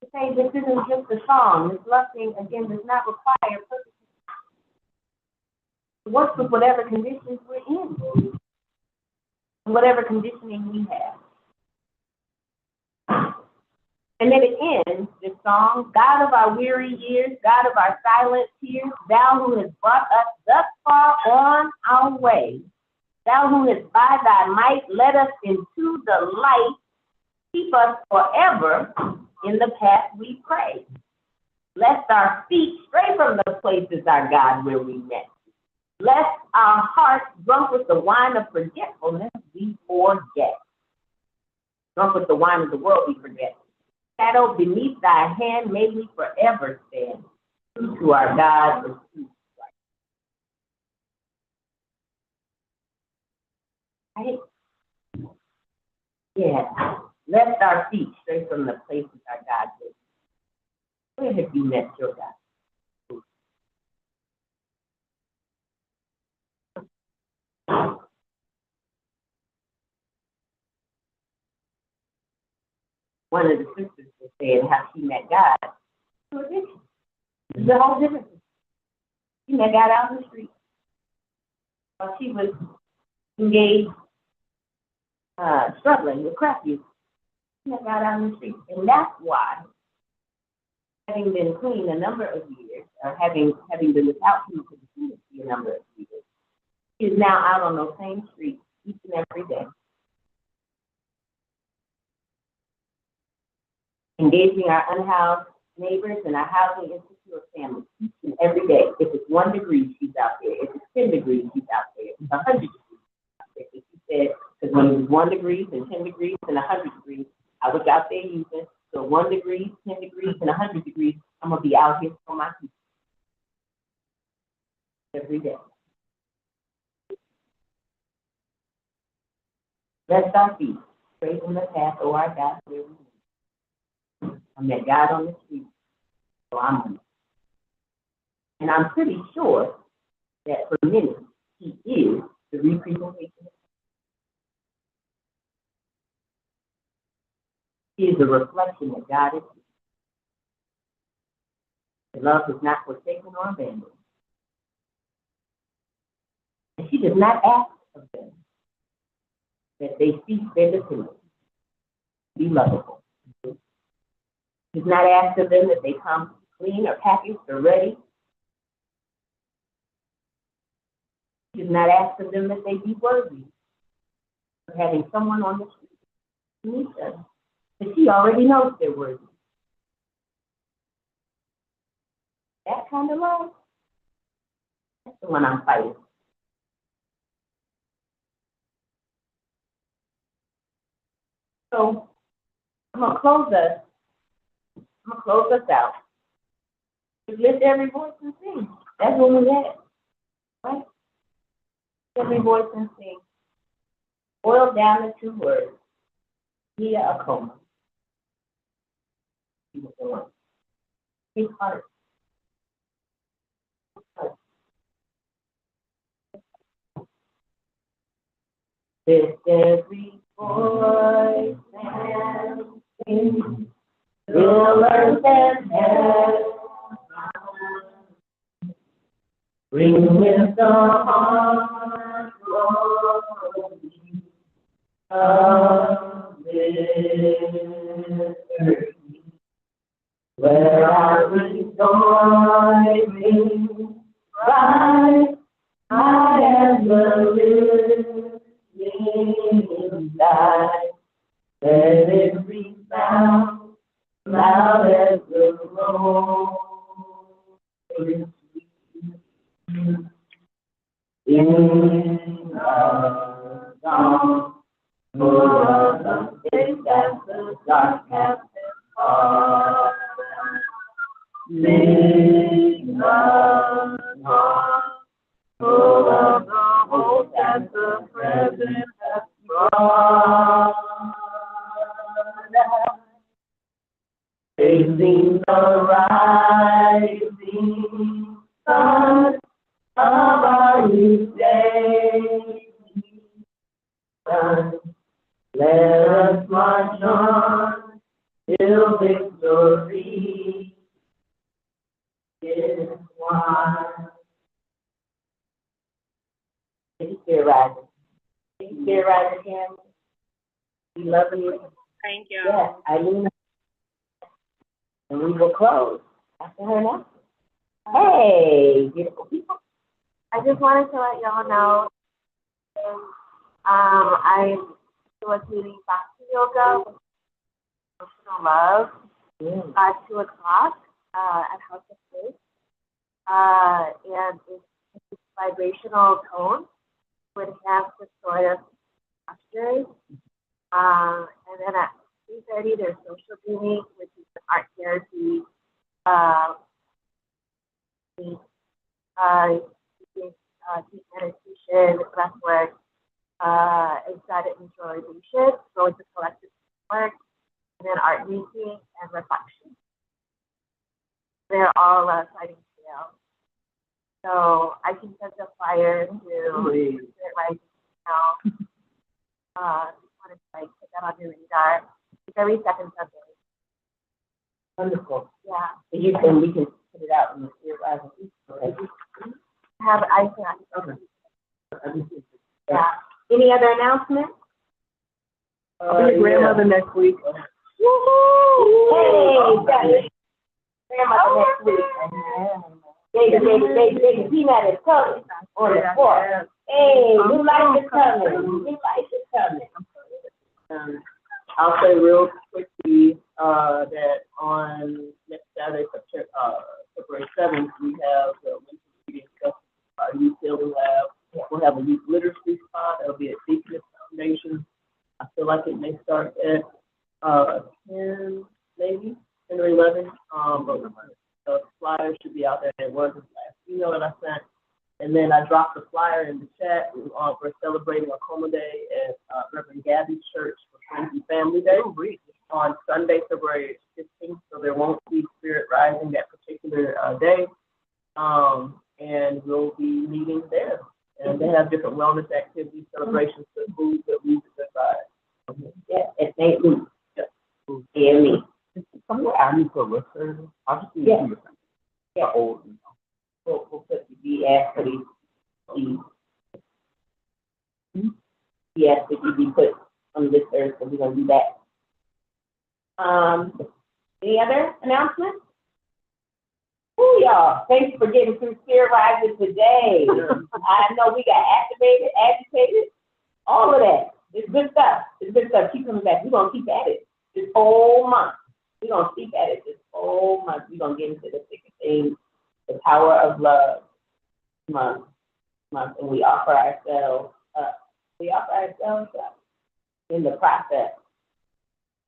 to say this isn't just a song. This love thing, again, does not require perfect. It works with whatever conditions we're in. And whatever conditioning we have. And then it ends, this song, God of our weary years, God of our silent tears, thou who hast brought us thus far on our way, thou who hast by thy might led us into the light, keep us forever in the path we pray. Lest our feet stray from the places, our God, where we met. Lest our hearts, drunk with the wine of forgetfulness, we forget. Drunk with the wine of the world, we forget. Shadow beneath thy hand, may we forever stand. True to our God, the true right? Yeah. Lest our feet stray from the places, our God, where have you met your God? One of the sisters was saying how she met God. The whole difference. She met God out in the street while she was engaged, struggling with crack use. She met God out in the street. And that's why, having been clean a number of years, or having been without chemical dependency a number of years, she is now out on those same streets each and every day, engaging our unhoused neighbors and our housing insecure families each and every day. If it's 1 degree, she's out there. If it's 10 degrees, she's out there. If it's 100 degrees, she's out there. She said, because when it was 1 degree and 10 degrees and 100 degrees, I was out there using. So 1 degree, 10 degrees, and 100 degrees, I'm going to be out here for my people every day. Rest our feet, straight from the path, oh our God, where we live. I met God on the street, so I'm on it. And I'm pretty sure that for many, he is the representation. He is a reflection that God is. The love is not forsaken or abandoned. And she does not ask of them that they cease their dependence, be lovable. She does not ask of them that they come clean or packaged or ready. She does not ask of them that they be worthy of having someone on the street to meet them. But she already knows they're worthy. That kind of love, that's the one I'm fighting. So I'm gonna close us out. Lift every voice and sing. That's what we had, right? Every voice and sing. Boil down the 2 words. Via a coma. His heart. Lift every voice and sing. Fill earth and heaven. Bring with the heart glory of liberty. Where our rejoicing rise, high as the living sky. Let it resound loud as the rolling in a song for the faith that the dark has been. Sing a song full of the hope that the present has brought. Facing the rising sun of our new day. Let us march on till victory is won. Thank you, Spirit Rising. Thank you, Spirit Rising, family. We love you. Thank you. Yes, Eileen. And we will close after her announcement. Hey, beautiful people. I just wanted to let y'all know, I'm facilitating Bhakti Yoga with Emotional Love at 2 o'clock at House of Faith. And it's vibrational tone to enhance the sort of postures. And then at 3:30, there's social gaming, which is art therapy. Deep meditation, breath work, and guided visualization. So it's a collective work, and then art making and reflection. They're all sliding scale. So I can send a flyer to like now. Just wanted to like put that on your radar. It's every second Sunday. Wonderful. Yeah. So we can put it out in the Spirit Rising. I can. Yeah. Any other announcements? I'll be a grandmother next week. Woohoo! Hey, grandmother next week. Baby, peanut is coming on the 4th. Hey, new life is coming. New life is coming. I'll say real quickly that on next Saturday, February 7th, we have the winter reading stuff, our youth healing lab. We'll have a youth literacy spot. That'll be at Deaconess Foundation. I feel like it may start at 10, maybe 10 or 11. But the flyer should be out there. It was the last email that I sent. And then I dropped the flyer in the chat. We're celebrating Akoma Day at Reverend Gabby's church for Friends and Family Day on Sunday, February 15th. So there won't be Spirit Rising that particular day. And we'll be meeting there. And they have different wellness activities, celebrations, good food, good music, good vibes. Yeah, at St. Luke's. Yeah. me. Somewhere I need to list her. I'll just need to Yeah. old. We'll put the BS for the yes, it can be put on this Thursday, so we're gonna do that. Any other announcements? Ooh, y'all, thank you for getting through Spirit Rising today. I know we got activated, agitated, all of that. It's good stuff. It's good stuff. Keep coming back. We're gonna keep at it this whole month. We're gonna keep at it this whole month. We're gonna get into the thick of things, the power of love month, and we offer ourselves up. In the process.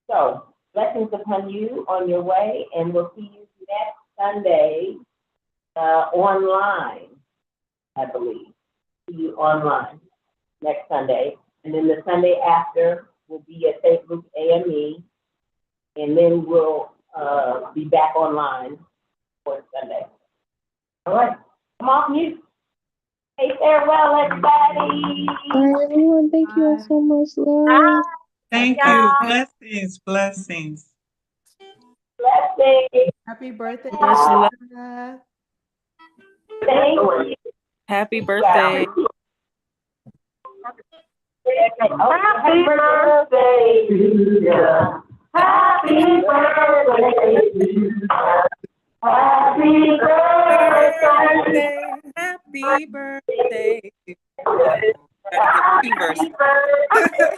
So, blessings upon you on your way, and we'll see you next Sunday online, I believe. See you online next Sunday. And then the Sunday after will be at St. Luke AME, and then we'll be back online for Sunday. All right, come off mute. Say farewell, everybody. Bye, everyone. Thank you all so much. Love. Thank you. Blessings, blessings. Blessings. Happy birthday. Much love. Thank you. Happy birthday. Happy birthday to you. Happy birthday to you. Happy birthday. Happy birthday. Happy birthday.